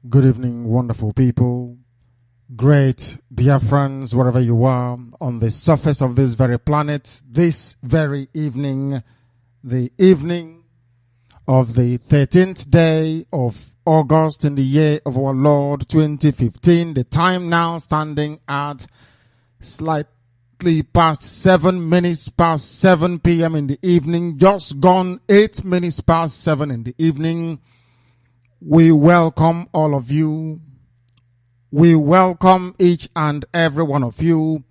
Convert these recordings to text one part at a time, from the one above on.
Good evening, wonderful people, great Biafrans, wherever you are on the surface of this very planet, this very evening, the evening of the 13th day of August in the year of our Lord 2015. The time now standing at slightly past 7 minutes past 7 p.m. in the evening, just gone 8 minutes past 7 in the evening. We welcome all of you. We welcome each and every one of you.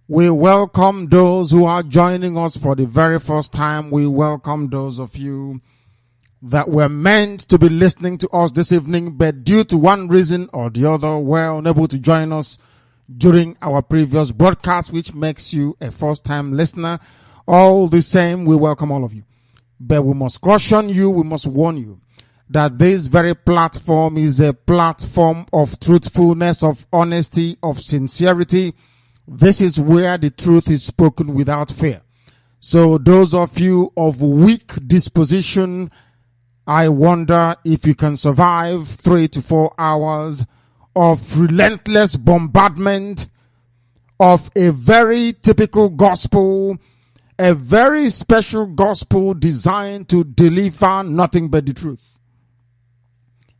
We welcome those who are joining us for the very first time. We welcome those of you that were meant to be listening to us this evening, but due to one reason or the other were unable to join us during our previous broadcast, which makes you a first-time listener. All the same, we welcome all of you. But we must caution you, we must warn you that this very platform is a platform of truthfulness, of honesty, of sincerity. This is where the truth is spoken without fear. So those of you of weak disposition, I wonder if you can survive 3 to 4 hours of relentless bombardment of a very typical gospel, a very special gospel designed to deliver nothing but the truth.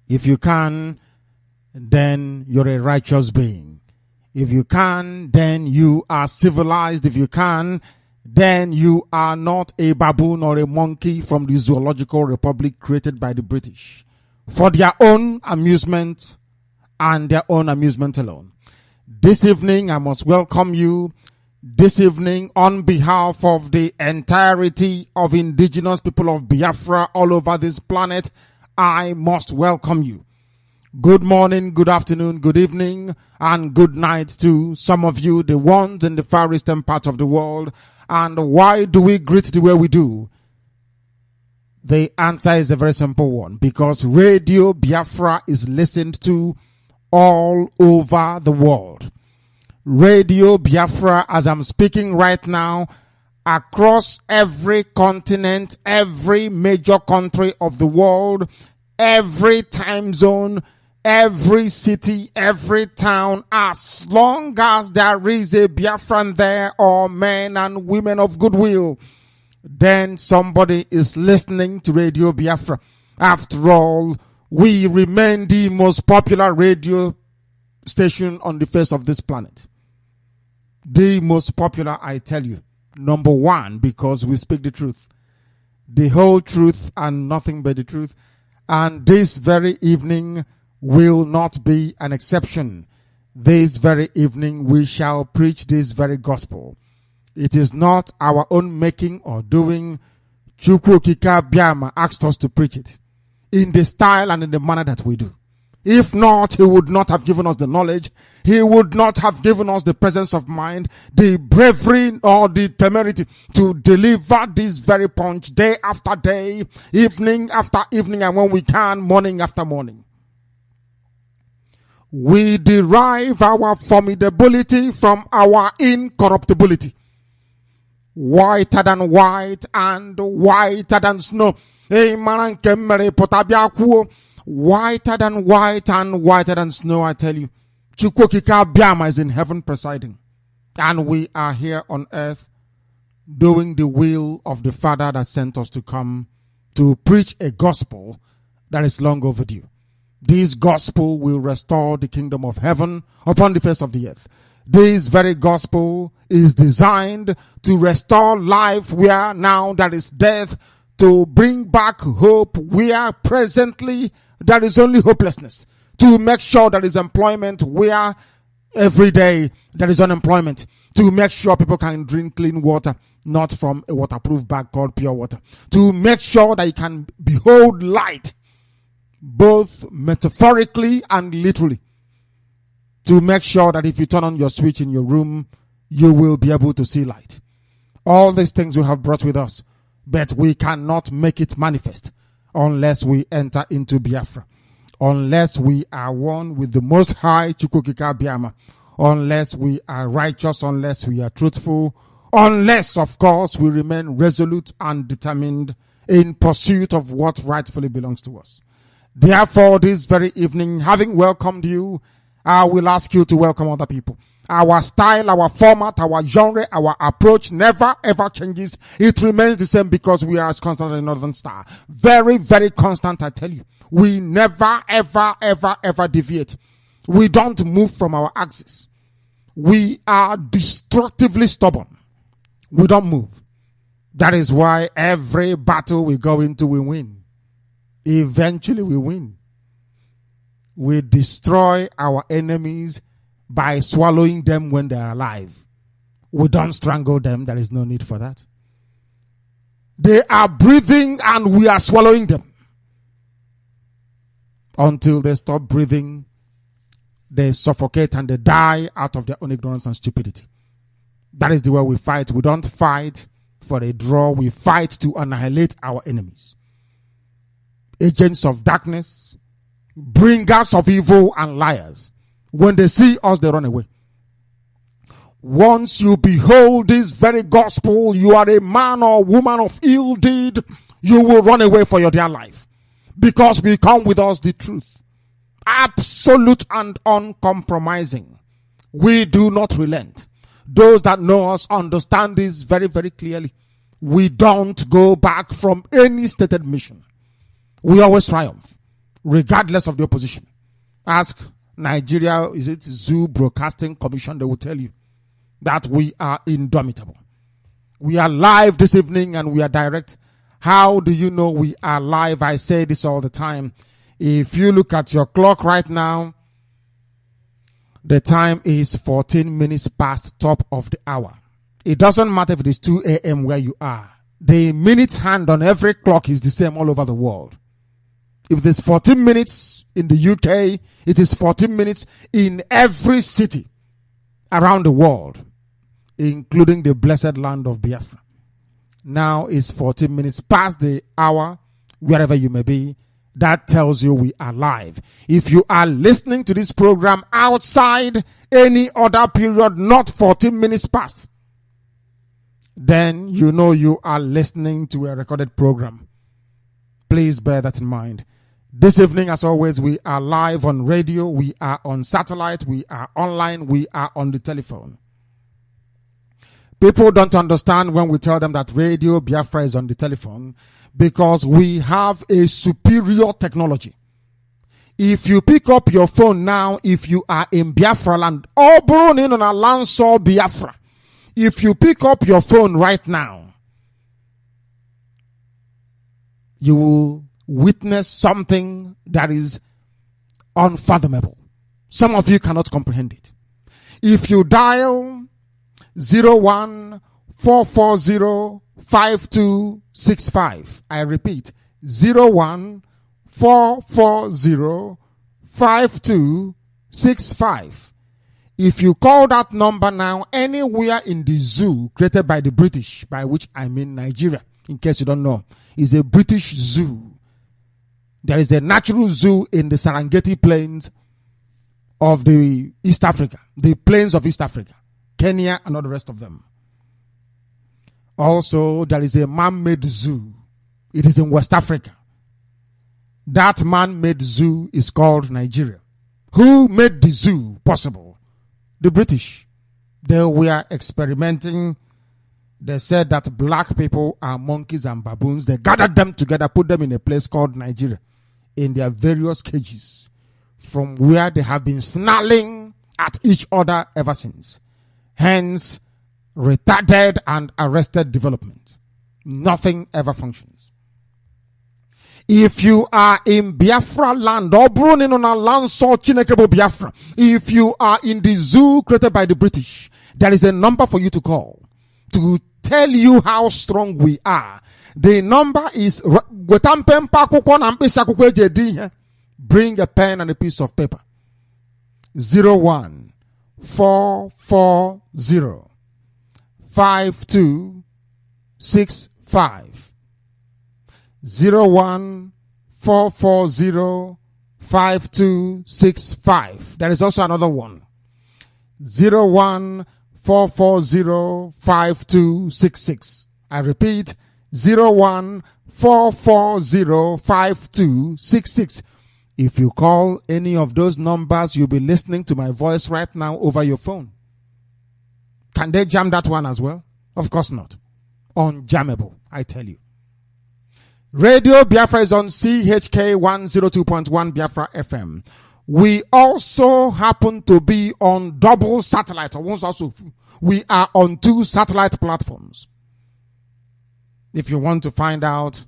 If you can, then you're a righteous being. If you can, then you are civilized. If you can, then you are not a baboon or a monkey from the zoological republic created by the British for their own amusement and their own amusement alone. This evening, I must welcome you. This evening, on behalf of the entirety of indigenous people of Biafra all over this planet, I must welcome you. Good morning, good afternoon, good evening, and good night to some of you, the ones in the far eastern part of the world. And why do we greet the way we do? The answer is a very simple one. Because Radio Biafra is listened to all over the world. Radio Biafra, as I'm speaking right now, across every continent, every major country of the world, every time zone, every city, every town, as long as there is a Biafran there or men and women of goodwill, then somebody is listening to Radio Biafra. After all, we remain the most popular radio station on the face of this planet. The most popular, I tell you. Number one, because we speak the truth. The whole truth and nothing but the truth. And this very evening will not be an exception. This very evening we shall preach this very gospel. It is not our own making or doing. Chukwu Okike Abiama asked us to preach it in the style and in the manner that we do. If not, he would not have given us the knowledge. He would not have given us the presence of mind, the bravery or the temerity to deliver this very punch day after day, evening after evening, and when we can, morning after morning. We derive our formidability from our incorruptibility. Whiter than white and whiter than snow. Whiter than white and whiter than snow, I tell you. Chukwu Okike Abiama is in heaven presiding. And we are here on earth doing the will of the Father that sent us to come to preach a gospel that is long overdue. This gospel will restore the kingdom of heaven upon the face of the earth. This very gospel is designed to restore life where now there is death, to bring back hope where presently there is only hopelessness, to make sure there is employment where every day there is unemployment, to make sure people can drink clean water, not from a waterproof bag called pure water, to make sure that you can behold light, both metaphorically and literally, to make sure that if you turn on your switch in your room, you will be able to see light. All these things we have brought with us, but we cannot make it manifest unless we enter into Biafra, unless we are one with the Most High Chukwu Okike Abiama, unless we are righteous, unless we are truthful, unless, of course, we remain resolute and determined in pursuit of what rightfully belongs to us. Therefore, this very evening, having welcomed you, I will ask you to welcome other people. Our style, our format, our genre, our approach never ever changes. It remains the same because we are as constant as a northern star. Very, very constant, I tell you. We never ever ever ever deviate. We don't move from our axis. We are destructively stubborn. We don't move. That is why every battle we go into, we win. Eventually we win. We destroy our enemies by swallowing them when they are alive. We don't strangle them. There is no need for that. They are breathing and we are swallowing them. Until they stop breathing, they suffocate and they die out of their own ignorance and stupidity. That is the way we fight. We don't fight for a draw. We fight to annihilate our enemies. Agents of darkness, bringers of evil and liars. When they see us, they run away. Once you behold this very gospel, you are a man or woman of ill deed, you will run away for your dear life. Because we come with us the truth. Absolute and uncompromising. We do not relent. Those that know us understand this very, very clearly. We don't go back from any stated mission. We always triumph, regardless of the opposition. Ask Nigeria, is it Zoo Broadcasting Commission? They will tell you that we are indomitable. We are live this evening and we are direct. How do you know we are live? I say this all the time. If you look at your clock right now, the time is 14 minutes past top of the hour. It doesn't matter if it is 2 a.m. where you are. The minute hand on every clock is the same all over the world. If there's 14 minutes in the UK, it is 14 minutes in every city around the world, including the blessed land of Biafra. Now it's 14 minutes past the hour, wherever you may be. That tells you we are live. If you are listening to this program outside any other period, not 14 minutes past, then you know you are listening to a recorded program. Please bear that in mind. This evening, as always, we are live on radio, we are on satellite, we are online, we are on the telephone. People don't understand when we tell them that Radio Biafra is on the telephone because we have a superior technology. If you pick up your phone now, if you are in Biafra land, or born in on a land saw Biafra, if you pick up your phone right now, you will witness something that is unfathomable. Some of you cannot comprehend it. If you dial 01-440-5265, I repeat, 01-440-5265. If you call that number now anywhere in the zoo created by the British, by which I mean Nigeria, in case you don't know, is a British zoo. There is a natural zoo in the Serengeti plains of the East Africa, the plains of East Africa, Kenya and all the rest of them. Also, there is a man-made zoo. It is in West Africa. That man-made zoo is called Nigeria. Who made the zoo possible? The British. They were experimenting. They said that black people are monkeys and baboons. They gathered them together, put them in a place called Nigeria, in their various cages, from where they have been snarling at each other ever since. Hence, retarded and arrested development. Nothing ever functions. If you are in Biafra land, or born in on a land so Chinekebo Biafra, if you are in the zoo created by the British, there is a number for you to call to tell you how strong we are. The number is, bring a pen and a piece of paper. 01-440-5265. 01-440-5265. There is also another one. 01-440-5266. I repeat, 01-440-5266. If you call any of those numbers, you'll be listening to my voice right now over your phone. Can they jam that one as well? Of course not. Unjammable, I tell you. Radio Biafra is on CHK 102.1 Biafra FM. We also happen to be on double satellite. We are on 2 satellite platforms. If you want to find out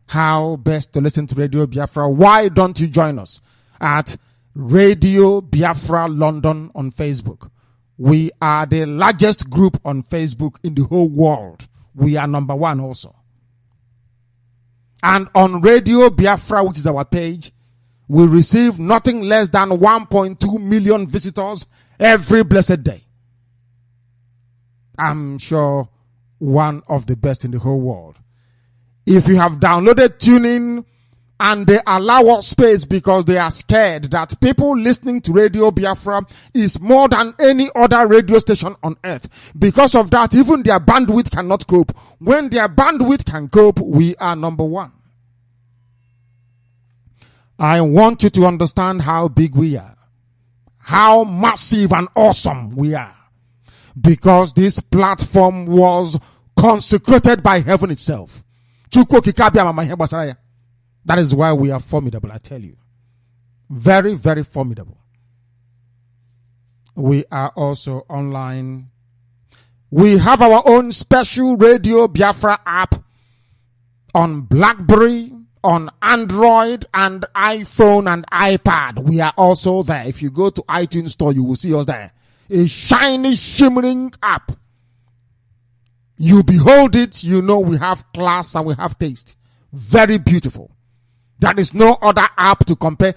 how best to listen to Radio Biafra, why don't you join us at Radio Biafra London on Facebook? We are the largest group on Facebook in the whole world. We are number 1 also. And on Radio Biafra, which is our page, we receive nothing less than 1.2 million visitors every blessed day. I'm sure one of the best in the whole world. If you have downloaded TuneIn and they allow us space because they are scared that people listening to Radio Biafra is more than any other radio station on earth. Because of that, even their bandwidth cannot cope. When their bandwidth can cope, we are number 1. I want you to understand how big we are, how massive and awesome we are, because this platform was consecrated by heaven itself. That is why we are formidable, I tell you. Very, very formidable. We are also online. We have our own special Radio Biafra app on BlackBerry, on Android and iPhone and iPad. We are also there. If you go to iTunes Store, you will see us there. A shiny, shimmering app. You behold it, you know we have class and we have taste. Very beautiful. There is no other app to compare.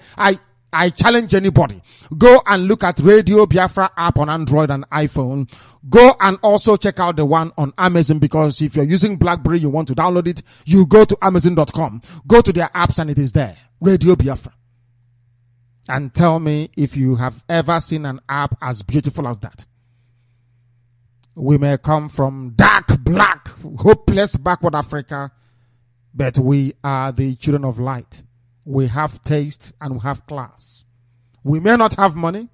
I challenge anybody. Go and look at Radio Biafra app on Android and iPhone. Go and also check out the one on Amazon, because if you're using BlackBerry, you want to download it, you go to Amazon.com. Go to their apps and it is there. Radio Biafra. And tell me if you have ever seen an app as beautiful as that. We may come from dark, black, hopeless, backward Africa, but we are the children of light. We have taste and we have class. We may not have money,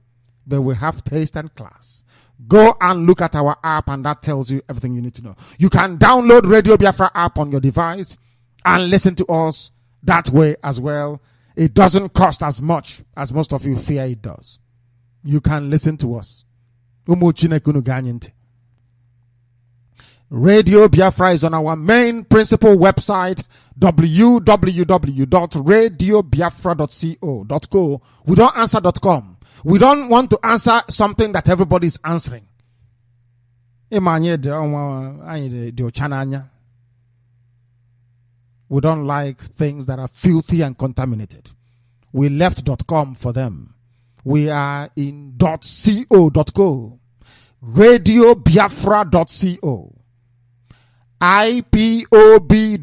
but we have taste and class. Go and look at our app and that tells you everything you need to know. You can download Radio Biafra app on your device and listen to us that way as well. It doesn't cost as much as most of you fear it does. You can listen to us. Radio Biafra is on our main principal website, www.radiobiafra.co.co. We don't answer .com. We don't want to answer something that everybody is answering. We don't like things that are filthy and contaminated. We left .com for them. We are in .co.co. radiobiafra.co. IPOB.org,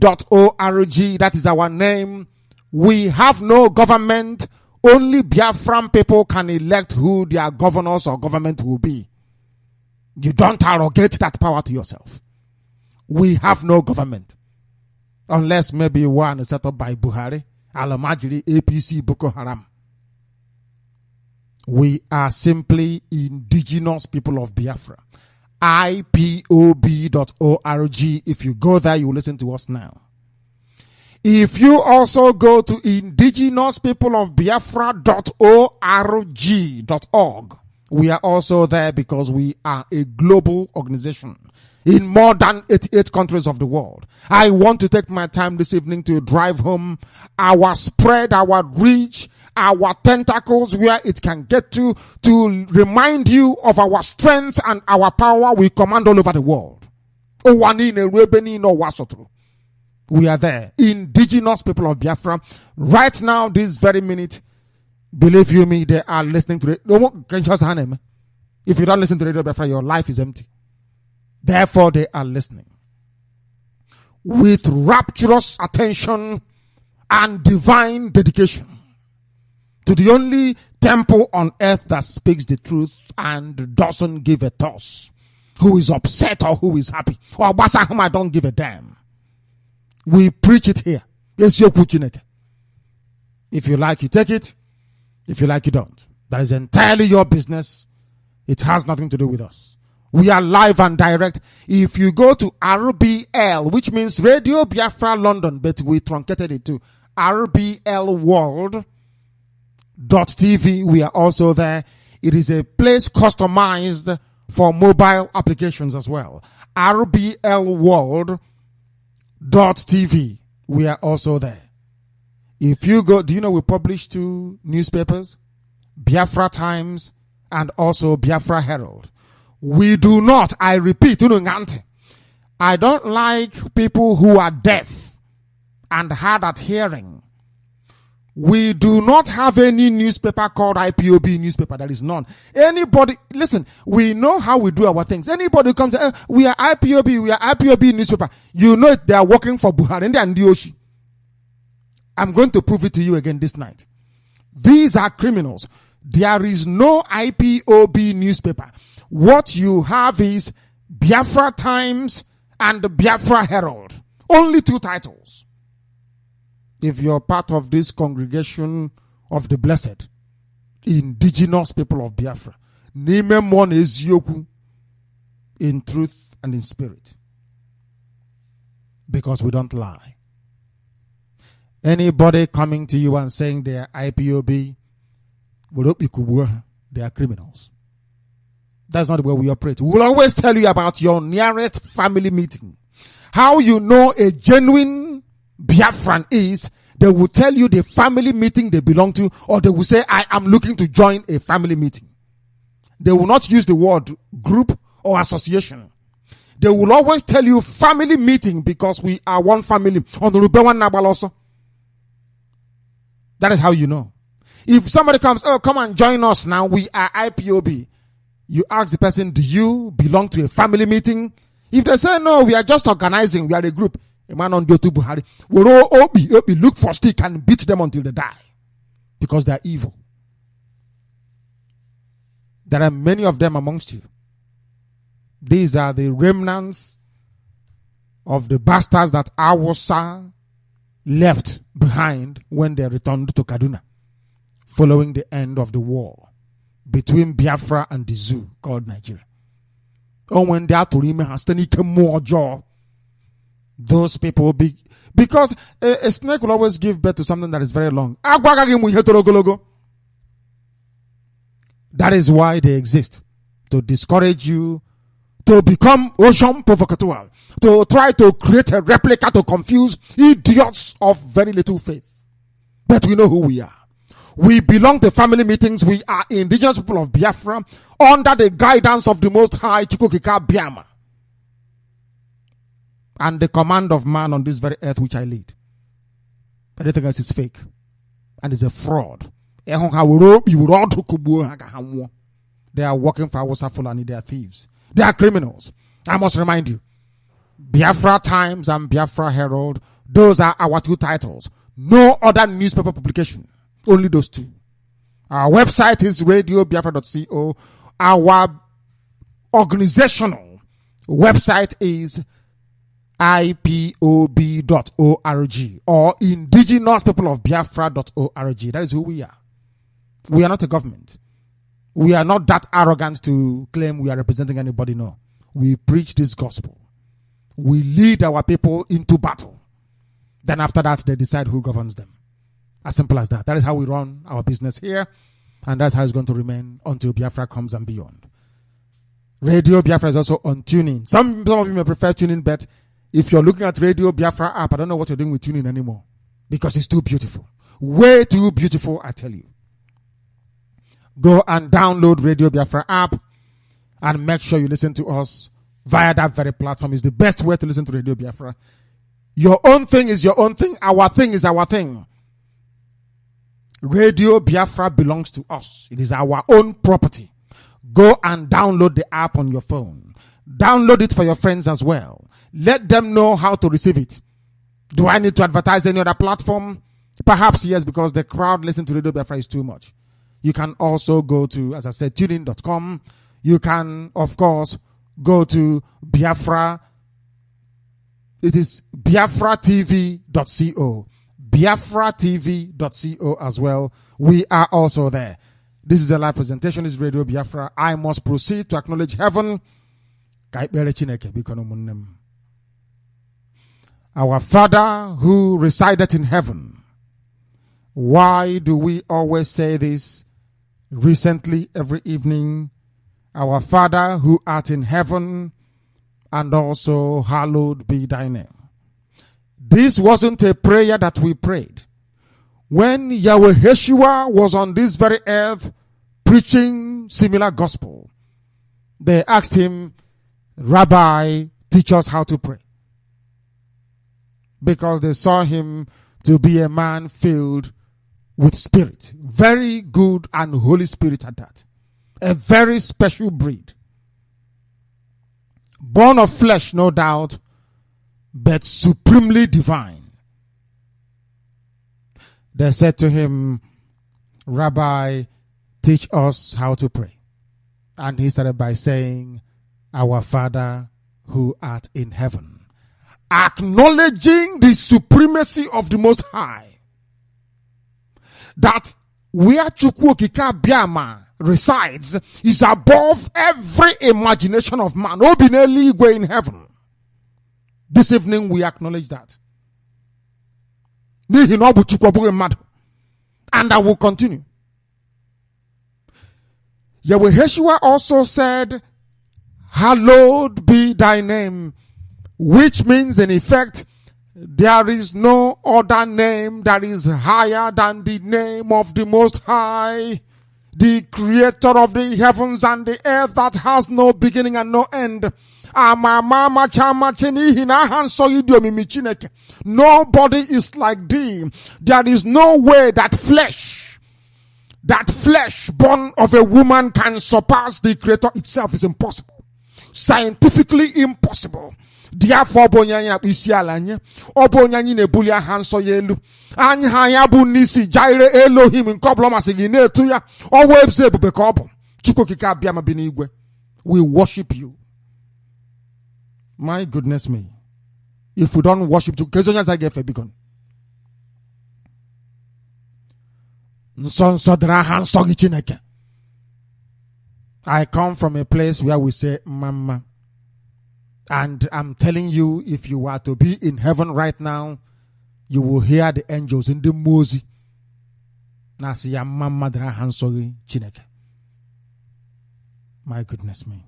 that is our name. We have no government. Only Biafran people can elect who their governors or government will be. You don't arrogate that power to yourself. We have no government. Unless maybe one is set up by Buhari, Alamajiri, APC, Boko Haram. We are simply indigenous people of Biafra. IPOB.org. If you go there, you will listen to us now. If you also go to indigenouspeopleofbiafra.org, we are also there because we are a global organization in more than 88 countries of the world. I want to take my time this evening to drive home our spread, our reach, our tentacles, where it can get to remind you of our strength and our power. We command all over the world. We are there. Indigenous people of Biafra. Right now, this very minute, believe you me, they are listening to it. If you don't listen to Radio Biafra, your life is empty. Therefore, they are listening with rapturous attention and divine dedication to the only temple on earth that speaks the truth and doesn't give a toss who is upset or who is happy. Or I don't give a damn. We preach it here. If you like, you take it. If you like, you don't. That is entirely your business. It has nothing to do with us. We are live and direct. If you go to RBL, which means Radio Biafra London, but we truncated it to RBLworld.tv, we are also there. It is a place customized for mobile applications as well. RBLworld.tv, we are also there. If you go, do you know we publish 2 newspapers? Biafra Times and also Biafra Herald. We do not, I repeat, I don't like people who are deaf and hard at hearing. We do not have any newspaper called IPOB newspaper. There is none. Anybody, listen, we know how we do our things. Anybody who comes, we are IPOB newspaper. You know it, they are working for Buhari and Dioshi. I'm going to prove it to you again this night. These are criminals. There is no IPOB newspaper. What you have is Biafra Times and the Biafra Herald. Only 2 titles. If you're part of this congregation of the blessed, indigenous people of Biafra, name one is Yoku in truth and in spirit. Because we don't lie. Anybody coming to you and saying they are IPOB, they are criminals. That's not the way we operate. We'll always tell you about your nearest family meeting. How you know a genuine Biafran is, they will tell you the family meeting they belong to, or they will say, I am looking to join a family meeting. They will not use the word group or association. They will always tell you family meeting because we are one family. On the Rubewan Nabal also. That is how you know. If somebody comes, oh, come and join us now, we are IPOB. You ask the person, do you belong to a family meeting? If they say, no, we are just organizing, we are a group. A man on Dotu Buhari will all look for stick and beat them until they die. Because they are evil. There are many of them amongst you. These are the remnants of the bastards that Awasa left behind when they returned to Kaduna following the end of the war between Biafra and the zoo called Nigeria. Or when they are to remain has more jaw, those people will be, because a snake will always give birth to something that is very long. That is why they exist, to discourage you, to become ocean provocateur, to try to create a replica to confuse idiots of very little faith. But we know who we are. We belong to family meetings. We are indigenous people of Biafra under the guidance of the Most High Chukukika Biama and the command of man on this very earth which I lead. Everything else is fake and is a fraud. They are working for Hausa Fulani. They are thieves. They are criminals. I must remind you, Biafra Times and Biafra Herald, those are our 2 titles. No other newspaper publication. Only those 2. Our website is radiobiafra.co. Our organizational website is IPOB.org or indigenouspeopleofbiafra.org. That is who we are. We are not a government. We are not that arrogant to claim we are representing anybody. No. We preach this gospel. We lead our people into battle. Then after that, they decide who governs them. As simple as that. That is how we run our business here. And that's how it's going to remain until Biafra comes and beyond. Radio Biafra is also on tuning. Some of you may prefer tuning, but if you're looking at Radio Biafra app, I don't know what you're doing with tuning anymore. Because it's too beautiful. Way too beautiful, I tell you. Go and download Radio Biafra app and make sure you listen to us via that very platform. It's the best way to listen to Radio Biafra. Your own thing is your own thing. Our thing is our thing. Radio Biafra belongs to us. It is our own property. Go and download the app on your phone. Download it for your friends as well. Let them know how to receive it. Do I need to advertise any other platform? Perhaps yes, because the crowd listening to Radio Biafra is too much. You can also go to, as I said, tunein.com. You can, of course, go to Biafra. It is biafratv.co. biafratv.co as well, we are also there. This is a live presentation. This is Radio Biafra. I must proceed to acknowledge heaven. Our Father who resideth in heaven. Why do we always say this recently every evening? Our Father who art in heaven, and also hallowed be thy name. This wasn't a prayer that we prayed. When Yahweh Yeshua was on this very earth preaching similar gospel, they asked him, Rabbi, teach us how to pray. Because they saw him to be a man filled with spirit. Very good and Holy Spirit at that. A very special breed. Born of flesh, no doubt, but supremely divine. They said to him, Rabbi, teach us how to pray. And he started by saying, Our Father who art in heaven. Acknowledging the supremacy of the Most High. That where Chukwokika Biama resides is above every imagination of man. Obineli Igwe in heaven. This evening we acknowledge that. And I will continue. Yahweh Yeshua also said, Hallowed be thy name, which means in effect, there is no other name that is higher than the name of the Most High, the creator of the heavens and the earth that has no beginning and no end. Nobody is like thee. There is no way that flesh born of a woman can surpass the creator itself. Is impossible. Scientifically impossible. Therefore, obonyanyi nebulia hanso yelu. Anya bu nisi jaire Elohim in kobloma sigine tuya. Owebze bubekobo. Chukokika biama binigwe. We worship you. My goodness me. If we don't worship you, kezonyaza I get begun. I come from a place where we say mama. And I'm telling you, if you are to be in heaven right now, you will hear the angels in the Mozi. Nasiya mama dra hansogi chineke. My goodness me.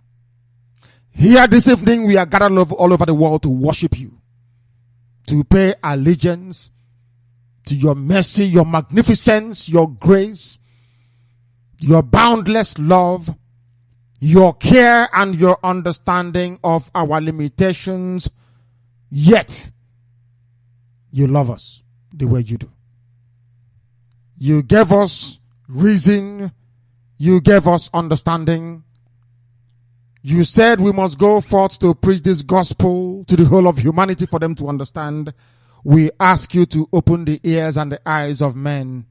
Here this evening we are gathered all over the world to worship you. To pay allegiance to your mercy, your magnificence, your grace, your boundless love, your care and your understanding of our limitations, yet you love us the way you do. You gave us reason, you gave us understanding. You said we must go forth to preach this gospel to the whole of humanity for them to understand. We ask you to open the ears and the eyes of men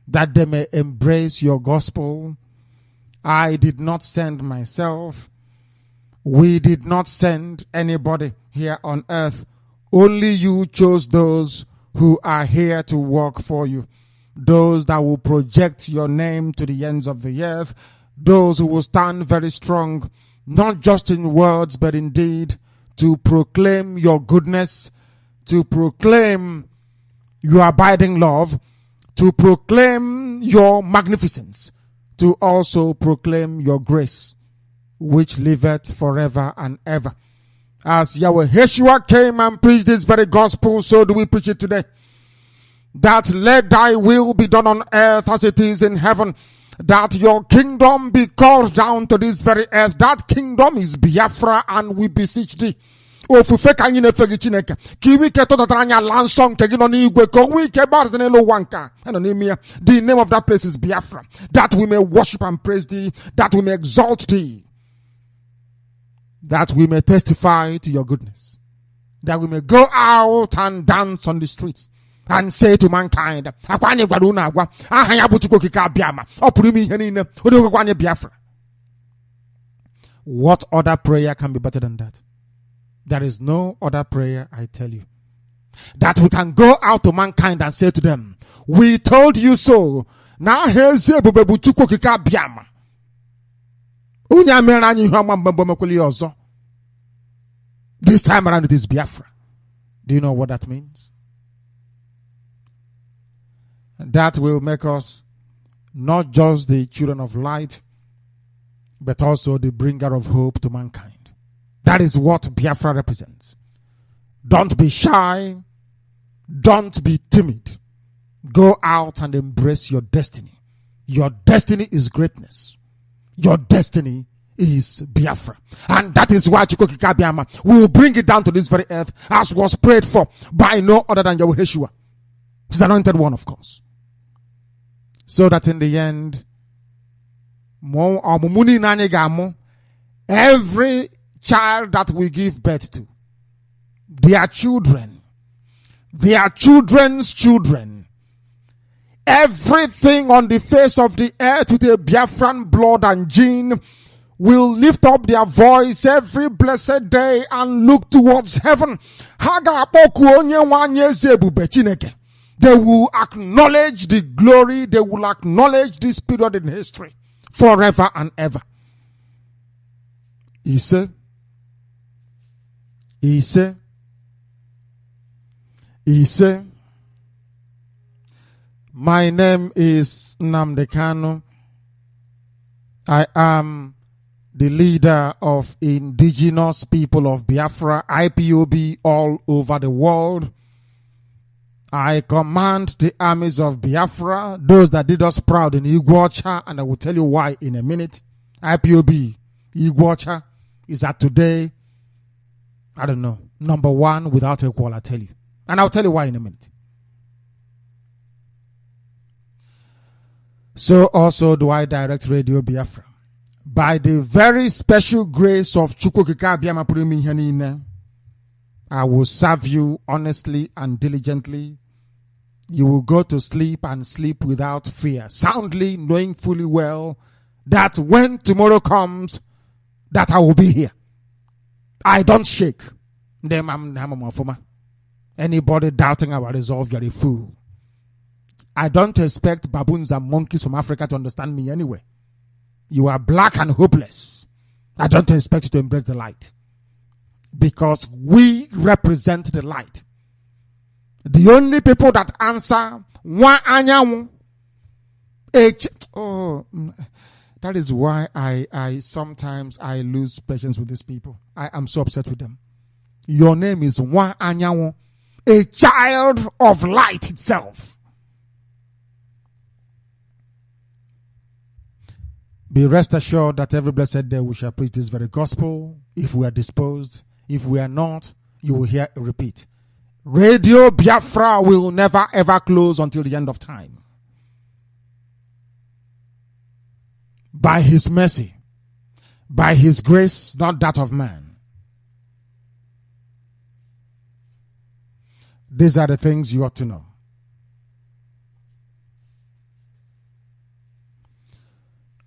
that they may embrace your gospel. I did not send myself. We did not send anybody here on earth. Only you chose those who are here to work for you. Those that will project your name to the ends of the earth. Those who will stand very strong, not just in words, but in deed, to proclaim your goodness, to proclaim your abiding love, to proclaim your magnificence, to also proclaim your grace, which liveth forever and ever. As Yahweh Yeshua came and preached this very gospel, so do we preach it today. That let thy will be done on earth as it is in heaven. That your kingdom be called down to this very earth. That kingdom is Biafra, and we beseech thee. The name of that place is Biafra. That we may worship and praise thee. That we may exalt thee. That we may testify to your goodness. That we may go out and dance on the streets and say to mankind, what other prayer can be better than that? There is no other prayer, I tell you. That we can go out to mankind and say to them, we told you so, na heze bubebu chukwu kika biama. Unya mera anyi hama mbomekuli ozo. This time around it is Biafra. Do you know what that means? That will make us not just the children of light, but also the bringer of hope to mankind. That is what Biafra represents. Don't be shy. Don't be timid. Go out and embrace your destiny. Your destiny is greatness. Your destiny is Biafra. And that is why Chukwuka Biama will bring it down to this very earth, as was prayed for by no other than Yahweh. His anointed one, of course. So that in the end, every child that we give birth to, their children, their children's children, everything on the face of the earth with a Biafran blood and gene will lift up their voice every blessed day and look towards heaven. They will acknowledge the glory. They will acknowledge this period in history forever and ever. He said, my name is Nnamdi Kanu. I am the leader of indigenous people of Biafra, IPOB, all over the world. I command the armies of Biafra, those that did us proud in Iguacha, and I will tell you why in a minute. IPOB, Iguacha is at today, I don't know, number one without equal, I tell you. And I'll tell you why in a minute. So also do I direct Radio Biafra. By the very special grace of Chukwuka Biama Purimi Hanine, I will serve you honestly and diligently. You will go to sleep and sleep without fear, soundly knowing fully well that when tomorrow comes, that I will be here. I don't shake. Anybody doubting our resolve, you're a fool. I don't expect baboons and monkeys from Africa to understand me anyway. You are black and hopeless. I don't expect you to embrace the light. Because we represent the light. The only people that answer, that is why I sometimes I lose patience with these people. I am so upset with them. Your name is Wa Anyanwo, a child of light itself. Be rest assured that every blessed day we shall preach this very gospel. If we are disposed, if we are not, you will hear a repeat. Radio Biafra will never ever close until the end of time. By his mercy, by his grace, not that of man. These are the things you ought to know.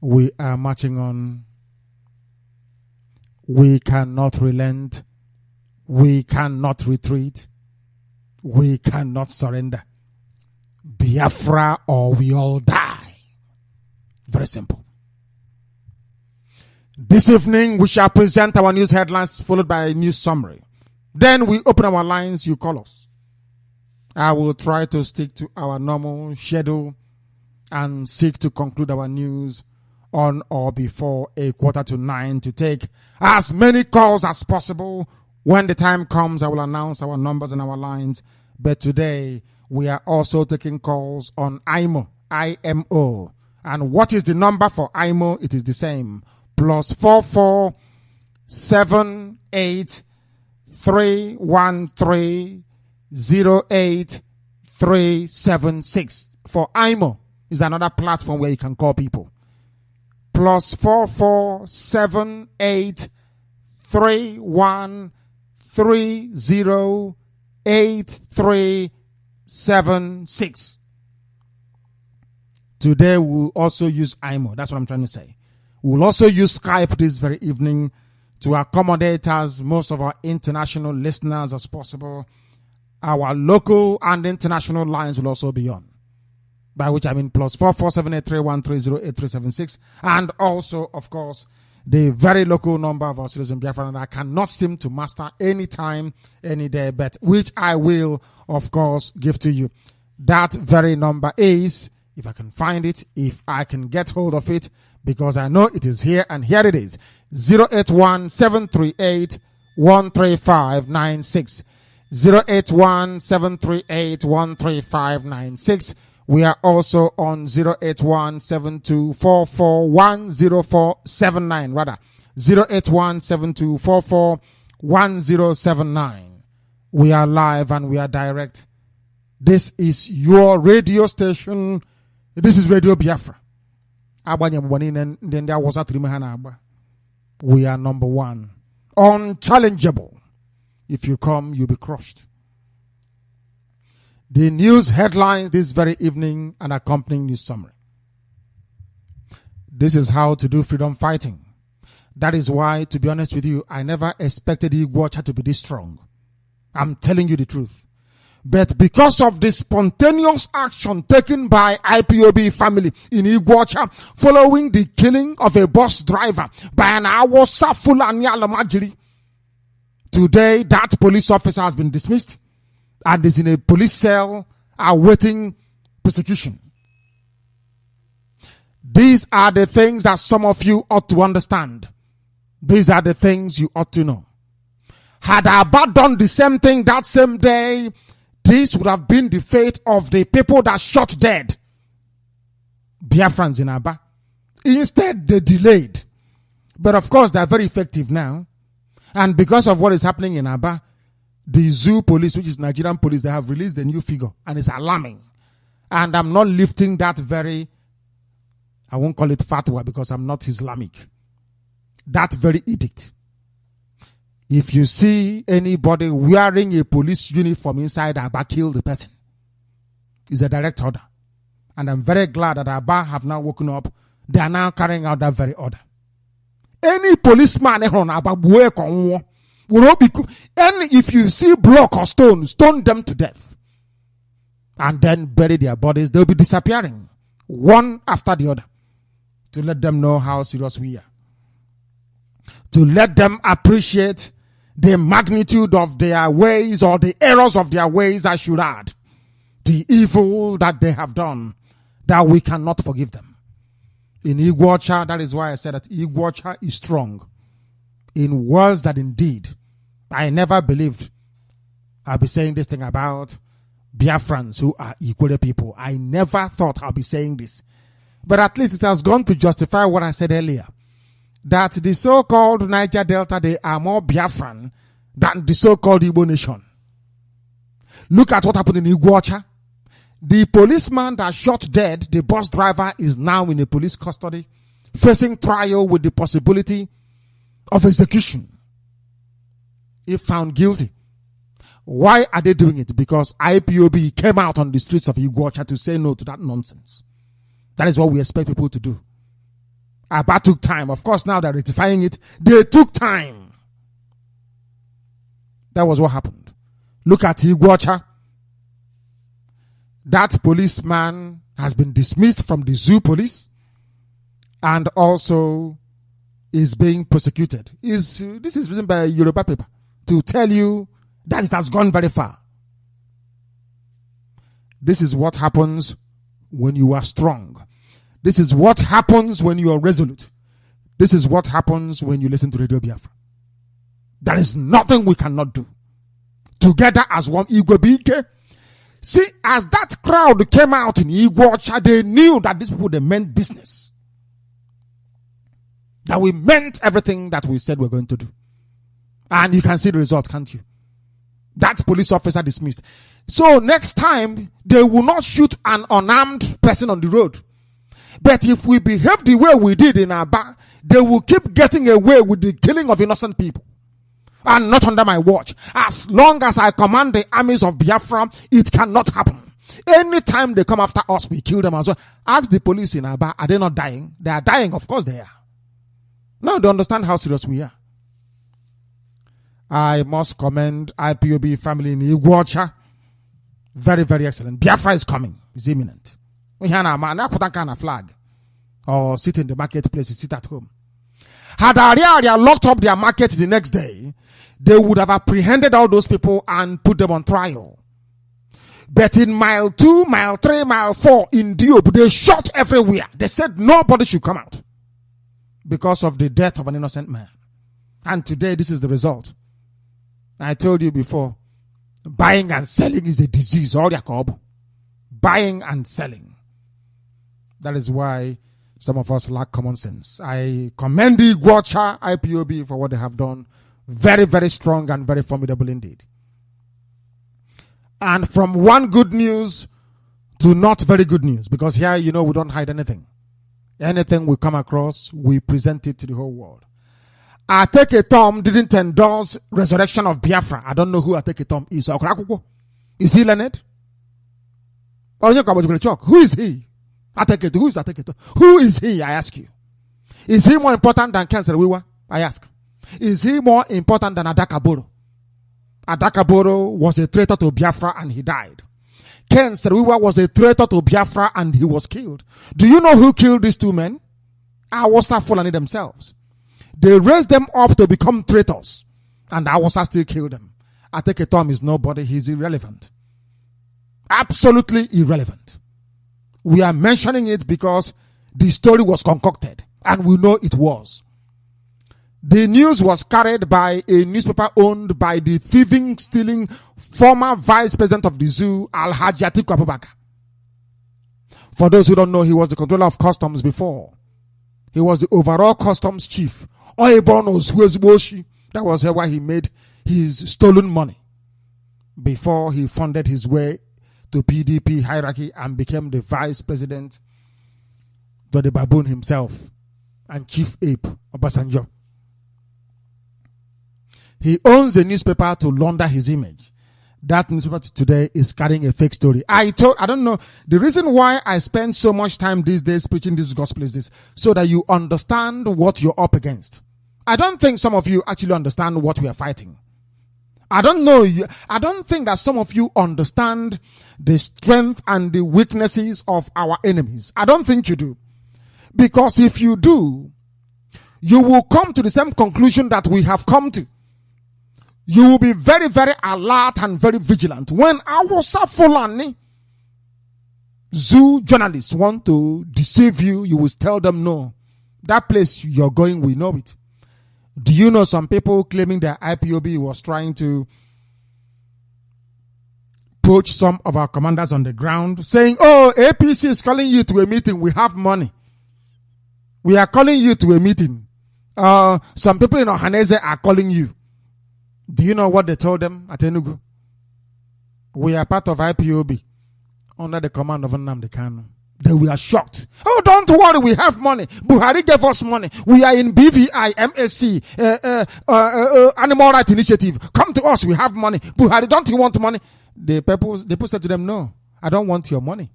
We are marching on. We cannot relent. We cannot retreat. We cannot surrender. Biafra or we all die. Very simple. This evening we shall present our news headlines followed by a news summary. Then we open our lines, you call us. I will try to stick to our normal schedule and seek to conclude our news on or before 8:45 to take as many calls as possible. When the time comes, I will announce our numbers and our lines. But today, we are also taking calls on IMO, IMO. And what is the number for IMO? It is the same. +44 78 313 08376. For IMO is another platform where you can call people. +44 78 313 08376. Today we'll also use IMO. That's what I'm trying to say. We'll also use Skype this very evening to accommodate as most of our international listeners as possible. Our local and international lines will also be on. by which I mean +447831308376, and also, of course, the very local number of our citizens Biafran that I cannot seem to master any time, any day, but which I will, of course, give to you. That very number is, if I can find it, if I can get hold of it, because I know it is here, and here it is, 081-738-13596. 081-738-13596. We are also on 081-7244-10479, rather. 081-7244-1079. We are live and we are direct. This is your radio station. This is Radio Biafra. We are number one. Unchallengeable. If you come, you'll be crushed. The news headlines this very evening and accompanying news summary. This is how to do freedom fighting. That is why, to be honest with you, I never expected Igwacha to be this strong. I'm telling you the truth. But because of the spontaneous action taken by IPOB family in Igwacha following the killing of a bus driver by an Awasa Fulani Alamajiri, today that police officer has been dismissed and is in a police cell awaiting prosecution. These are the things that some of you ought to understand. These are the things you ought to know. Had Abba done the same thing that same day, this would have been the fate of the people that shot dead Biafrans in Abba. Instead, they delayed. But of course, they are very effective now. And because of what is happening in Abba, the zoo police, which is Nigerian police, they have released a new figure and it's alarming. And I'm not lifting that very, I won't call it fatwa because I'm not Islamic. That very edict. If you see anybody wearing a police uniform inside Abba, kill the person. It's a direct order. And I'm very glad that Abba have now woken up. They are now carrying out that very order. Any policeman on Abba will not be, and if you see block or stone them to death. And then bury their bodies. They'll be disappearing. One after the other. To let them know how serious we are. To let them appreciate the magnitude of their ways or the errors of their ways, I should add. The evil that they have done, that we cannot forgive them. In Igwacha, that is why I said that Igwacha is strong. In words that indeed, I never believed I'll be saying this thing about Biafrans who are equal people. I never thought I'll be saying this. But at least it has gone to justify what I said earlier. That the so-called Niger Delta, they are more Biafran than the so-called Igbo nation. Look at what happened in Igwacha. The policeman that shot dead the bus driver is now in a police custody, facing trial with the possibility of execution if found guilty. Why are they doing it? Because IPOB came out on the streets of Igwacha to say no to that nonsense. That is what we expect people to do. Abba took time. Of course, now they're rectifying it. They took time. That was what happened. Look at Igwacha. That policeman has been dismissed from the zoo police and also is being prosecuted. This is written by a Yoruba paper to tell you that it has gone very far. This is what happens when you are strong. This is what happens when you are resolute. This is what happens when you listen to Radio Biafra. There is nothing we cannot do. Together as one Igwebike. See, as that crowd came out in Igwacha, they knew that these people, they meant business. That we meant everything that we said we're going to do. And you can see the result, can't you? That police officer dismissed. So next time, they will not shoot an unarmed person on the road. But if we behave the way we did in Abba, they will keep getting away with the killing of innocent people. And not under my watch. As long as I command the armies of Biafra, it cannot happen. Anytime they come after us, we kill them as well. Ask the police in Abba, are they not dying? They are dying, of course they are. Now they understand how serious we are. I must commend IPOB family in Igwacha. Very, very excellent. Biafra is coming. It's imminent. We have a kind of flag. Or sit in the marketplace, sit at home. Had Ariaria locked up their market the next day, they would have apprehended all those people and put them on trial. But in mile 2, mile 3, mile 4 in Diob, they shot everywhere. They said nobody should come out because of the death of an innocent man. And today, this is the result. I told you before, buying and selling is a disease. All Jacob. Buying and selling. That is why some of us lack common sense. I commend the Guacha IPOB for what they have done. Very, very strong and very formidable indeed. And from one good news to not very good news, because here, we don't hide anything. Anything we come across, we present it to the whole world. Ateke Tom didn't endorse resurrection of Biafra. I don't know who Ateke Tom is. Is he Leonard? Who is he? Who is Ateke? Who is he, I ask you? Is he more important than Ken Serwiwa? I ask. Is he more important than Adakaboro? Adakaboro was a traitor to Biafra and he died. Ken Serwiwa was a traitor to Biafra and he was killed. Do you know who killed these two men? Awasa Fulani themselves. They raised them up to become traitors and Awasa still killed them. Ateke Tom is nobody. He's irrelevant. Absolutely irrelevant. We are mentioning it because the story was concocted and we know it was. The news was carried by a newspaper owned by the thieving, stealing former vice president of the zoo, Alhaji Atiku Abubakar. For those who don't know, he was the controller of customs before. He was the overall customs chief. That was where he made his stolen money before he funded his way to PDP hierarchy and became the vice president to the baboon himself and chief ape Obasanjo. He owns a newspaper to launder his image. That newspaper today is carrying a fake story. I don't know. The reason why I spend so much time these days preaching this gospel is this, so that you understand what you're up against. I don't think some of you actually understand what we are fighting. I don't know. I don't think that some of you understand the strength and the weaknesses of our enemies. I don't think you do. Because if you do, you will come to the same conclusion that we have come to. You will be very, very alert and very vigilant. When our Fulani zoo journalists want to deceive you, you will tell them no. That place you're going, we know it. Do you know some people claiming that IPOB was trying to poach some of our commanders on the ground, saying, oh, APC is calling you to a meeting. We have money. We are calling you to a meeting. Some people in Ohaneze are calling you. Do you know what they told them at Enugu? We are part of IPOB under the command of Nnamdi Kanu. They were shocked. Oh, don't worry, we have money. Buhari gave us money. We are in BVI, MSC, Animal Rights Initiative. Come to us, we have money. Buhari, don't you want money? The people said to them, no, I don't want your money.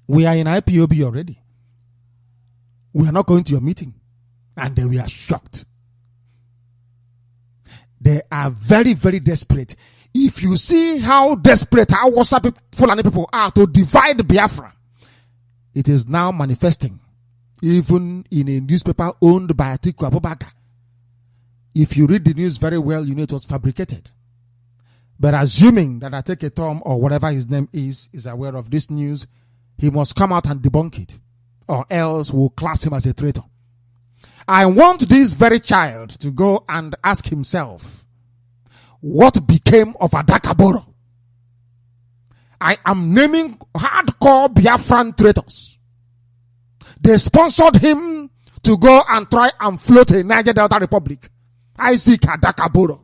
We are in IPOB already. We are not going to your meeting. And they were shocked. They are very, very desperate. If you see how desperate our WhatsApp Fulani people are to divide Biafra, it is now manifesting. Even in a newspaper owned by Atiku Abubakar. If you read the news very well, you know it was fabricated. But assuming that Ateke Tom or whatever his name is aware of this news, he must come out and debunk it, or else we'll class him as a traitor. I want this very child to go and ask himself, what became of Adakaboro? I am naming hardcore Biafran traitors. They sponsored him to go and try and float a Niger Delta Republic. Isaac Adakaboro.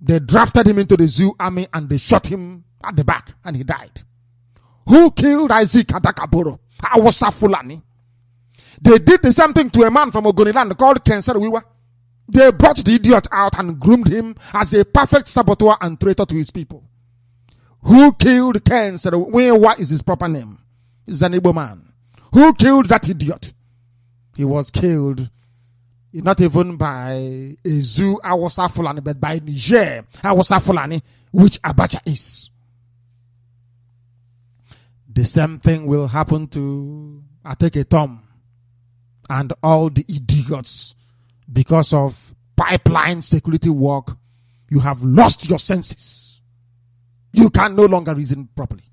They drafted him into the zoo army and they shot him at the back and he died. Who killed Isaac Adakaboro? Awasa Fulani. They did the same thing to a man from Ogoniland called Ken Serwiwa. They brought the idiot out and groomed him as a perfect saboteur and traitor to his people. Who killed Ken Serwiwa? What is his proper name? He's an Igbo man. Who killed that idiot? He was killed not even by a zoo Awasa Fulani, but by Niger Awasa Fulani, which Abacha is. The same thing will happen to Ateke Tom and all the idiots because of pipeline security work. You have lost your senses. You can no longer reason properly.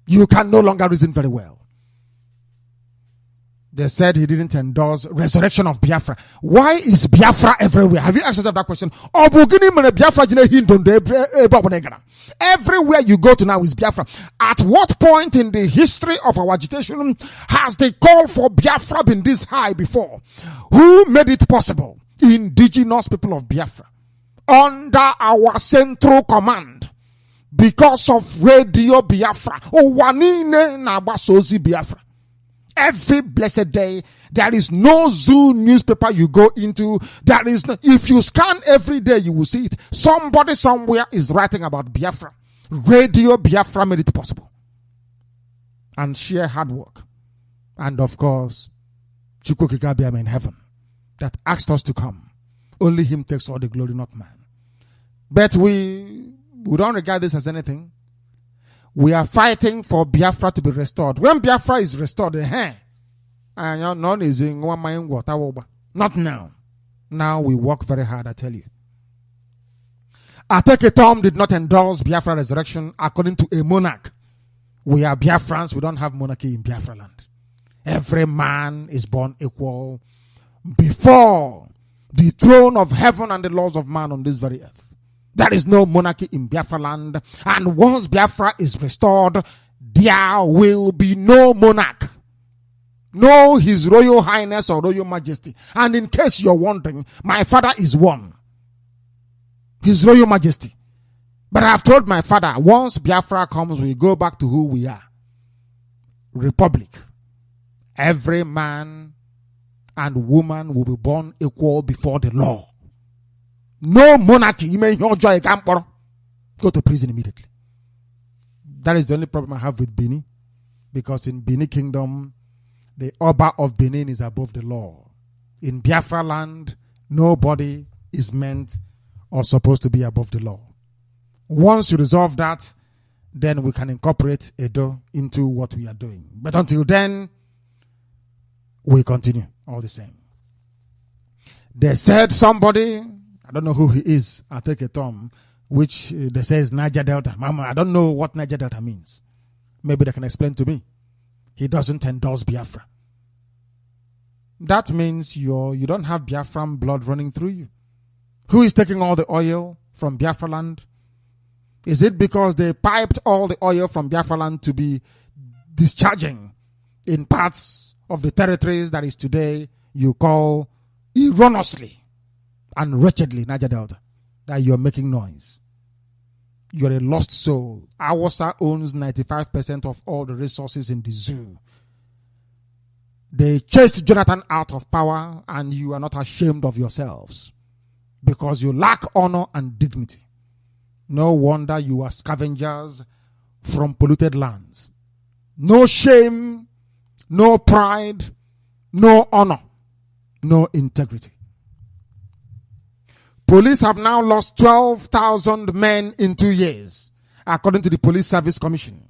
You can no longer reason very well. They said he didn't endorse resurrection of Biafra. Why is Biafra everywhere? Have you asked yourself that question? Everywhere you go to now is Biafra. At what point in the history of our agitation has the call for Biafra been this high before? Who made it possible? Indigenous people of Biafra. Under our central command. Because of Radio Biafra. Biafra. Every blessed day, there is no zoo newspaper you go into. There is no, if you scan every day, you will see it. Somebody somewhere is writing about Biafra. Radio Biafra made it possible. And sheer hard work. And of course, Chukwukikabiam in heaven that asked us to come. Only him takes all the glory, not man. But we don't regard this as anything. We are fighting for Biafra to be restored. When Biafra is restored, not now. Now we work very hard, I tell you. Ateke Tom did not endorse Biafra resurrection according to a monarch. We are Biafrans. We don't have monarchy in Biafra land. Every man is born equal before the throne of heaven and the laws of man on this very earth. There is no monarchy in Biafra land. And once Biafra is restored, there will be no monarch. No His Royal Highness or Royal Majesty. And in case you're wondering, my father is one. His Royal Majesty. But I have told my father, once Biafra comes, we go back to who we are. Republic. Every man and woman will be born equal before the law. No monarchy. You may your joy go to prison immediately. That is the only problem I have with Benin. Because in Benin Kingdom, the Oba of Benin is above the law. In Biafra land, nobody is meant or supposed to be above the law. Once you resolve that, then we can incorporate Edo into what we are doing. But until then, we continue all the same. They said somebody, I don't know who he is, I take a Tom, which they say is Niger Delta. Mama, I don't know what Niger Delta means. Maybe they can explain to me. He doesn't endorse Biafra. That means you don't have Biafran blood running through you. Who is taking all the oil from Biafra land? Is it because they piped all the oil from Biafra land to be discharging in parts of the territories that is today you call erroneously and wretchedly Niger Delta, that you're making noise? You're a lost soul. Awasa owns 95% of all the resources in the zoo. They chased Jonathan out of power and you are not ashamed of yourselves because you lack honor and dignity. No wonder you are scavengers from polluted lands. No shame, no pride, no honor, no integrity. Police have now lost 12,000 men in 2 years, according to the Police Service Commission.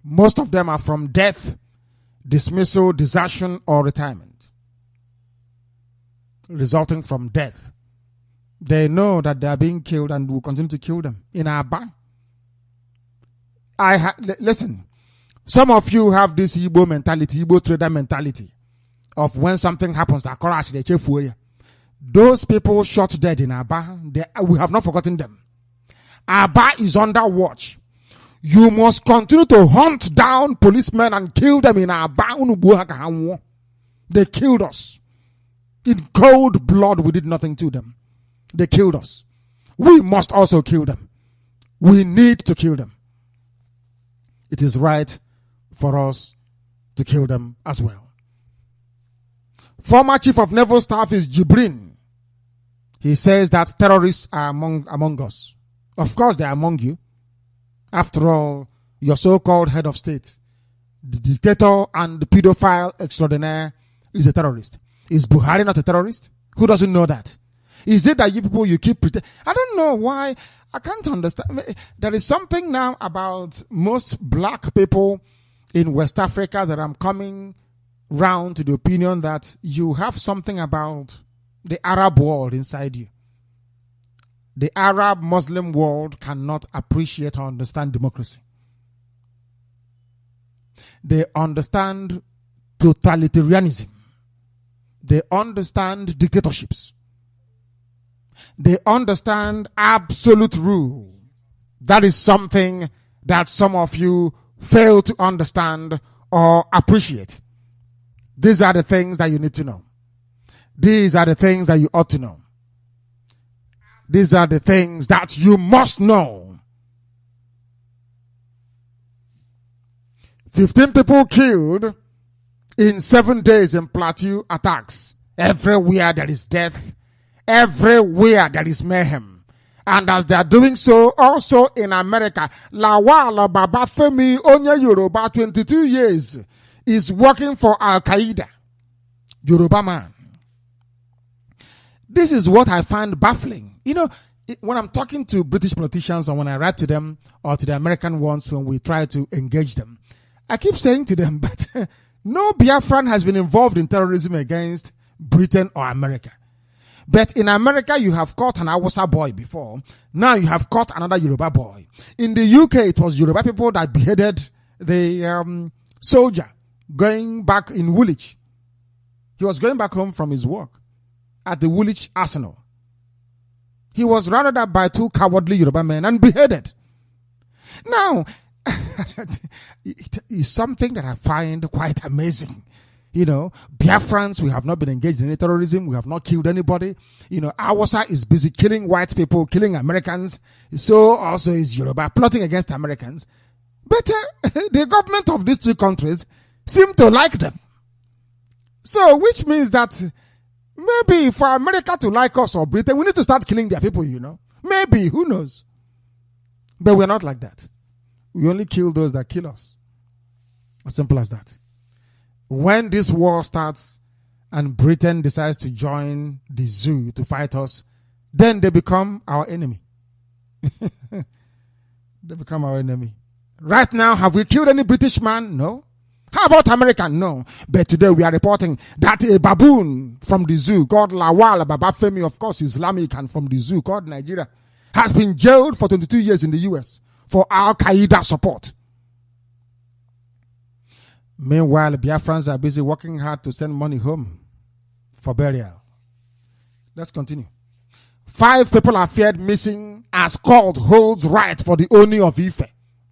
Most of them are from death, dismissal, desertion, or retirement, resulting from death. They know that they are being killed and will continue to kill them in Aba. Listen, some of you have this Igbo mentality, Igbo trader mentality of when something happens, they crash, they chase for you. Those people shot dead in Aba, we have not forgotten them. Aba is under watch. You must continue to hunt down policemen and kill them in Aba. They killed us. In cold blood, we did nothing to them. They killed us. We must also kill them. We need to kill them. It is right for us to kill them as well. Former Chief of Naval Staff is Jibrin. He says that terrorists are among us. Of course, they are among you. After all, your so-called head of state, the dictator and the pedophile extraordinaire, is a terrorist. Is Buhari not a terrorist? Who doesn't know that? Is it that you people, you keep pretending? I don't know why. I can't understand. There is something now about most black people in West Africa that I'm coming round to the opinion that you have something about the Arab world inside you. The Arab Muslim world cannot appreciate or understand democracy. They understand totalitarianism. They understand dictatorships. They understand absolute rule. That is something that some of you fail to understand or appreciate. These are the things that you need to know. These are the things that you ought to know. These are the things that you must know. 15 people killed in 7 days in Plateau attacks. Everywhere there is death. Everywhere there is mayhem. And as they are doing so, also in America, Lawal Babafemi Onye Yoruba, 22 years, is working for Al-Qaeda. Yoruba man. This is what I find baffling. You know, when I'm talking to British politicians or when I write to them or to the American ones when we try to engage them, I keep saying to them, but no Biafran has been involved in terrorism against Britain or America. But in America, you have caught an Hausa boy before. Now you have caught another Yoruba boy. In the UK, it was Yoruba people that beheaded the soldier going back in Woolwich. He was going back home from his work at the Woolwich Arsenal. He was rounded up by 2 cowardly Yoruba men and beheaded. Now, it is something that I find quite amazing. You know, Biafrans, we have not been engaged in any terrorism. We have not killed anybody. You know, Awasa is busy killing white people, killing Americans. So also is Yoruba, plotting against Americans. But the government of these 2 countries seem to like them. So, which means that maybe for America to like us or Britain, we need to start killing their people, you know. Maybe, who knows? But we're not like that. We only kill those that kill us. As simple as that. When this war starts and Britain decides to join the zoo to fight us, then they become our enemy. They become our enemy. Right now, have we killed any British man? No. How about American? No. But today we are reporting that a baboon from the zoo called Lawal Babafemi, of course Islamic, and from the zoo called Nigeria, has been jailed for 22 years in the US for Al-Qaeda support. Meanwhile, Biafrans are busy working hard to send money home for burial. Let's continue. 5 people are feared missing as court holds right for the Oni of Ife.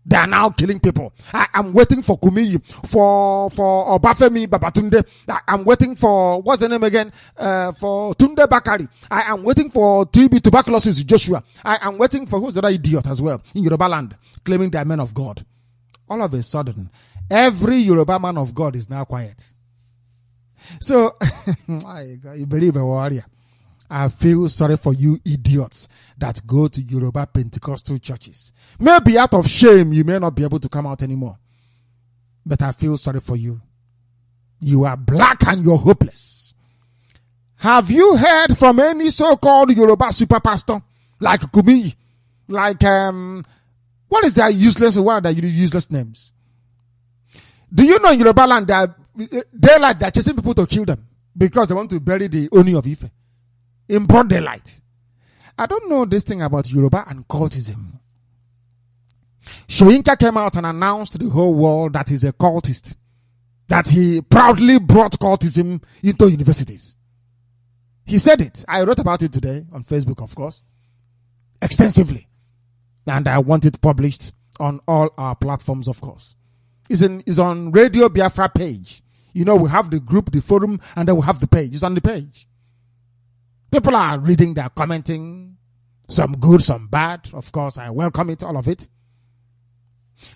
They are now killing people. I am waiting for Kumiyi, for Obafemi Babatunde. I'm waiting for, what's the name again? For Tunde Bakari. I am waiting for TB tuberculosis Joshua. I am waiting for who's the other idiot as well in Yoruba land, claiming they are men of God. All of a sudden, every Yoruba man of God is now quiet. So, you believe a warrior. I feel sorry for you idiots that go to Yoruba Pentecostal churches. Maybe out of shame, you may not be able to come out anymore. But I feel sorry for you. You are black and you're hopeless. Have you heard from any so-called Yoruba super pastor? Like Kumi? Like, what is their useless word that you use useless names? Do you know in Yoruba land that they're chasing people to kill them because they want to bury the Oni of Ife in broad daylight? I don't know this thing about Yoruba and cultism. Soyinka came out and announced to the whole world that he's a cultist, that he proudly brought cultism into universities. He said it. I wrote about it today on Facebook, of course, extensively. And I want it published on all our platforms, of course. It's on Radio Biafra page. You know, we have the group, the forum, and then we have the page. It's on the page. People are reading, they're commenting. Some good, some bad. Of course, I welcome it, all of it.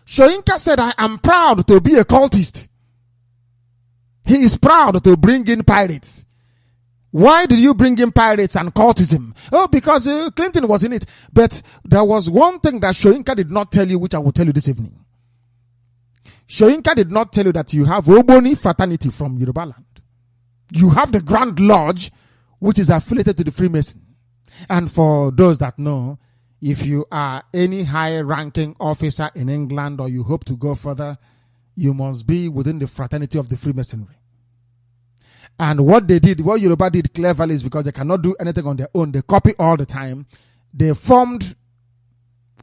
Soyinka said, I am proud to be a cultist. He is proud to bring in pirates. Why did you bring in pirates and cultism? Oh, because Clinton was in it. But there was one thing that Soyinka did not tell you, which I will tell you this evening. Soyinka did not tell you that you have Oboni fraternity from Yoruba land. You have the Grand Lodge, which is affiliated to the Freemason. And for those that know, if you are any high-ranking officer in England or you hope to go further, you must be within the fraternity of the Freemasonry. And what Yoruba did cleverly is because they cannot do anything on their own. They copy all the time. They formed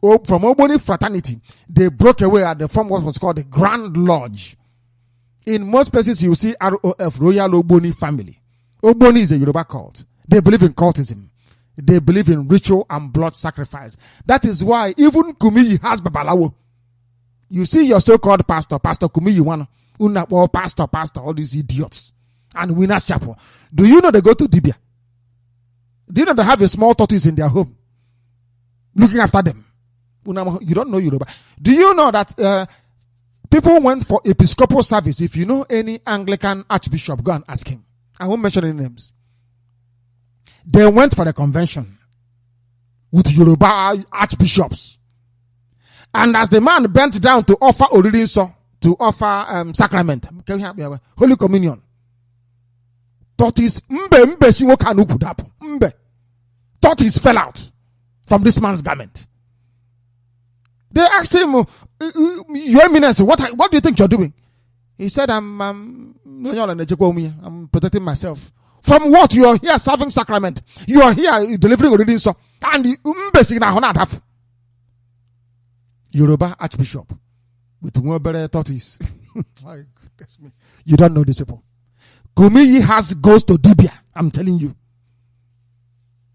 from Ogboni fraternity. They broke away and they formed what was called the Grand Lodge. In most places, you see ROF, Royal Ogboni family. Ogboni is a Yoruba cult. They believe in cultism. They believe in ritual and blood sacrifice. That is why even Kumiyi has Babalawo. You see your so-called pastor, Pastor Kumiyi, pastor, all these idiots. And Winners Chapel. Do you know they go to Dibia? Do you know they have a small tortoise in their home? Looking after them. You don't know Yoruba. Do you know that people went for Episcopal service? If you know any Anglican archbishop, go and ask him. I won't mention any names. They went for the convention with Yoruba archbishops. And as the man bent down to offer Oririnso, to offer sacrament, Holy Communion, tortoise fell out from this man's garment. They asked him, Your Eminence, what do you think you're doing? He said, I'm protecting myself. From what? You are here serving sacrament. You are here delivering already so. And Yoruba Archbishop with Nwebere tortoise. My goodness me. You don't know these people. Kumiyi goes to Dibia. I'm telling you.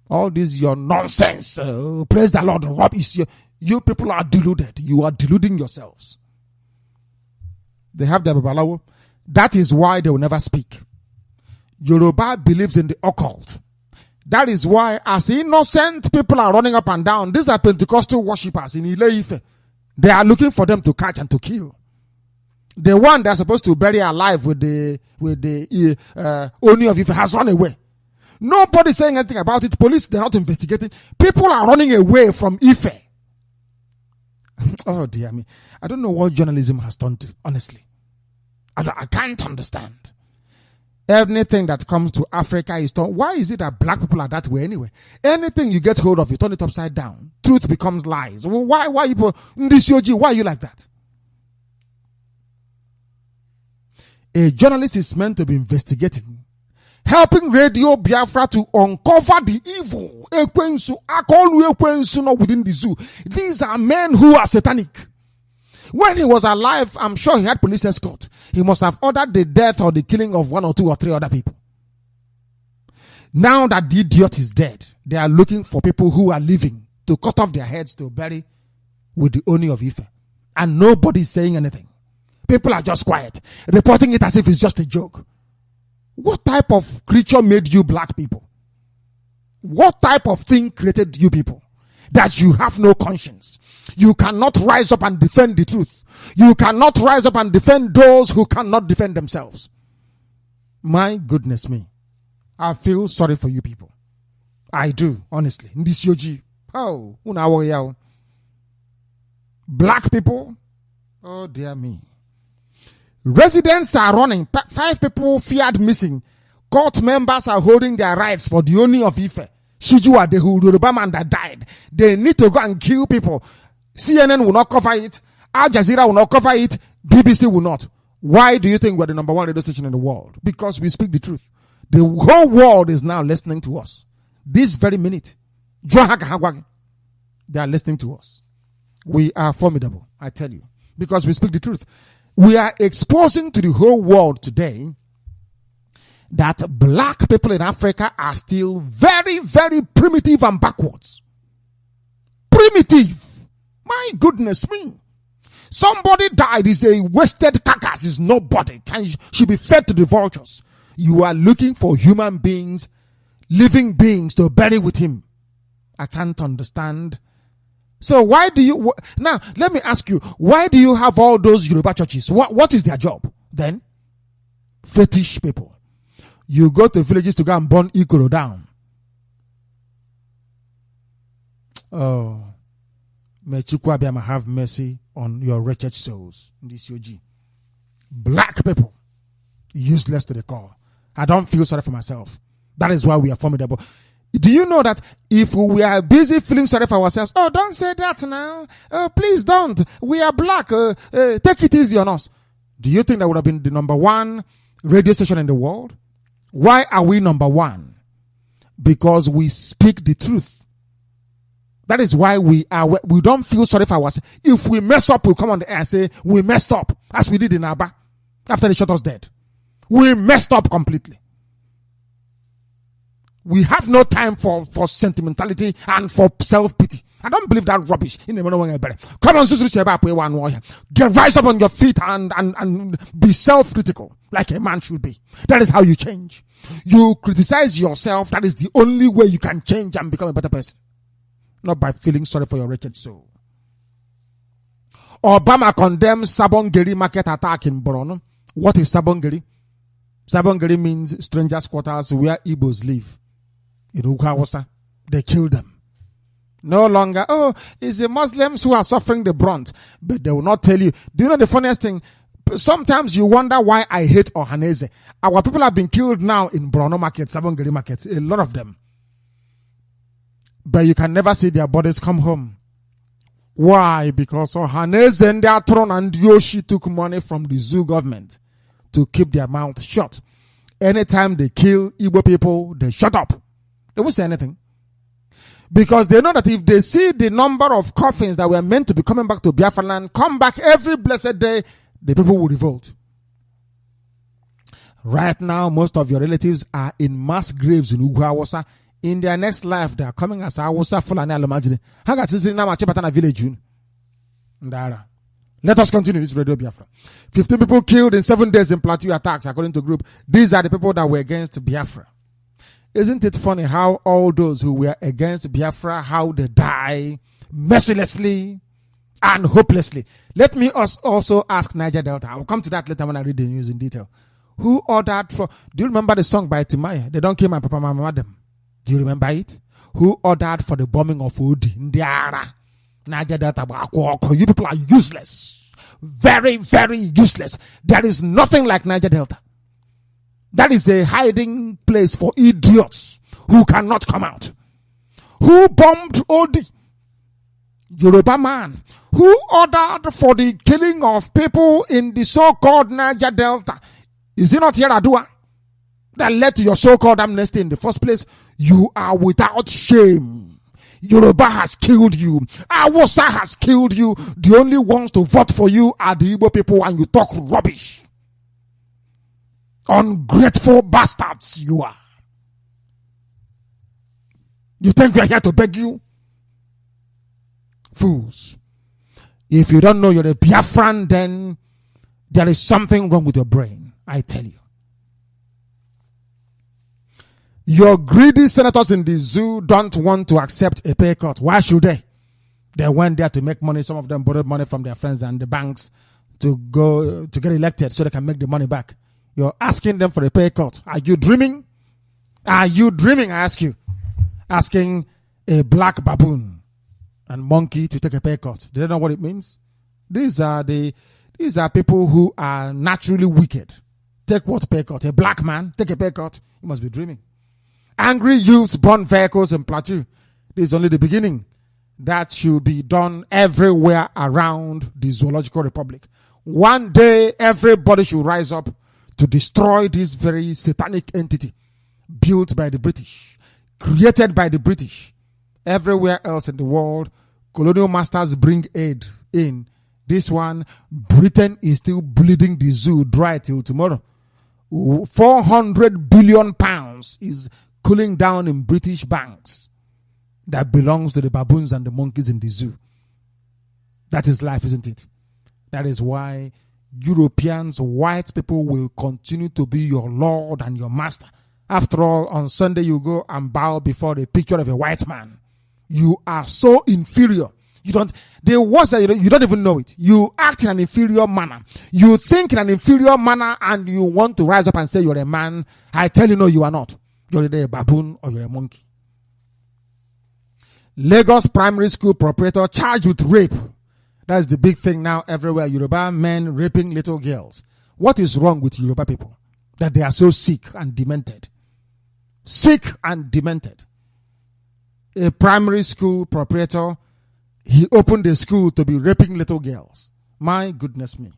All this your nonsense. Praise the Lord. Rubbish. You people are deluded. You are deluding yourselves. They have their Babalawo. That is why they will never speak. Yoruba believes in the occult. That is why, as innocent people are running up and down, these are Pentecostal worshippers in Ile-Ife. They are looking for them to catch and to kill. The one they're supposed to bury alive with the Oni of Ife has run away. Nobody saying anything about it. Police, they're not investigating. People are running away from Ife. Oh dear me. I don't know what journalism has done to, honestly. I can't understand. Anything that comes to Africa is done. Why is it that black people are that way anyway? Anything you get hold of, you turn it upside down. Truth becomes lies. Why are you like that? A journalist is meant to be investigating, helping Radio Biafra to uncover the evil. Within the zoo. These are men who are satanic. When he was alive, I'm sure he had police escort. He must have ordered the death or the killing of 1 or 2 or 3 other people. Now that the idiot is dead, they are looking for people who are living to cut off their heads to bury with the Oni of Ife. And nobody is saying anything. People are just quiet, reporting it as if it's just a joke. What type of creature made you black people? What type of thing created you people? That you have no conscience. You cannot rise up and defend the truth. You cannot rise up and defend those who cannot defend themselves. My goodness me. I feel sorry for you people. I do, honestly. Oh, black people. Oh dear me. Residents are running. 5 people feared missing. Court members are holding their rights for the Oni of Ife. Shijua, the Yoruba man that died. They need to go and kill people. CNN will not cover it. Al Jazeera will not cover it. BBC will not. Why do you think we're the number 1 radio station in the world? Because we speak the truth. The whole world is now listening to us. This very minute. They are listening to us. We are formidable, I tell you. Because we speak the truth. We are exposing to the whole world today that black people in Africa are still very, very primitive and backwards. Primitive. My goodness me. Somebody died is a wasted carcass, is nobody. Should be fed to the vultures. You are looking for human beings, living beings to bury with him. I can't understand. So why do you, now let me ask you, why do you have all those Yoruba churches? What is their job then? Fetish people. You go to villages to go and burn Ikoro down. Oh, may Chukwuabiama have mercy on your wretched souls. This UG. Black people, useless to the core. I don't feel sorry for myself. That is why we are formidable. Do you know that if we are busy feeling sorry for ourselves, oh, don't say that now. Oh, please don't. We are black. Take it easy on us. Do you think that would have been the number one radio station in the world? Why are we number one? Because we speak the truth. That is why we don't feel sorry for ourselves. If we mess up, we come on the air and say, we messed up, as we did in Aba, after they shot us dead. We messed up completely. We have no time for sentimentality and for self-pity. I don't believe that rubbish. Come on, rise up on your feet and be self-critical like a man should be. That is how you change. You criticize yourself. That is the only way you can change and become a better person. Not by feeling sorry for your wretched soul. Obama condemns Sabongeri market attack in Borno. What is Sabongeri? Sabongeri means strangers' quarters where Igbos live. In Ukawasa, they kill them. No longer, oh, it's the Muslims who are suffering the brunt. But they will not tell you. Do you know the funniest thing? Sometimes you wonder why I hate Ohaneze. Our people have been killed now in Borno market, Sabongeri market, a lot of them. But you can never see their bodies come home. Why? Because Ohaneze and their throne and Yoshi took money from the zoo government to keep their mouth shut. Anytime they kill Igbo people, they shut up. They won't say anything. Because they know that if they see the number of coffins that were meant to be coming back to Biafran land come back every blessed day, the people will revolt. Right now, most of your relatives are in mass graves in Ugwawasa. In their next life, they are coming as Awasa Fulani Alomajiri. Village. Let us continue this radio Biafra. 15 people killed in 7 days in Plateau attacks, according to group. These are the people that were against Biafra. Isn't it funny how all those who were against Biafra, how they die mercilessly and hopelessly? Let me also ask Niger Delta. I will come to that later when I read the news in detail. Who ordered for... Do you remember the song by Timaya? They don't kill my papa, my madam. Do you remember it? Who ordered for the bombing of Odi? Ndiara. Niger Delta. You people are useless. Very, very useless. There is nothing like Niger Delta. That is a hiding place for idiots who cannot come out. Who bombed Odi? Yoruba man. Who ordered for the killing of people in the so-called Niger Delta? Is it not Yaradua that led to your so-called amnesty in the first place? You are without shame. Yoruba has killed you. Awasa has killed you. The only ones to vote for you are the Igbo people, and you talk rubbish. Ungrateful bastards you are. You think we are here to beg you? Fools. If you don't know you're a Biafran, then there is something wrong with your brain. I tell you. Your greedy senators in the zoo don't want to accept a pay cut. Why should they? They went there to make money. Some of them borrowed money from their friends and the banks to go to get elected so they can make the money back. You're asking them for a pay cut. Are you dreaming? Are you dreaming, I ask you? Asking a black baboon and monkey to take a pay cut. Do they know what it means? These are people who are naturally wicked. Take what pay cut? A black man, take a pay cut. You must be dreaming. Angry youths burn vehicles in Plateau. This is only the beginning. That should be done everywhere around the Zoological Republic. One day, everybody should rise up to destroy this very satanic entity built by the British, created by the British. Everywhere else in the world, colonial masters bring aid in. This one, Britain is still bleeding the zoo dry till tomorrow. 400 billion pounds is cooling down in British banks that belongs to the baboons and the monkeys in the zoo. That is life, isn't it? That is why Europeans, white people will continue to be your Lord and your master. After all, on Sunday you go and bow before the picture of a white man. You are so inferior. You don't even know it. You act in an inferior manner. You think in an inferior manner and you want to rise up and say you're a man. I tell you, no, you are not. You're either a baboon or you're a monkey. Lagos primary school proprietor charged with rape. That's the big thing now everywhere. Yoruba men raping little girls. What is wrong with Yoruba people? That they are so sick and demented. Sick and demented. a primary school proprietor, he opened a school to be raping little girls. My goodness me.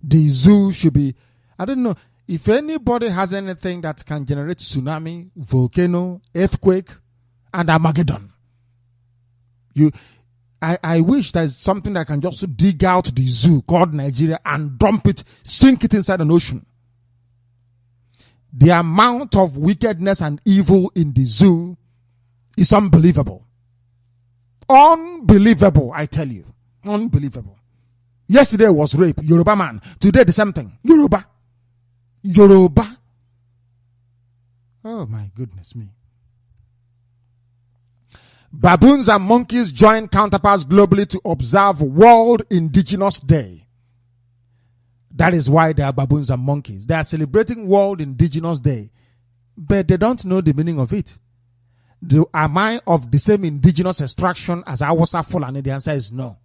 The zoo should be, I don't know, if anybody has anything that can generate tsunami, volcano, earthquake, and Armageddon. I wish there's something that can just dig out the zoo called Nigeria and dump it, sink it inside an ocean. The amount of wickedness and evil in the zoo is unbelievable. Unbelievable, I tell you. Unbelievable. Yesterday was rape, Yoruba man. Today the same thing. Yoruba. Oh my goodness me. Baboons and monkeys join counterparts globally to observe World Indigenous Day. That is why they are baboons and monkeys. They are celebrating World Indigenous Day, but they don't know the meaning of it. Am I of the same indigenous extraction as Hausa Fulani? The answer is no.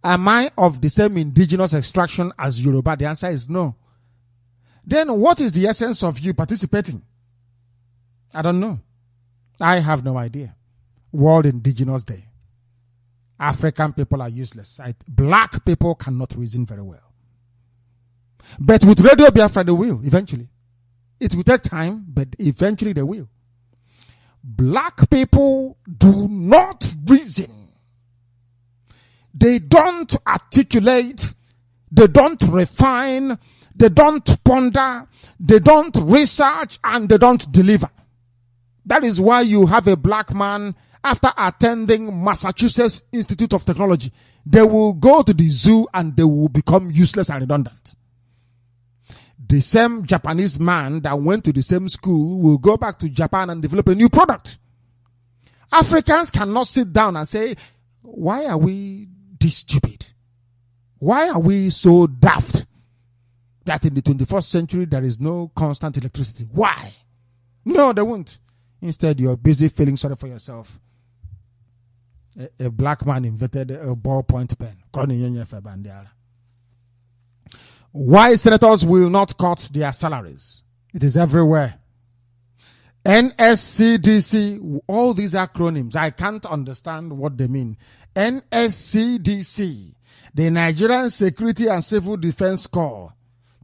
Am I of the same indigenous extraction as Yoruba? The answer is no. Then what is the essence of you participating? I don't know. I have no idea. World Indigenous Day. African people are useless. Black people cannot reason very well. But with Radio Biafra, they will eventually. It will take time, but eventually they will. Black people do not reason. They don't articulate. They don't refine. They don't ponder. They don't research, and they don't deliver. That is why you have a black man, after attending Massachusetts Institute of Technology, they will go to the zoo and they will become useless and redundant. The same Japanese man that went to the same school will go back to Japan and develop a new product. Africans cannot sit down and say, why are we this stupid? Why are we so daft that in the 21st century there is no constant electricity? Why? No, they won't. Instead, you're busy feeling sorry for yourself. A black man invented a ballpoint pen. Why senators will not cut their salaries? It is everywhere. NSCDC, all these acronyms, I can't understand what they mean. NSCDC, the Nigerian Security and Civil Defense Corps,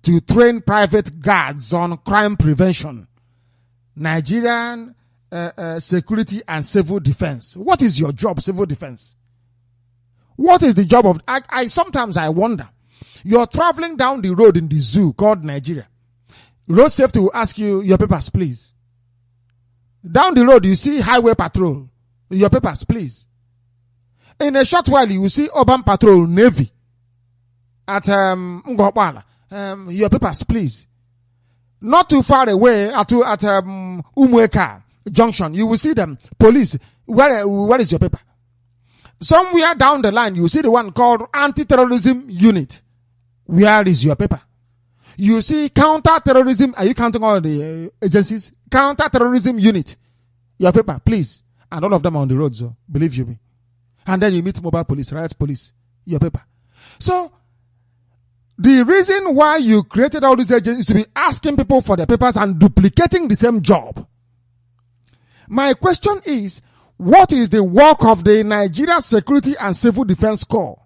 to train private guards on crime prevention. Nigerian Security and Civil Defense. What is your job, civil defense? What is the job of... Sometimes I wonder. You're traveling down the road in the zoo called Nigeria. Road safety will ask you your papers, please. Down the road, you see highway patrol. Your papers, please. In a short while, you will see urban patrol, Navy. At Ngopala. Your papers, please. Not too far away, at Umweka Junction, you will see them. Police, where is your paper? Somewhere down the line, you see the one called Anti-Terrorism Unit. Where is your paper? You see counter-terrorism. Are you counting all the agencies? Counter-terrorism unit. Your paper, please. And all of them are on the road, so believe you me. And then you meet mobile police, riot police. Your paper. So, the reason why you created all these agencies is to be asking people for their papers and duplicating the same job. My question is, what is the work of the Nigeria Security and Civil Defense Corps?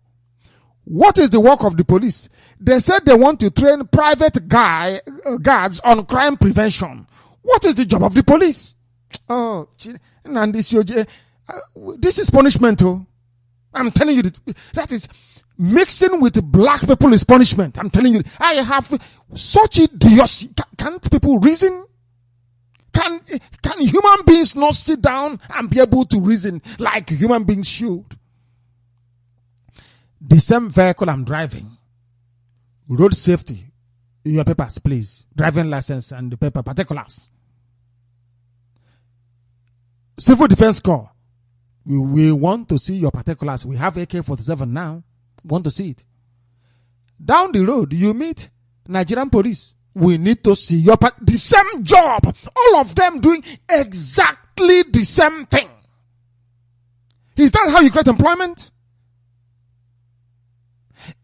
What is the work of the police? They said they want to train private guards on crime prevention. What is the job of the police? Oh, this is punishment. Oh. I'm telling you, that is mixing with black people is punishment. I'm telling you, I have such idiocy. Can't people reason? Can human beings not sit down and be able to reason like human beings should? The same vehicle I'm driving, road safety, your papers, please. Driving license and the paper particulars. Civil Defense Corps, we want to see your particulars. We have AK-47 now. Want to see it. Down the road, you meet Nigerian police. We need to see your the same job. All of them doing exactly the same thing. Is that how you create employment?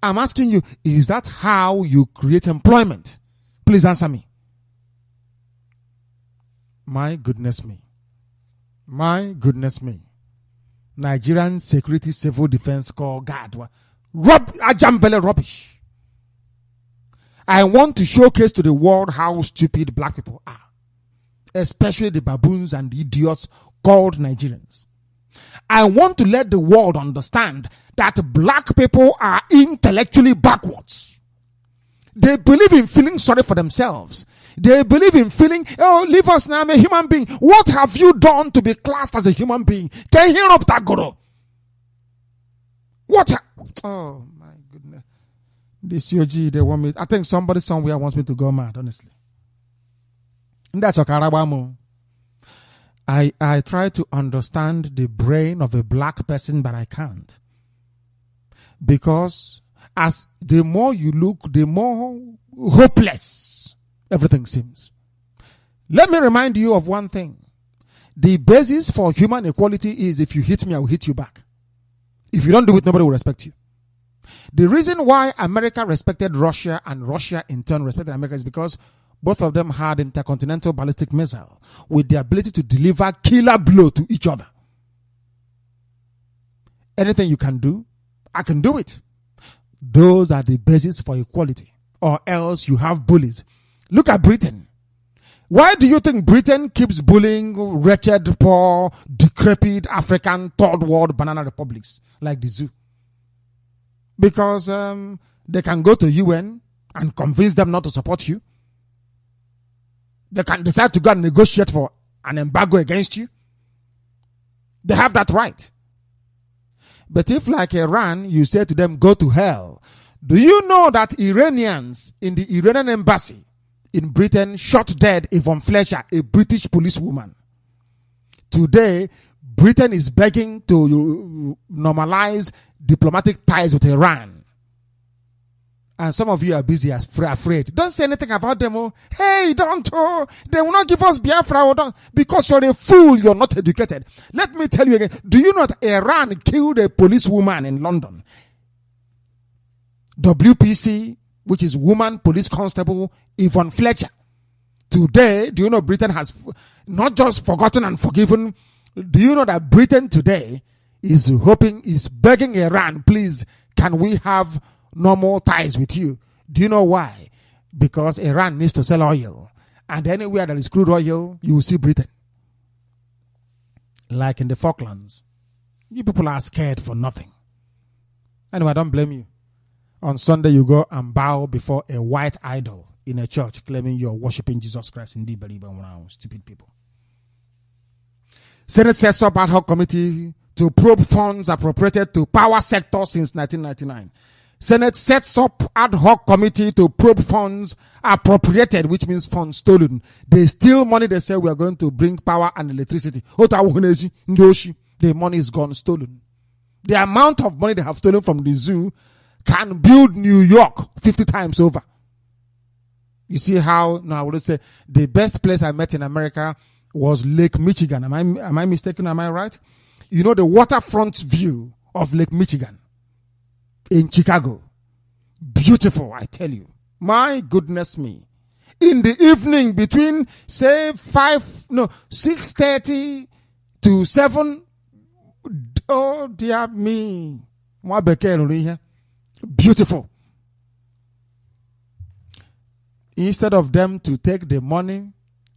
I'm asking you, is that how you create employment? Please answer me. My goodness me. My goodness me. Nigerian Security Civil Defense Corps guard. Ajambele rubbish. I want to showcase to the world how stupid black people are, especially the baboons and the idiots called Nigerians. I want to let the world understand that black people are intellectually backwards. They believe in feeling sorry for themselves. They believe in feeling, oh, leave us now, I'm a human being. What have you done to be classed as a human being? Can you hear up that guru? Oh my goodness. This UG, they want me. I think somebody somewhere wants me to go mad, honestly. That's a I try to understand the brain of a black person, but I can't. Because as the more you look, the more hopeless everything seems. Let me remind you of one thing. The basis for human equality is if you hit me, I will hit you back. If you don't do it, nobody will respect you. The reason why America respected Russia and Russia in turn respected America is because both of them had intercontinental ballistic missile with the ability to deliver killer blow to each other. Anything you can do, I can do it. Those are the basis for equality. Or else you have bullies. Look at Britain. Why do you think Britain keeps bullying wretched, poor, decrepit African third world banana republics like the zoo? Because they can go to UN and convince them not to support you. They can decide to go and negotiate for an embargo against you. They have that right. But if, like Iran, you say to them, go to hell, do you know that Iranians in the Iranian embassy in Britain shot dead Yvonne Fletcher, a British policewoman? Today, Britain is begging to normalize diplomatic ties with Iran. And some of you are busy as afraid. Don't say anything about them. Oh, hey, don't. Oh, they will not give us Biafra. Oh, don't. Because you're a fool, you're not educated. Let me tell you again. Do you know that Iran killed a policewoman in London? WPC, which is Woman Police Constable Yvonne Fletcher. Today, do you know Britain has not just forgotten and forgiven? Do you know that Britain today is begging Iran, please, can we have normal ties with you? Do you know why? Because Iran needs to sell oil. And anywhere there is crude oil, you will see Britain. Like in the Falklands. You people are scared for nothing. Anyway, I don't blame you. On Sunday, you go and bow before a white idol in a church claiming you're worshiping Jesus Christ. Indeed, believe around stupid people. Senate sets up ad hoc committee to probe funds appropriated to power sector since 1999. Senate sets up ad hoc committee to probe funds appropriated, which means funds stolen. They steal money. They say we are going to bring power and electricity. The money is gone, stolen. The amount of money they have stolen from the zoo can build New York 50 times over. You see how, now I would say the best place I met in America was Lake Michigan. Am I mistaken? Am I right? You know the waterfront view of Lake Michigan in Chicago. Beautiful, I tell you. My goodness me. In the evening between, say, 6:30 to 7. Oh, dear me. Beautiful. Instead of them to take the money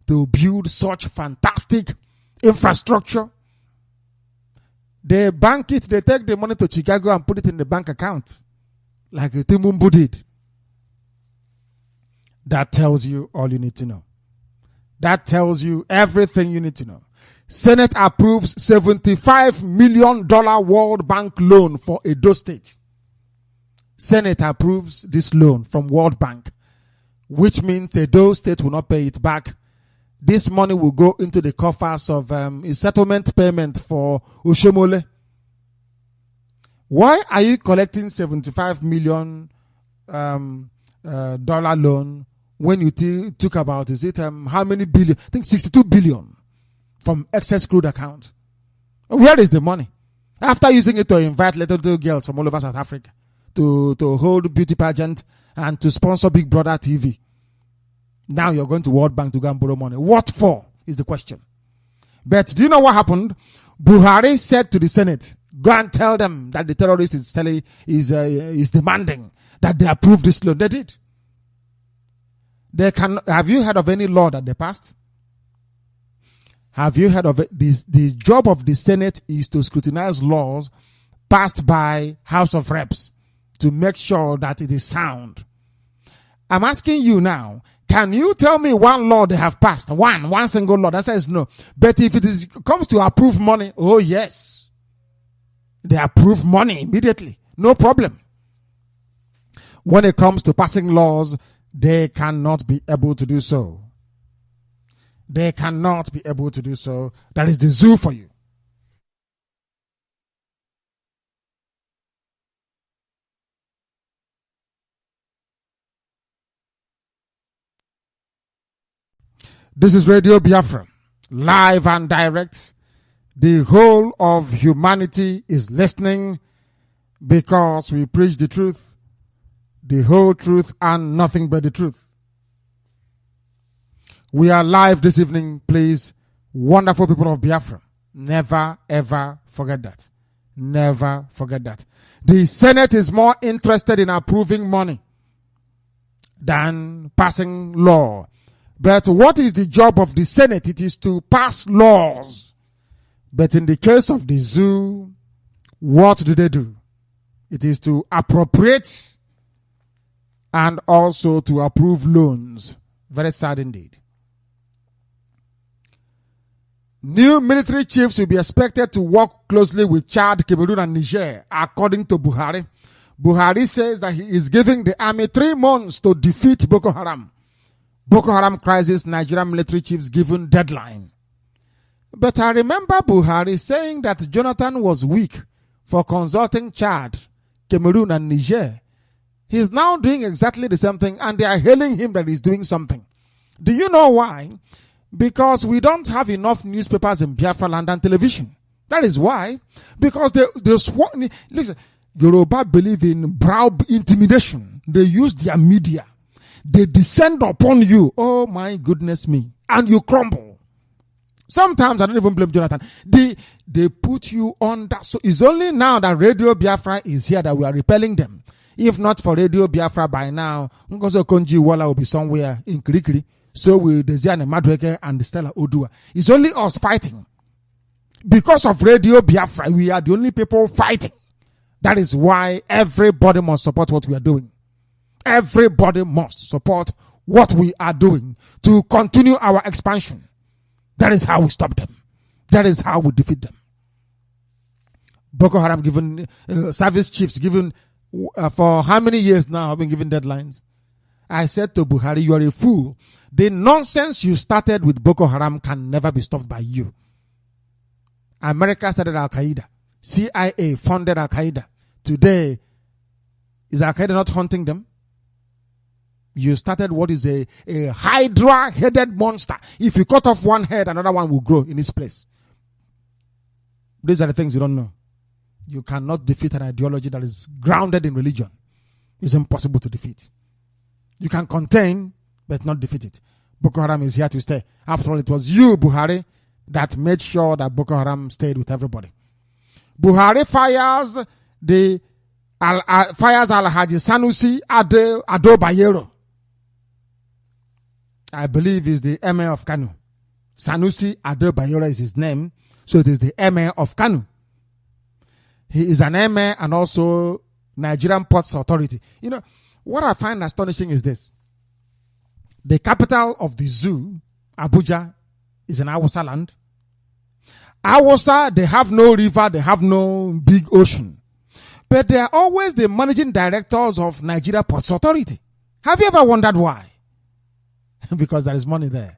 to build such fantastic infrastructure, they bank it, they take the money to Chicago and put it in the bank account, like Timumbu did. That tells you all you need to know. That tells you everything you need to know. Senate approves $75 million World Bank loan for Edo State. Senate approves this loan from World Bank, which means Edo State will not pay it back. This money will go into the coffers of a settlement payment for Oshomole. Why are you collecting $75 million dollar loan when you took about, is it how many billion? I think 62 billion from excess crude account. Where is the money? After using it to invite little girls from all over South Africa to hold beauty pageant and to sponsor Big Brother TV. Now you're going to World Bank to go and borrow money. What for is the question. But do you know what happened? Buhari said to the Senate, go and tell them that the terrorist is demanding that they approve this law. They did. Have you heard of any law that they passed? Have you heard of it? The job of the Senate is to scrutinize laws passed by House of Reps to make sure that it is sound. I'm asking you now, can you tell me one law they have passed? One single law that says no. But if it comes to approve money, oh yes. They approve money immediately. No problem. When it comes to passing laws, they cannot be able to do so. They cannot be able to do so. That is the zoo for you. This is Radio Biafra, live and direct. The whole of humanity is listening because we preach the truth, the whole truth, and nothing but the truth. We are live this evening, please. Wonderful people of Biafra. Never, ever forget that. Never forget that. The Senate is more interested in approving money than passing law. But what is the job of the Senate? It is to pass laws. But in the case of the zoo, what do? It is to appropriate and also to approve loans. Very sad indeed. New military chiefs will be expected to work closely with Chad, Cameroon, and Niger, according to Buhari. Buhari says that he is giving the army 3 months to defeat Boko Haram. Boko Haram crisis, Nigerian military chiefs given deadline. But I remember Buhari saying that Jonathan was weak for consulting Chad, Cameroon, and Niger. He's now doing exactly the same thing, and they are hailing him that he's doing something. Do you know why? Because we don't have enough newspapers in Biafra land and television. That is why. Because listen, Yoruba believe in brow intimidation. They use their media. They descend upon you. Oh my goodness me. And you crumble. Sometimes I don't even blame Jonathan. They put you under. So it's only now that Radio Biafra is here that we are repelling them. If not for Radio Biafra by now, Ngozo Konji Wala will be somewhere in Kirikiri. So will Desiane Madweke and Stella Odua. It's only us fighting. Because of Radio Biafra, we are the only people fighting. That is why everybody must support what we are doing. Everybody must support what we are doing to continue our expansion. That is how we stop them. That is how we defeat them. Boko Haram given service chiefs given for how many years now have been given deadlines? I said to Buhari, you are a fool. The nonsense you started with Boko Haram can never be stopped by you. America started Al-Qaeda. CIA funded Al-Qaeda. Today, is Al-Qaeda not hunting them? You started what is a hydra-headed monster. If you cut off one head, another one will grow in its place. These are the things you don't know. You cannot defeat an ideology that is grounded in religion. It's impossible to defeat. You can contain, but not defeat it. Boko Haram is here to stay. After all, it was you, Buhari, that made sure that Boko Haram stayed with everybody. Buhari fires Al-Haji Sanusi Ado Bayero. I believe is the Emir of Kanu. Sanusi Ado Bayero is his name, so it is the Emir of Kanu. He is an Emir and also Nigerian Ports Authority. You know, what I find astonishing is this. The capital of the zoo, Abuja, is in Awasa land. Awasa, they have no river, they have no big ocean. But they are always the managing directors of Nigeria Ports Authority. Have you ever wondered why? Because there is money there.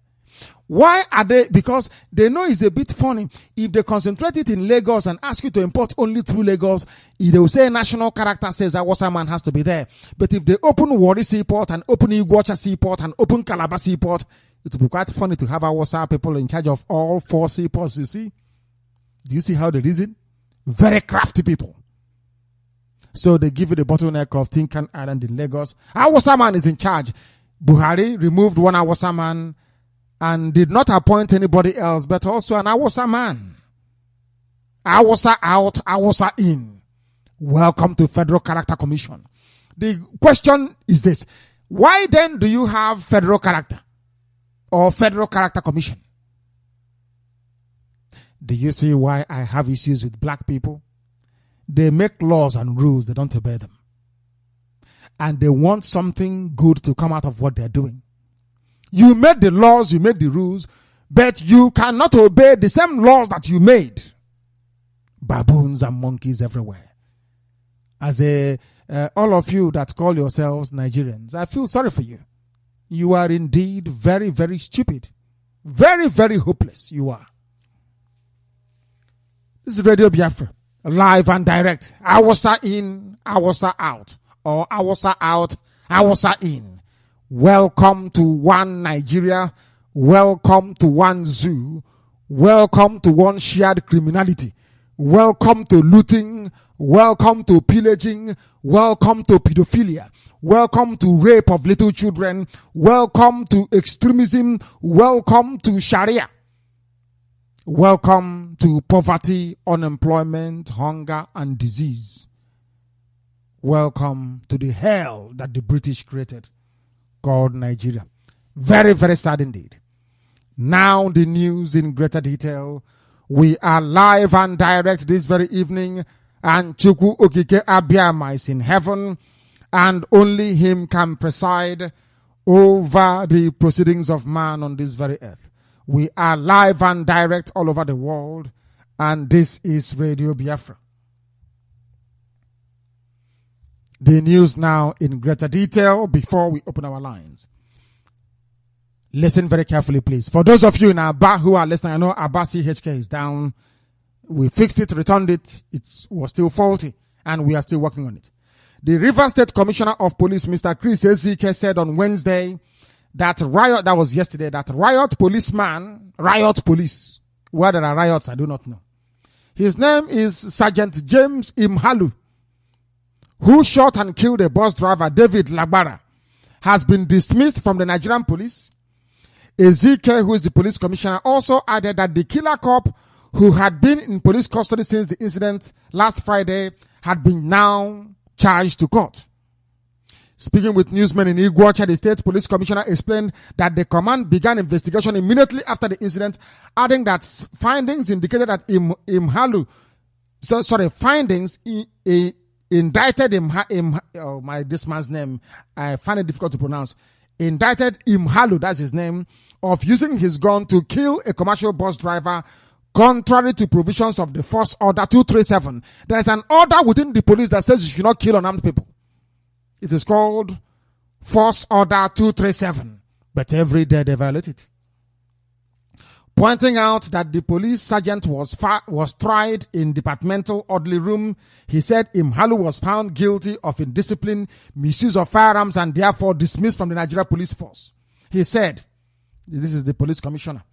Why are they? Because they know it's a bit funny. If they concentrate it in Lagos and ask you to import only through Lagos, they will say national character says that Awasa man has to be there. But if they open Warri Seaport and open Iguacha Seaport and open Calabar Seaport, it will be quite funny to have Awasa people in charge of all 4 seaports, you see. Do you see how they reason? Very crafty people. So they give you the bottleneck of Tinkan Island in Lagos. Awasa man is in charge. Buhari removed one Awasa man and did not appoint anybody else, but also an Awasa man. Awasa out, Awasa in. Welcome to Federal Character Commission. The question is this. Why then do you have Federal Character or Federal Character Commission? Do you see why I have issues with black people? They make laws and rules, they don't obey them. And they want something good to come out of what they're doing. You made the laws, you made the rules, but you cannot obey the same laws that you made. Baboons and monkeys everywhere. As all of you that call yourselves Nigerians, I feel sorry for you. You are indeed very, very stupid. Very, very hopeless you are. This is Radio Biafra, live and direct. Awasa in, Awasa out. Or Awasa out, Awasa in. Welcome to one Nigeria. Welcome to one zoo. Welcome to one shared criminality. Welcome to looting. Welcome to pillaging. Welcome to pedophilia. Welcome to rape of little children. Welcome to extremism. Welcome to Sharia. Welcome to poverty, unemployment, hunger, and disease. Welcome to the hell that the British created, called Nigeria. Very, very sad indeed. Now the news in greater detail. We are live and direct this very evening, and Chukwu Okike Abiyama is in heaven, and only him can preside over the proceedings of man on this very earth. We are live and direct all over the world, and this is Radio Biafra. The news now in greater detail before we open our lines. Listen very carefully, please. For those of you in Aba who are listening, I know Aba CHK is down. We fixed it, returned it. It was still faulty, and we are still working on it. The Rivers State Commissioner of Police, Mr. Chris Ezike, said on Wednesday that riot police, where there are riots, I do not know. His name is Sergeant James Imhalu, who shot and killed a bus driver, David Lagbara, has been dismissed from the Nigerian police. Ezike, who is the police commissioner, also added that the killer cop, who had been in police custody since the incident last Friday, had been now charged to court. Speaking with newsmen in Iguacha, the state police commissioner explained that the command began investigation immediately after the incident, adding that findings indicated that indicted this man's name, I find it difficult to pronounce, indicted Imhalu, that's his name, of using his gun to kill a commercial bus driver contrary to provisions of the Force Order 237. There is an order within the police that says you should not kill unarmed people. It is called Force Order 237, but every day they violate it. Pointing out that the police sergeant was tried in departmental orderly room, he said Imhalu was found guilty of indiscipline, misuse of firearms, and therefore dismissed from the Nigeria Police Force. He said, this is the police commissioner,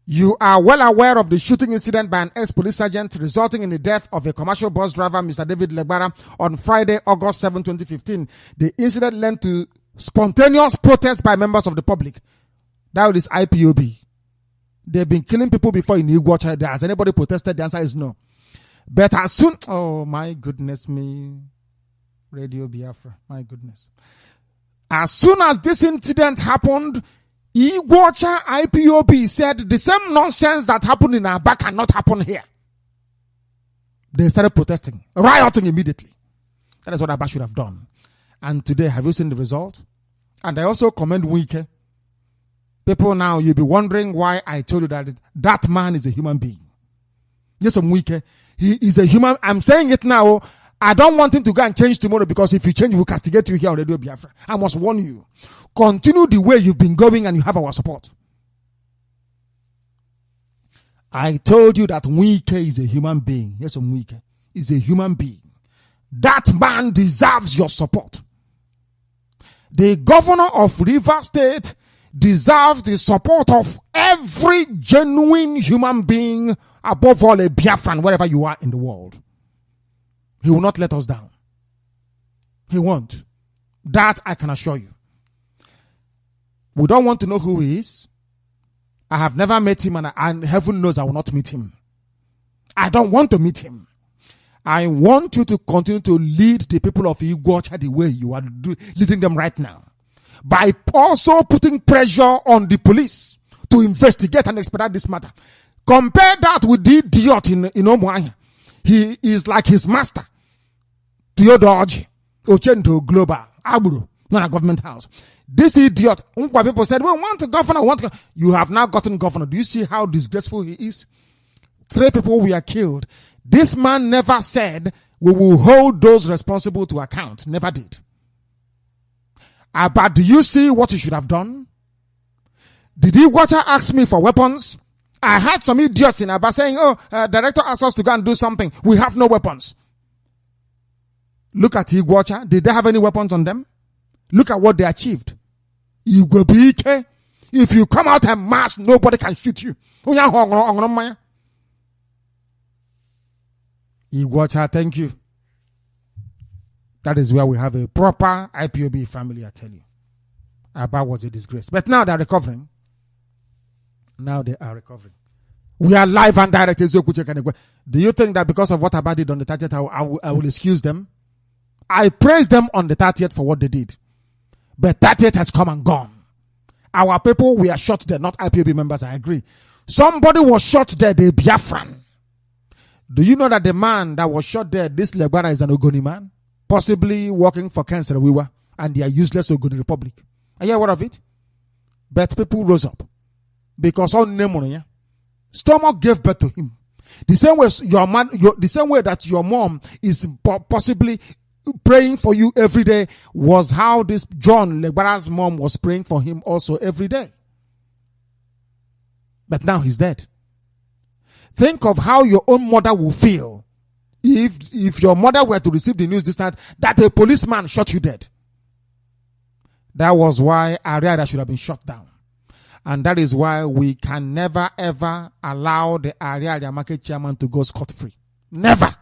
"You are well aware of the shooting incident by an ex-police sergeant resulting in the death of a commercial bus driver, Mr. David Lagbara, on Friday, August 7, 2015. The incident led to spontaneous protest by members of the public." That is IPOB. They've been killing people before in Iguacha. Has anybody protested? The answer is no. But as soon, oh my goodness me, Radio Biafra, my goodness. As soon as this incident happened, Iguacha IPOB said the same nonsense that happened in Aba cannot happen here. They started protesting, rioting immediately. That is what Aba should have done. And today, have you seen the result? And I also commend Wike. People now, you'll be wondering why I told you that that man is a human being. Yes, I'm Wike. He is a human. I'm saying it now. I don't want him to go and change tomorrow, because if you change, we will castigate you here on Radio Biafra. I must warn you. Continue the way you've been going and you have our support. I told you that Wike is a human being. Yes, Wike is a human being. That man deserves your support. The governor of Rivers State deserves the support of every genuine human being, above all a Biafran, wherever you are in the world. He will not let us down. He won't. That I can assure you. We don't want to know who he is. I have never met him, and heaven knows I will not meet him. I don't want to meet him. I want you to continue to lead the people of Iguacha the way you are leading them right now. By also putting pressure on the police to investigate and expedite this matter. Compare that with the idiot in Omuanya. He is like his master. Theodore Ochendo Global, Aburu, not a government house. This idiot, people said, we want a governor, You have now gotten governor. Do you see how disgraceful he is? 3 people were killed. This man never said, we will hold those responsible to account. Never did. But do you see what he should have done? Did Iguacha ask me for weapons? I had some idiots in Aba saying, director asked us to go and do something. We have no weapons. Look at Iguacha. Did they have any weapons on them? Look at what they achieved. If you come out en mass, nobody can shoot you. Iguacha, thank you. That is where we have a proper IPOB family, I tell you. Aba was a disgrace. But now they're recovering. Now they are recovering. We are live and direct. Do you think that because of what Aba did on the 30th, I will excuse them? I praise them on the 30th for what they did. But 30th has come and gone. Our people were shot there, not IPOB members, I agree. Somebody was shot there, the Biafran. Do you know that the man that was shot there, this Lebara, is an Ogoni man? Possibly working for Cancer Wiwa, and they are useless Ogoni Republic. Are you aware of it? But people rose up. Because all Nemonia, stomach gave birth to him. The same way the same way that your mom is possibly praying for you every day was how this John Lebara's mom was praying for him also every day. But now he's dead. Think of how your own mother will feel if your mother were to receive the news this night that a policeman shot you dead. That was why Ariada should have been shot down. And that is why we can never ever allow the Ariada market chairman to go scot-free. Never.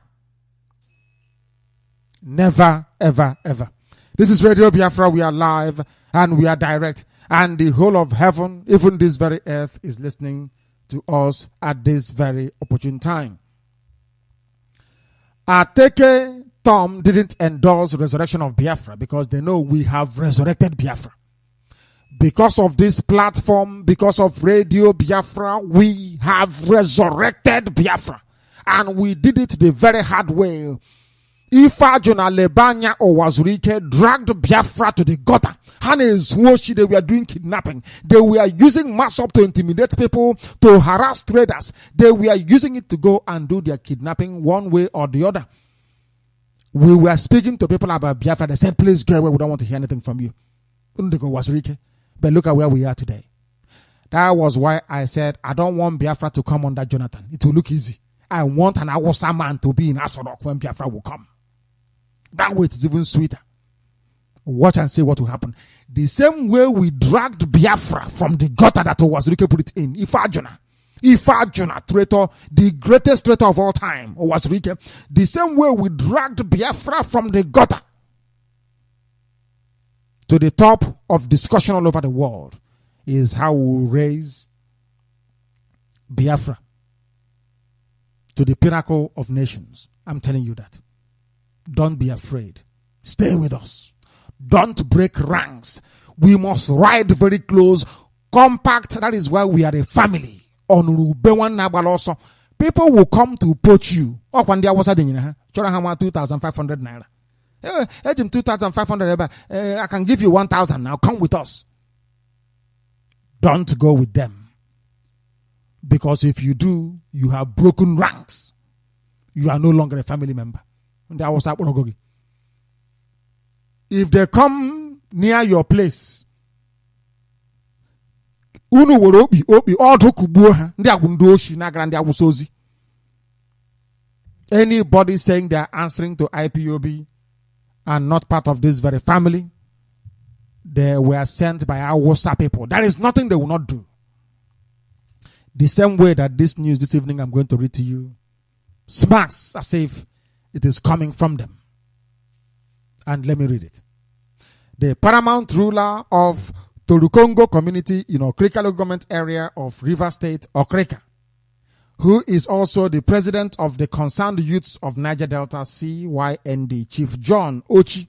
Never, ever, ever. This is Radio Biafra. We are live and we are direct. And the whole of heaven, even this very earth, is listening to us at this very opportune time. Ateke Tom didn't endorse resurrection of Biafra because they know we have resurrected Biafra. Because of this platform, because of Radio Biafra, we have resurrected Biafra. And we did it the very hard way. Ifajuna Lebanya or Wazurike dragged Biafra to the gutter. They were doing kidnapping. They were using mass up to intimidate people, to harass traders. They were using it to go and do their kidnapping one way or the other. We were speaking to people about Biafra. They said, please go away. We don't want to hear anything from you. But look at where we are today. That was why I said, I don't want Biafra to come under Jonathan. It will look easy. I want an Awasa man to be in Asorok when Biafra will come. That way it is even sweeter. Watch and see what will happen. The same way we dragged Biafra from the gutter that was put it in. Ifajuna, traitor, the greatest traitor of all time, was the same way we dragged Biafra from the gutter to the top of discussion all over the world is how we raise Biafra to the pinnacle of nations. I'm telling you that. Don't be afraid. Stay with us. Don't break ranks. We must ride very close, compact. That is why we are a family. People will come to poach you. 2,500 naira. 2,500. I can give you 1,000 now. Come with us. Don't go with them. Because if you do, you have broken ranks. You are no longer a family member. If they come near your place, anybody saying they are answering to IPOB and not part of this very family, they were sent by our WhatsApp people. There is nothing they will not do. The same way that this news this evening I'm going to read to you smacks as if it is coming from them. And let me read it. The paramount ruler of Torukongo community in Okrika local government area of River State, Okrika, who is also the president of the Concerned Youths of Niger Delta, CYND, Chief John Ochi,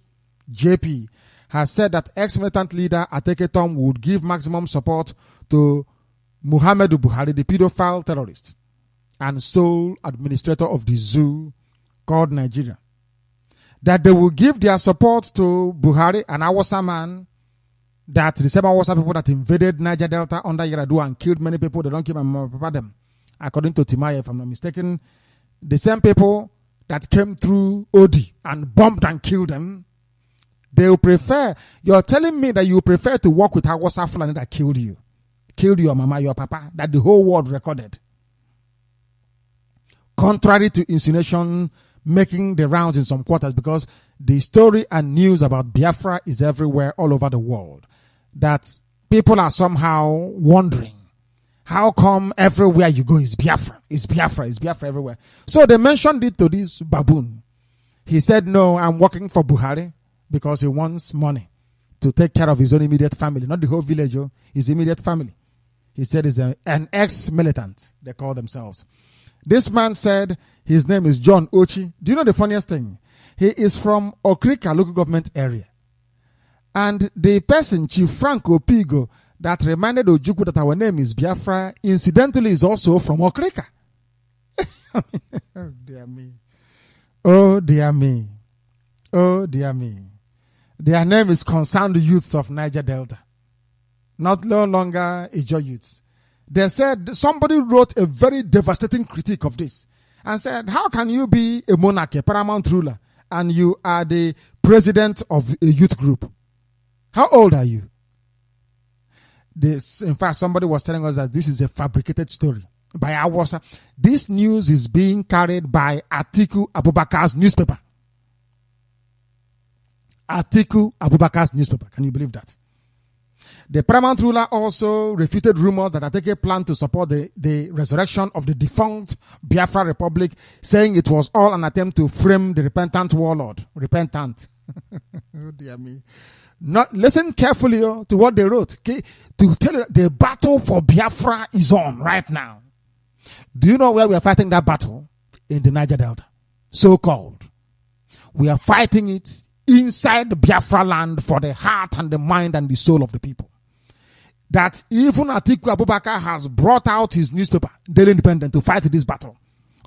JP, has said that ex-militant leader Ateke Tom would give maximum support to Muhammadu Buhari, the pedophile terrorist and sole administrator of the zoo called Nigeria. That they will give their support to Buhari, an Awasa man, that the same Awasa people that invaded Niger Delta under Yar'Adua and killed many people. They don't kill my mama, papa them. According to Timaya, if I'm not mistaken, the same people that came through Odi and bombed and killed them, they will prefer, you're telling me that you prefer to work with Awasa Fulani that killed you, killed your mama, your papa, that the whole world recorded. Contrary to insinuation making the rounds in some quarters, because the story and news about Biafra is everywhere all over the world, that people are somehow wondering, how come everywhere you go is Biafra? Is Biafra everywhere? So they mentioned it to this baboon. He said, no, I'm working for Buhari because he wants money to take care of his own immediate family, not the whole village, his immediate family. He said he's an ex-militant, they call themselves. This man said his name is John Ochi. Do you know the funniest thing? He is from Okrika local government area. And the person, Chief Frank Opigo, that reminded Ojukwu that our name is Biafra, incidentally is also from Okrika. Oh, dear me. Oh, dear me. Oh, dear me. Their name is Concerned Youths of Niger Delta. No longer Ijo Youths. They said, somebody wrote a very devastating critique of this and said, how can you be a monarch, a paramount ruler, and you are the president of a youth group? How old are you? This, in fact, somebody was telling us that this is a fabricated story by Awasa. This news is being carried by Atiku Abubakar's newspaper. Atiku Abubakar's newspaper. Can you believe that? The paramount ruler also refuted rumors that Ateke planned to support the resurrection of the defunct Biafra Republic, saying it was all an attempt to frame the repentant warlord. Repentant. Oh, dear me. Not listen carefully to what they wrote. Okay? To tell you the battle for Biafra is on right now. Do you know where we are fighting that battle? In the Niger Delta. So-called. We are fighting it inside Biafra land for the heart and the mind and the soul of the people. That even Atiku Abubakar has brought out his newspaper, Daily Independent, to fight this battle.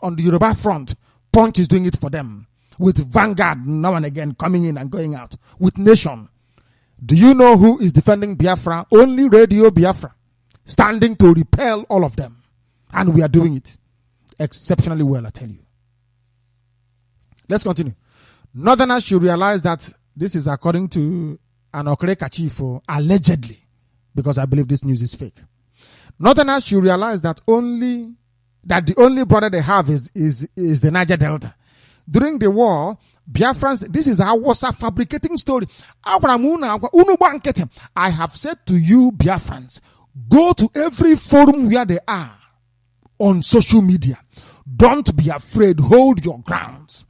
On the Yoruba front, Punch is doing it for them. With Vanguard now and again coming in and going out. With Nation. Do you know who is defending Biafra? Only Radio Biafra. Standing to repel all of them. And we are doing it exceptionally well, I tell you. Let's continue. Northerners should realize that this is according to an Okreka chief, allegedly, because I believe this news is fake. Northerners should realize that the only brother they have is the Niger Delta. During the war, Biafrans, this is our fabricating story. I have said to you, Biafrans, go to every forum where they are on social media. Don't be afraid. Hold your grounds.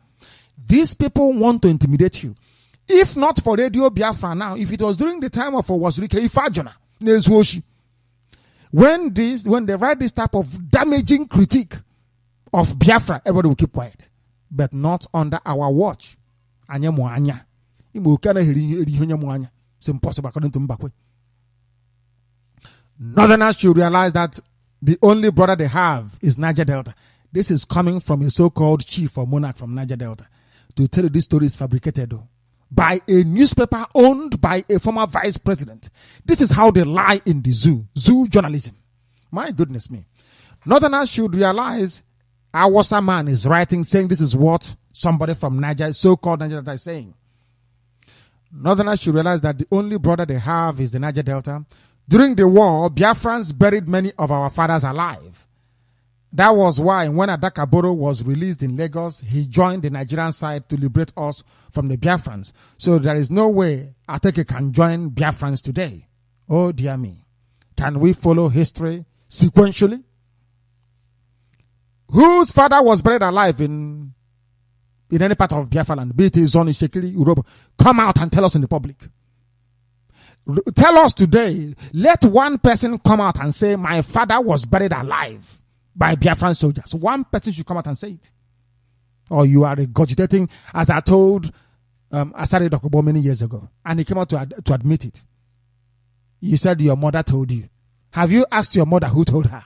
These people want to intimidate you. If not for Radio Biafra now, if it was during the time of Wazirike Ifajona, Nezwoshi, when they write this type of damaging critique of Biafra, everybody will keep quiet. But not under our watch. It's impossible according to Mbakwe. Northerners should realize that the only brother they have is Niger Delta. This is coming from a so-called chief or monarch from Niger Delta. To tell you this story is fabricated by a newspaper owned by a former vice president. This is how they lie in the zoo journalism. My goodness me. Northerners should realize Awasa man is writing saying this is what somebody from Niger, so-called Niger Delta, is saying. Northerners should realize that the only brother they have is the Niger Delta. During the war, Biafrans buried many of our fathers alive. That was why when Adakaboro was released in Lagos, he joined the Nigerian side to liberate us from the Biafrans. So there is no way Ateke can join Biafrans today. Oh dear me. Can we follow history sequentially? Whose father was buried alive in any part of Biafra land? Be it Zoni, Shekiri, Europe. Come out and tell us in the public. Tell us today. Let one person come out and say, my father was buried alive. by Biafran soldiers. One person should come out and say it. Or you are regurgitating, as I told Asari Dokubo many years ago. And he came out to admit it. You said your mother told you. Have you asked your mother who told her?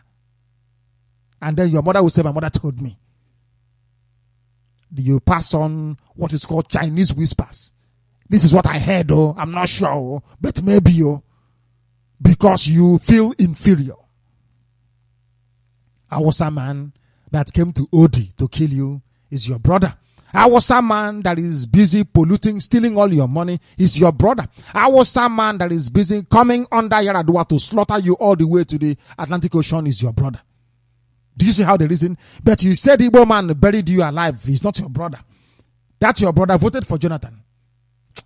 And then your mother will say, my mother told me. You pass on what is called Chinese whispers. This is what I heard, oh, I'm not sure, oh, but maybe, oh, because you feel inferior. I was a man that came to Odi to kill you is your brother. I was a man that is busy polluting, stealing all your money is your brother. I was a man that is busy coming under Yaradua to slaughter you all the way to the Atlantic Ocean is your brother. Do you see how they reason? But you said Igbo man buried you alive. He's not your brother. That's your brother voted for Jonathan.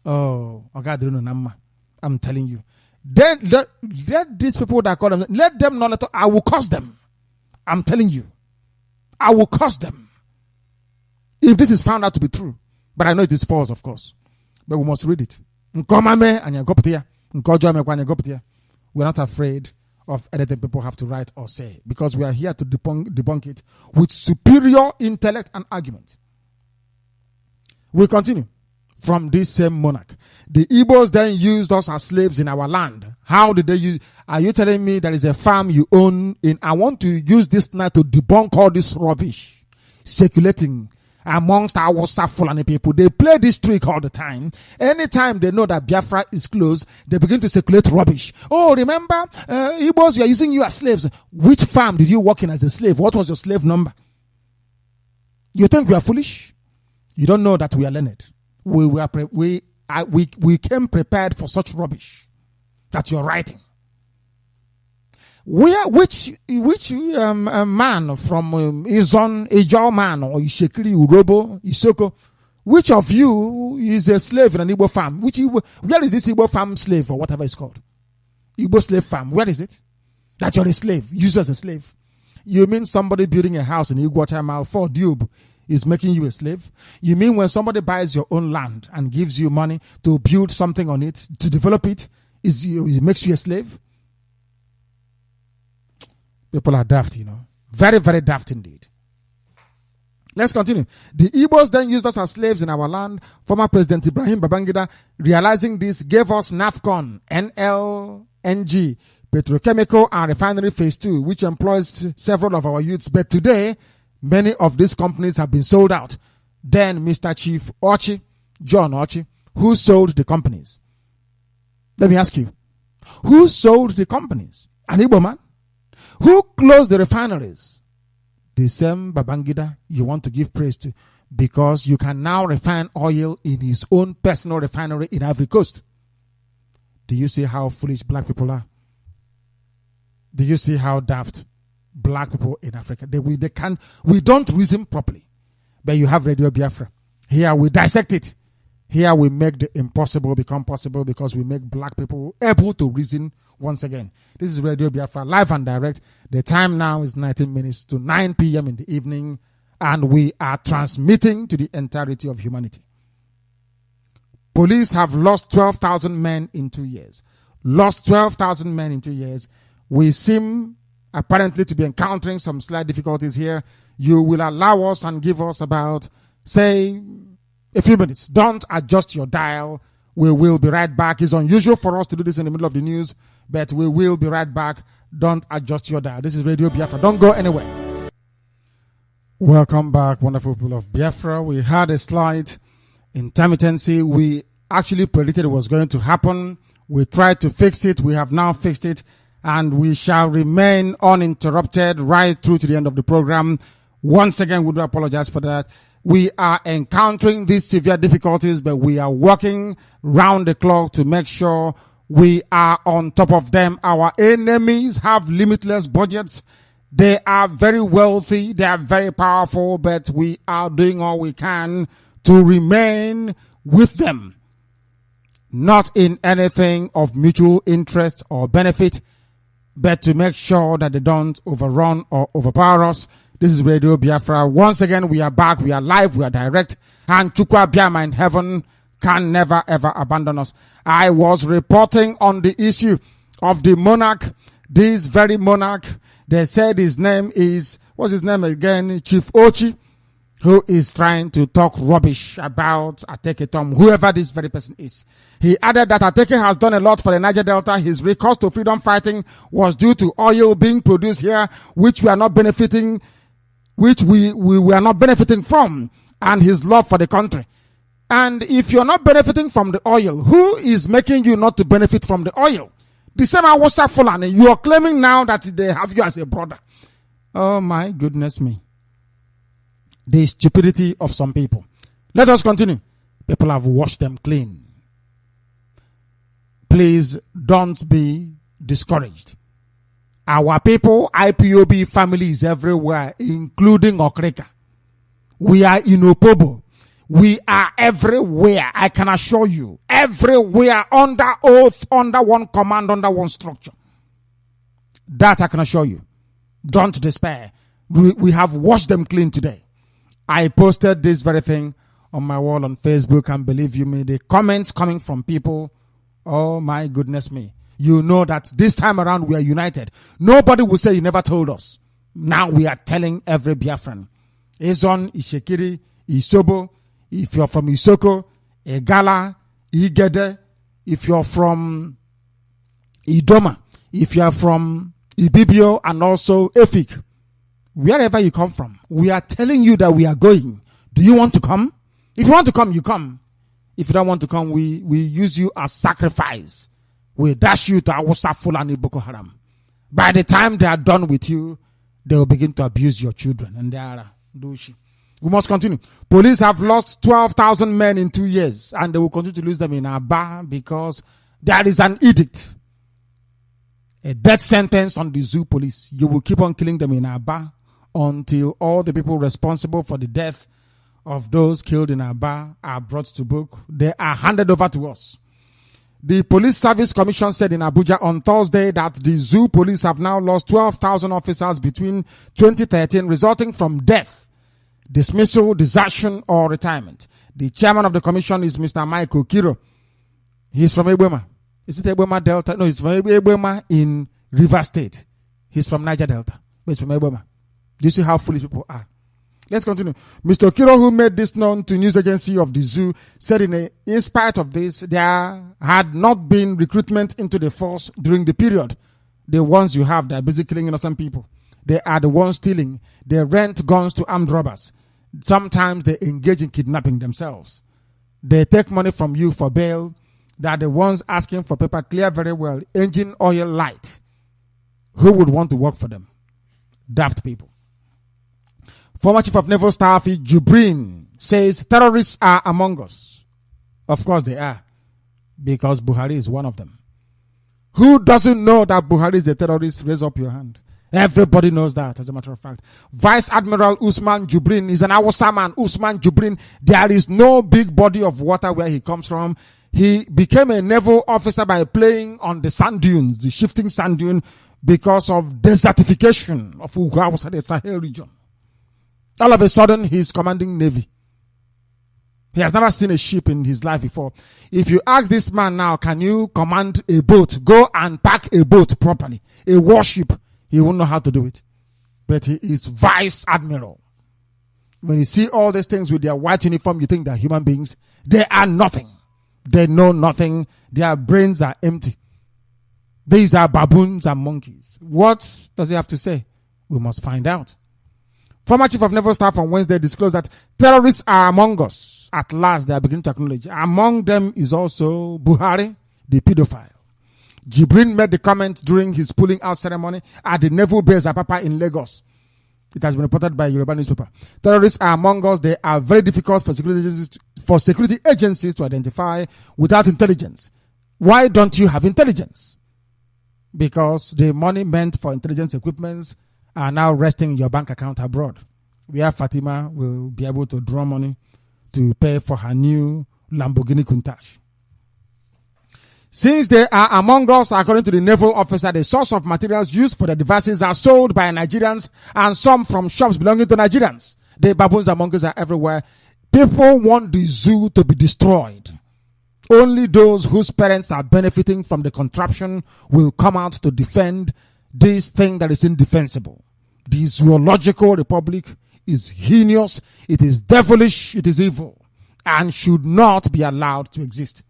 Oh, I'm telling you. Then let these people that call them, let them not I will curse them. I'm telling you. I will curse them. If this is found out to be true. But I know it is false, of course. But we must read it. We're not afraid of anything people have to write or say, because we are here to debunk it with superior intellect and argument. We continue from this same monarch. The Igbos then used us as slaves in our land. How did they use? Are you telling me there is a farm you own in? I want to use this night to debunk all this rubbish circulating amongst our Fulani people. They play this trick all the time. Anytime they know that Biafra is closed, they begin to circulate rubbish. Oh, remember, Igbos, we are using you as slaves. Which farm did you work in as a slave? What was your slave number? You think we are foolish? You don't know that we are learned. We came prepared for such rubbish that you're writing. Which man from Izon, Ejao man, or Ishekiri, Urobo, Isoko, which of you is a slave in an Igbo farm? Where is this Igbo farm slave or whatever it's called? Igbo slave farm, where is it? That you're a slave, used as a slave. You mean somebody building a house in Igwacha Mile 4 Dube is making you a slave? You mean when somebody buys your own land and gives you money to build something on it, to develop it, it makes you a slave? People are daft, Very, very daft indeed. Let's continue. The Igbos then used us as slaves in our land. Former President Ibrahim Babangida, realizing this, gave us NAFCON, NLNG, Petrochemical and Refinery Phase 2, which employs several of our youths. But today, many of these companies have been sold out. Then Mr. Chief Ochi, John Ochi, who sold the companies? Let me ask you, who sold the companies? An Igbo man? Who closed the refineries? The same Babangida you want to give praise to, because you can now refine oil in his own personal refinery in Ivory Coast. Do you see how foolish black people are? Do you see how daft black people in Africa? We don't reason properly. But you have Radio Biafra. Here we dissect it. Here we make the impossible become possible, because we make black people able to reason once again. This is Radio Biafra, live and direct. The time now is 19 minutes to 9 p.m. in the evening, and we are transmitting to the entirety of humanity. Police have lost 12,000 men in 2 years. Lost 12,000 men in 2 years. We seem apparently to be encountering some slight difficulties here. You will allow us and give us about, say, a few minutes. Don't adjust your dial. We will be right back. It's unusual for us to do this in the middle of the news, but we will be right back. Don't adjust your dial. This is Radio Biafra. Don't go anywhere. Welcome back, wonderful people of Biafra. We had a slight intermittency. We actually predicted it was going to happen. We tried to fix it. We have now fixed it, and we shall remain uninterrupted right through to the end of the program. Once again, we do apologize for that. We are encountering these severe difficulties, but we are working round the clock to make sure we are on top of them. Our enemies have limitless budgets. They are very wealthy. They are very powerful, but we are doing all we can to remain with them. Not in anything of mutual interest or benefit, but to make sure that they don't overrun or overpower us. This is Radio Biafra. Once again, we are back. We are live. We are direct. And Chukwa Biama in heaven can never, ever abandon us. I was reporting on the issue of the monarch. This very monarch, they said his name is what's his name again? Chief Ochi, who is trying to talk rubbish about Ateke Tom, whoever this very person is. He added that Ateke has done a lot for the Niger Delta. His recourse to freedom fighting was due to oil being produced here, which we are not benefiting, which we are not benefiting from, and his love for the country. And if you're not benefiting from the oil, who is making you not to benefit from the oil? The same Awusa Fulani, you are claiming now that they have you as a brother. Oh my goodness me. The stupidity of some people. Let us continue. People have washed them clean. Please don't be discouraged. Our people, IPOB families everywhere, including Okreka. We are in Opobo. We are everywhere, I can assure you. Everywhere, under oath, under one command, under one structure. That I can assure you. Don't despair. We have washed them clean today. I posted this very thing on my wall on Facebook, and believe you me, the comments coming from people, oh my goodness me. You know that this time around we are united. Nobody will say you never told us. Now we are telling every Biafran. Ezon, Ishekiri, Isobo, if you're from Isoko, Egala, Igede, if you're from Idoma, if you're from Ibibio and also Efik, wherever you come from, we are telling you that we are going. Do you want to come? If you want to come, you come. If you don't want to come, we use you as sacrifice. We dash you to Awusa Fulani Boko Haram. By the time they are done with you, they will begin to abuse your children. And they are douchey. We must continue. Police have lost 12,000 men in 2 years, and they will continue to lose them in Aba because there is an edict. A death sentence on the zoo police. You will keep on killing them in Aba until all the people responsible for the death of those killed in Aba are brought to book. They are handed over to us. The Police Service Commission said in Abuja on Thursday that the zoo police have now lost 12,000 officers between 2013, resulting from death, dismissal, desertion, or retirement. The chairman of the commission is Mr. Michael Kiro. He's from Ebema. Is it Ebema Delta? No, he's from Ebema in River State. He's from Niger Delta, but he's from Ebema. Do you see how foolish people are? Let's continue. Mr. Kiro, who made this known to news agency of the zoo, said in spite of this, there had not been recruitment into the force during the period. The ones you have, they're busy killing innocent people. They are the ones stealing. They rent guns to armed robbers. Sometimes they engage in kidnapping themselves. They take money from you for bail. They are the ones asking for paper clear very well. Engine oil light. Who would want to work for them? Daft people. Former Chief of Naval Staff Jubrin says terrorists are among us. Of course they are. Because Buhari is one of them. Who doesn't know that Buhari is a terrorist? Raise up your hand. Everybody knows that, as a matter of fact. Vice Admiral Usman Jubrin is an Awusa man. Usman Jubrin, there is no big body of water where he comes from. He became a naval officer by playing on the sand dunes, the shifting sand dune, because of desertification of Ugawasa, the Sahel region. All of a sudden, he's commanding Navy. He has never seen a ship in his life before. If you ask this man now, can you command a boat? Go and pack a boat properly. A warship. He won't know how to do it. But he is Vice Admiral. When you see all these things with their white uniform, you think they're human beings. They are nothing. They know nothing. Their brains are empty. These are baboons and monkeys. What does he have to say? We must find out. Former Chief of Naval Staff on Wednesday disclosed that terrorists are among us. At last, they are beginning to acknowledge. Among them is also Buhari, the pedophile. Jibrin made the comment during his pulling out ceremony at the Naval Base Apapa in Lagos. It has been reported by Yoruba newspaper. Terrorists are among us. They are very difficult for security agencies to identify without intelligence. Why don't you have intelligence? Because the money meant for intelligence equipments are now resting in your bank account abroad, where Fatima will be able to draw money to pay for her new Lamborghini Countach. Since they are among us, according to the naval officer, the source of materials used for the devices are sold by Nigerians and some from shops belonging to Nigerians. The baboons among us are everywhere. People want the zoo to be destroyed. Only those whose parents are benefiting from the contraption will come out to defend this thing that is indefensible. The zoological republic is heinous, it is devilish, it is evil, and should not be allowed to exist.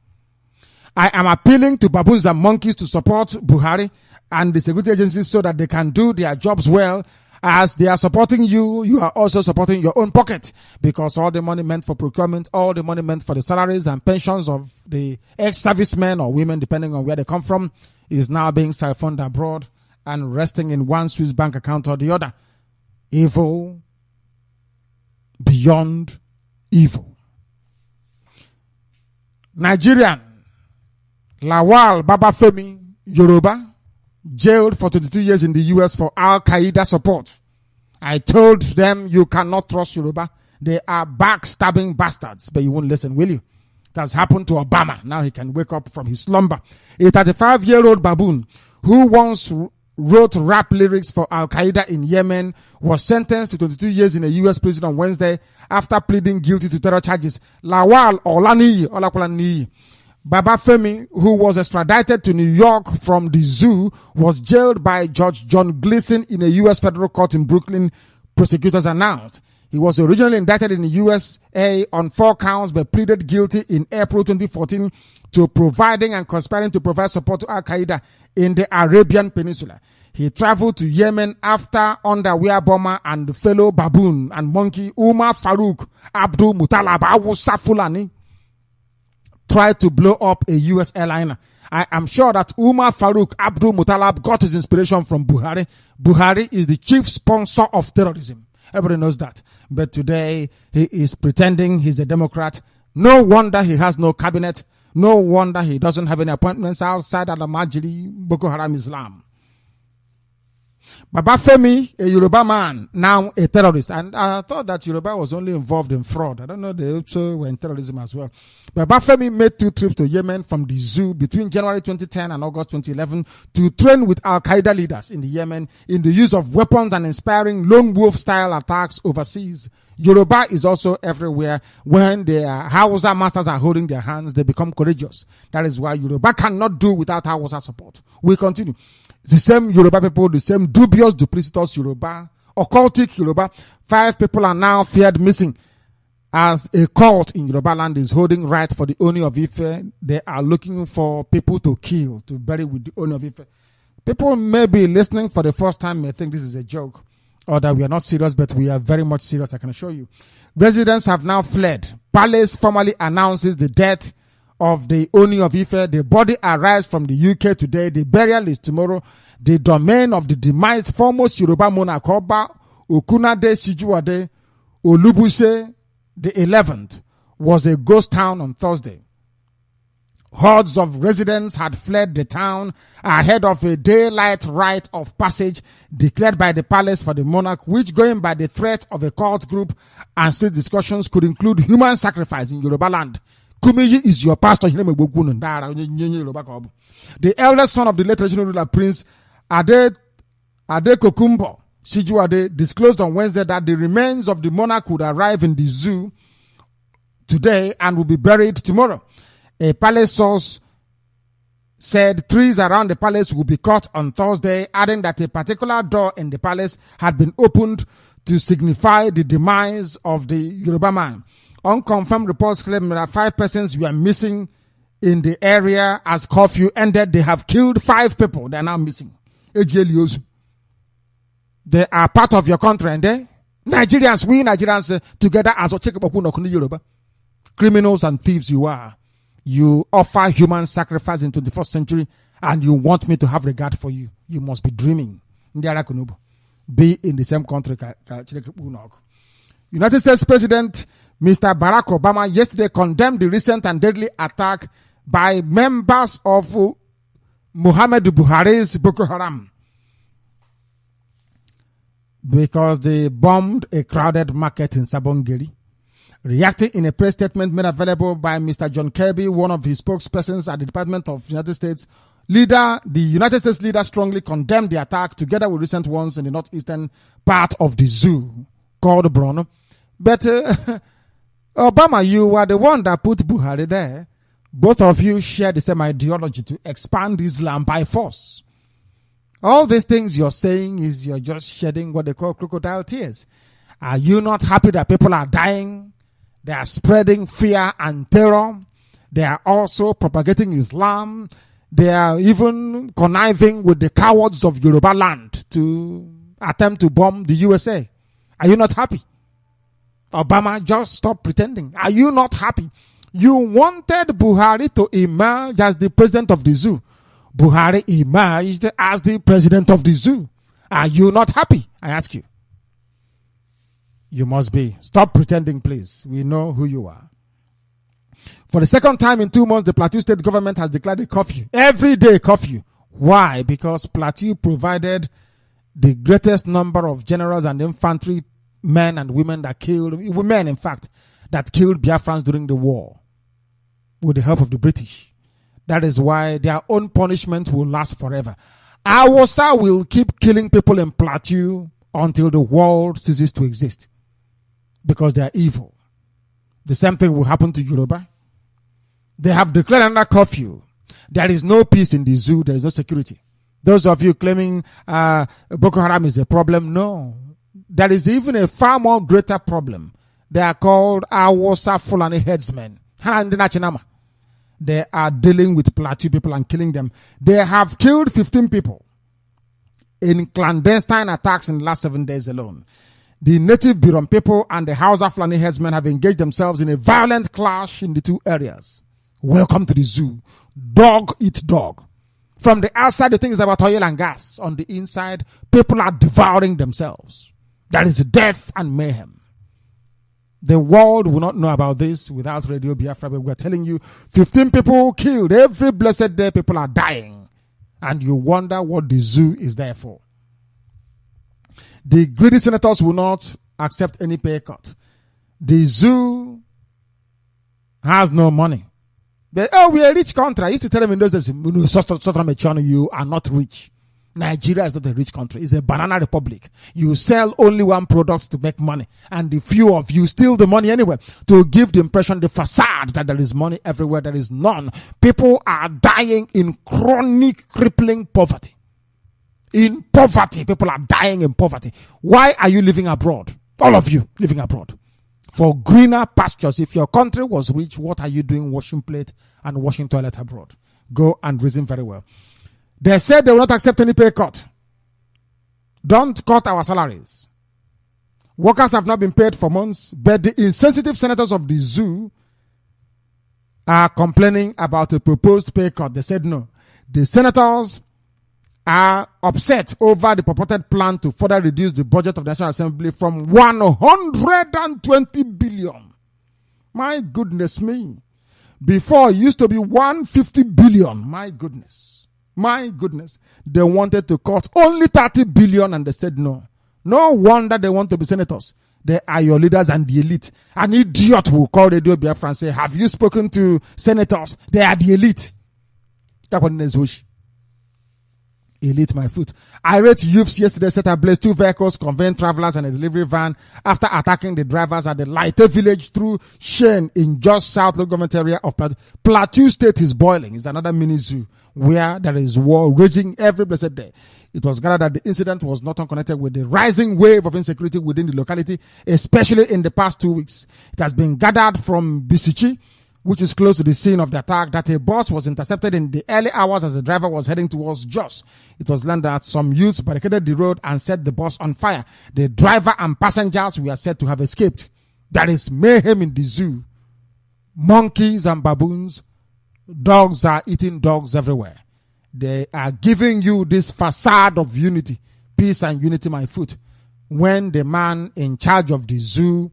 I am appealing to baboons and monkeys to support Buhari and the security agencies so that they can do their jobs well. As they are supporting you, you are also supporting your own pocket, because all the money meant for procurement, all the money meant for the salaries and pensions of the ex-servicemen or women, depending on where they come from, is now being siphoned abroad and resting in one Swiss bank account or the other. Evil beyond evil. Nigerian Lawal Babafemi Yoruba, jailed for 22 years in the US for Al-Qaeda support. I told them you cannot trust Yoruba. They are backstabbing bastards, but you won't listen, will you? That's happened to Obama. Now he can wake up from his slumber. A 35-year-old baboon who once wrote rap lyrics for Al-Qaeda in Yemen was sentenced to 22 years in a US prison on Wednesday after pleading guilty to terror charges. Lawal Olakulaniyi Babafemi, who was extradited to New York from the zoo, was jailed by Judge John Gleason in a U.S. federal court in Brooklyn, prosecutors announced. He was originally indicted in the USA on 4 counts but pleaded guilty in April 2014 to providing and conspiring to provide support to Al-Qaeda in the Arabian Peninsula. He traveled to Yemen after underwear bomber and fellow baboon and monkey Umar Farouk Abdul Muttalab Awusa Fulani tried to blow up a U.S. airliner. I am sure that Umar Farouk Abdul Muttalab got his inspiration from Buhari. Buhari is the chief sponsor of terrorism. Everybody knows that. But today, he is pretending he's a Democrat. No wonder he has no cabinet. No wonder he doesn't have any appointments outside Al-Majiri, Boko Haram Islam. Babafemi, a Yoruba man, now a terrorist. And I thought that Yoruba was only involved in fraud. I don't know, they also were in terrorism as well. Babafemi made 2 trips to Yemen from the zoo between January 2010 and August 2011 to train with Al-Qaeda leaders in the Yemen in the use of weapons and inspiring lone wolf-style attacks overseas. Yoruba is also everywhere. When their Hausa masters are holding their hands, they become courageous. That is why Yoruba cannot do without Hausa support. We continue. The same Yoruba people, the same dubious, duplicitous Yoruba, occultic Yoruba. 5 people are now feared missing as a cult in Yoruba land is holding right for the Oni of Ife. They are looking for people to kill, to bury with the Oni of Ife. People may be listening for the first time, may think this is a joke or that we are not serious, but we are very much serious, I can assure you. Residents have now fled. Palace formally announces the death of the Oni of Ife. The body arrives from the UK today. The burial is tomorrow. The domain of the demised foremost Yoruba monarch Oba Okunade Sijuade Olubuse the 11th was a ghost town on Thursday. Hordes of residents had fled the town ahead of a daylight rite of passage declared by the palace for the monarch, which, going by the threat of a cult group and state discussions, could include human sacrifice in Yoruba land. Kumiyi is your pastor. The eldest son of the late regional ruler, Prince Adekokumbo Sijuade, disclosed on Wednesday that the remains of the monarch would arrive in the zoo today and will be buried tomorrow. A palace source said trees around the palace will be cut on Thursday, adding that a particular door in the palace had been opened to signify the demise of the Yoruba man. Unconfirmed reports claim that 5 persons were missing in the area as curfew ended. They have killed 5 people. They are now missing. They are part of your country, and we Nigerians together as a Yoruba. Criminals and thieves you are. You offer human sacrifice in 21st century and you want me to have regard for you. You must be dreaming. Be in the same country. United States President Mr. Barack Obama yesterday condemned the recent and deadly attack by members of Muhammadu Buhari's Boko Haram because they bombed a crowded market in Sabongeri. Reacting in a press statement made available by Mr. John Kirby, one of his spokespersons at the Department of United States, the United States leader strongly condemned the attack together with recent ones in the northeastern part of the zoo called Bruno. But Obama, you were the one that put Buhari there. Both of you share the same ideology to expand Islam by force. All these things you're saying is you're just shedding what they call crocodile tears. Are you not happy that people are dying? They are spreading fear and terror. They are also propagating Islam. They are even conniving with the cowards of Yoruba land to attempt to bomb the USA. Are you not happy? Obama, just stop pretending. Are you not happy? You wanted Buhari to emerge as the president of the zoo. Buhari emerged as the president of the zoo. Are you not happy? I ask you. You must be. Stop pretending, please. We know who you are. For the second time in 2 months, the Plateau State government has declared a curfew. Everyday curfew. Why? Because Plateau provided the greatest number of generals and infantry men and women that killed, women in fact, that killed Biafrans during the war with the help of the British. That is why their own punishment will last forever. Awasa will keep killing people in Plateau until the world ceases to exist because they are evil. The same thing will happen to Yoruba. They have declared another curfew. There is no peace in the zoo. There is no security. Those of you claiming Boko Haram is a problem, no. There is even a far more greater problem. They are called Awasa Fulani headsmen. They are dealing with Plateau people and killing them. They have killed 15 people in clandestine attacks in the last 7 days alone. The native Biron people and the Hausa Fulani headsmen have engaged themselves in a violent clash in the two areas. Welcome to the zoo. Dog eat dog. From the outside, the thing is about oil and gas. On the inside, people are devouring themselves. That is death and mayhem. The world will not know about this without Radio Biafra. But we're telling you, 15 people killed. Every blessed day, people are dying. And you wonder what the zoo is there for. The greedy senators will not accept any pay cut. The zoo has no money. We are a rich country. I used to tell them in those days, you are not rich. Nigeria is not a rich country. It's a banana republic. You sell only one product to make money. And the few of you steal the money anyway to give the impression, the facade that there is money everywhere. There is none. People are dying in chronic, crippling poverty. In poverty. People are dying in poverty. Why are you living abroad? All of you living abroad. For greener pastures. If your country was rich, what are you doing washing plate and washing toilet abroad? Go and reason very well. They said they will not accept any pay cut. Don't cut our salaries. Workers have not been paid for months, but the insensitive senators of the zoo are complaining about a proposed pay cut. They said no. The senators are upset over the purported plan to further reduce the budget of the National Assembly from 120 billion. My goodness me. Before it used to be 150 billion. My goodness. My goodness. They wanted to cut only 30 billion and they said no. No wonder they want to be senators. They are your leaders and the elite. An idiot will call Radio Biafra and say, have you spoken to senators? They are the elite. Elite my foot. Irate youths yesterday set ablaze 2 vehicles conveying travelers and a delivery van after attacking the drivers at the Laite village through Shane in just south local government area of Plateau. Plateau State is boiling. It's another mini zoo where there is war raging every blessed day. It was gathered that the incident was not unconnected with the rising wave of insecurity within the locality, especially in the past 2 weeks. It has been gathered from Bisichi, which is close to the scene of the attack, that a bus was intercepted in the early hours as the driver was heading towards Jos. It was learned that some youths barricaded the road and set the bus on fire. The driver and passengers were said to have escaped. There is mayhem in the zoo. Monkeys and baboons. Dogs are eating dogs everywhere. They are giving you this facade of unity, peace and unity, my foot, when the man in charge of the zoo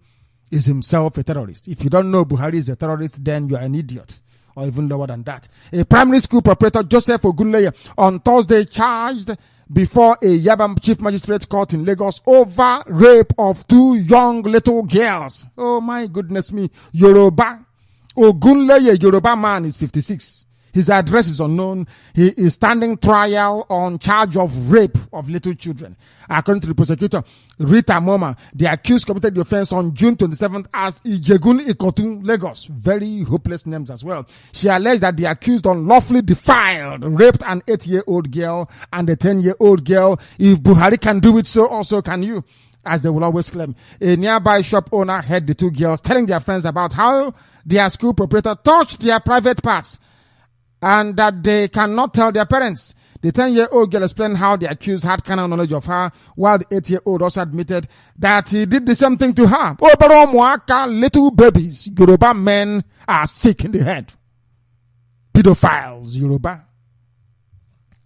is himself a terrorist. If you don't know Buhari is a terrorist, then you are an idiot, or even lower than that. A primary school proprietor, Joseph Ogunleye, on Thursday charged before a Yaba Chief Magistrate Court in Lagos over rape of 2 young little girls. Oh my goodness me. Yoruba. Ogunleye, Yoruba man, is 56. His address is unknown. He is standing trial on charge of rape of little children. According to the prosecutor, Rita Moma, the accused committed the offense on June 27th at Ijegun Ikotun, Lagos. Very hopeless names as well. She alleged that the accused unlawfully defiled, raped an 8-year-old girl and a 10-year-old girl. If Buhari can do it, so also can you, as they will always claim. A nearby shop owner heard the two girls telling their friends about how their school proprietor touched their private parts and that they cannot tell their parents. The 10-year-old girl explained how the accused had carnal knowledge of her, while the 8-year-old also admitted that he did the same thing to her. Little babies, Yoruba men are sick in the head. Pedophiles, Yoruba.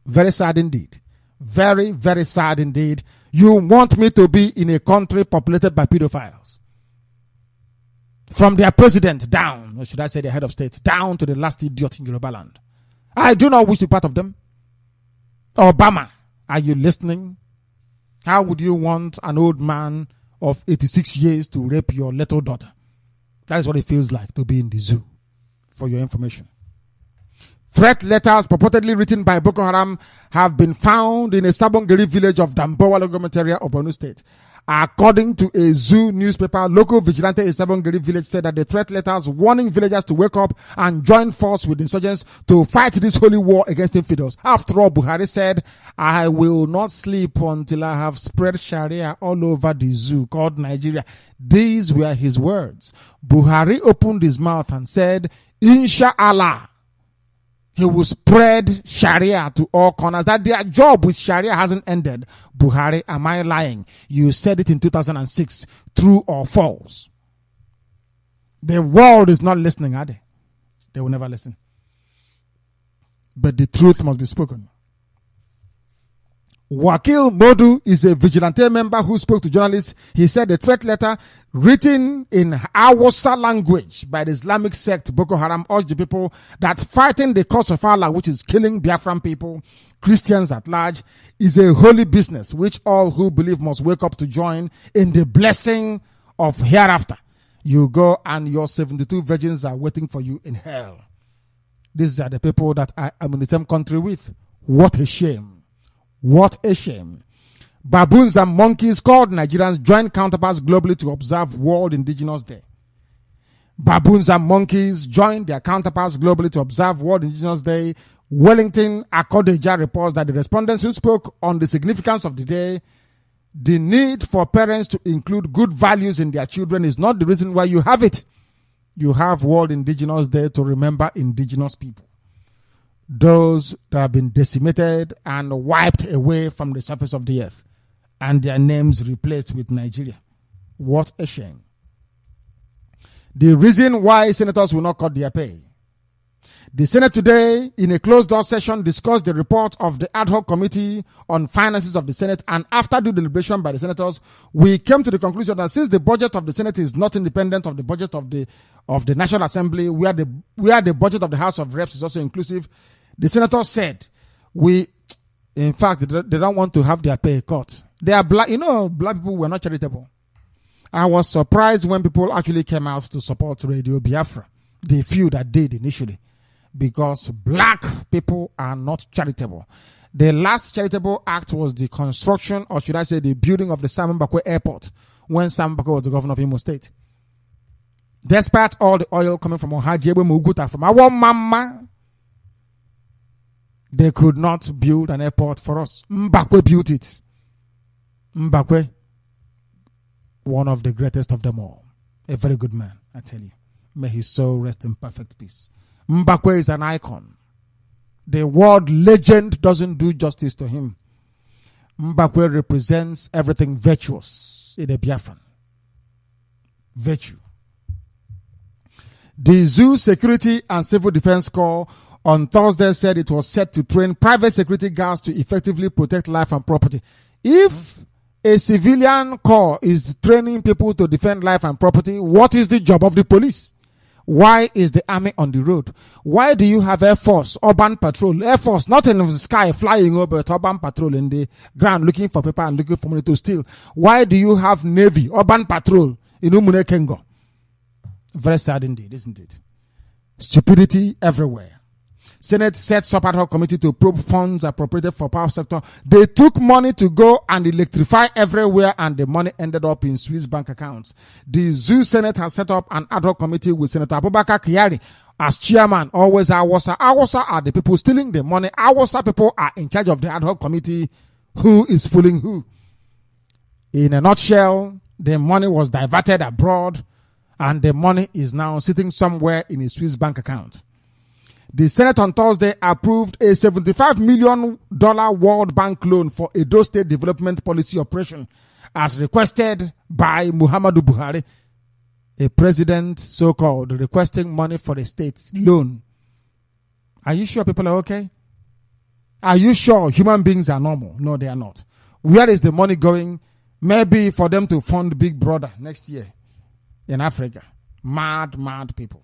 Very sad indeed. Very, very sad indeed. You want me to be in a country populated by pedophiles? From their president down, or should I say the head of state, down to the last idiot in Yoruba land. I do not wish to be part of them. Obama, are you listening? How would you want an old man of 86 years to rape your little daughter? That is what it feels like to be in the zoo, for your information. Threat letters purportedly written by Boko Haram have been found in a Sabongeri village of Damboa government area of Borno State. According to a zoo newspaper, local vigilante in Sabongeri village said that the threat letters warning villagers to wake up and join force with insurgents to fight this holy war against infidels. After all, Buhari said, I will not sleep until I have spread Sharia all over the zoo called Nigeria. These were his words. Buhari opened his mouth and said, Inshallah, he will spread Sharia to all corners. That their job with Sharia hasn't ended. Buhari, am I lying? You said it in 2006. True or false? The world is not listening, are they? They will never listen. But the truth must be spoken. Wakil Modu is a vigilante member who spoke to journalists. He said the threat letter written in Hausa language by the Islamic sect Boko Haram urged the people that fighting the cause of Allah, which is killing Biafran people, Christians at large, is a holy business which all who believe must wake up to join in the blessing of hereafter. You go and your 72 virgins are waiting for you in hell. These are the people that I am in the same country with. What a shame. What a shame. Baboons and monkeys called Nigerians join counterparts globally to observe World Indigenous Day. Baboons and monkeys joined their counterparts globally to observe World Indigenous Day. Wellington Akodeja reports that the respondents who spoke on the significance of the day, the need for parents to include good values in their children is not the reason why you have it. You have World Indigenous Day to remember indigenous people. Those that have been decimated and wiped away from the surface of the earth, and their names replaced with Nigeria. What a shame. The reason why senators will not cut their pay. The Senate today, in a closed-door session, discussed the report of the ad hoc committee on finances of the Senate, and after due deliberation by the senators, we came to the conclusion that since the budget of the Senate is not independent of the budget of the National Assembly, where the budget of the House of Reps is also inclusive, the senators said, in fact, they don't want to have their pay cut. They are black, black people were not charitable. I was surprised when people actually came out to support Radio Biafra, the few that did initially, because black people are not charitable. The last charitable act was the construction, or should I say the building of the Simon Bakwe Airport, when Simon Bakwe was the governor of Imo State. Despite all the oil coming from Ohajebe Muguta, from our mama, they could not build an airport for us. Mbakwe built it. Mbakwe, one of the greatest of them all. A very good man, I tell you. May his soul rest in perfect peace. Mbakwe is an icon. The word legend doesn't do justice to him. Mbakwe represents everything virtuous in a Biafran. Virtue. The Zoo Security and Civil Defense Corps on Thursday said it was set to train private security guards to effectively protect life and property. If a civilian corps is training people to defend life and property, what is the job of the police? Why is the army on the road? Why do you have Air Force, urban patrol? Air Force, not in the sky flying over, but urban patrol in the ground looking for people and looking for money to steal. Why do you have Navy, urban patrol in Umune Kengo? Very sad indeed, isn't it? Stupidity everywhere. Senate sets up ad hoc committee to probe funds appropriated for power sector. They took money to go and electrify everywhere, and the money ended up in Swiss bank accounts. The Zoo Senate has set up an ad hoc committee with Senator Abubakar Kyari as chairman. Always Awasa. Awasa are the people stealing the money. Awasa people are in charge of the ad hoc committee. Who is fooling who? In a nutshell, the money was diverted abroad, and the money is now sitting somewhere in a Swiss bank account. The Senate on Thursday approved a $75 million World Bank loan for Edo State Development Policy Operation as requested by Muhammadu Buhari, a president so-called requesting money for a state loan. Are you sure people are okay? Are you sure human beings are normal? No, they are not. Where is the money going? Maybe for them to fund Big Brother next year in Africa. Mad people.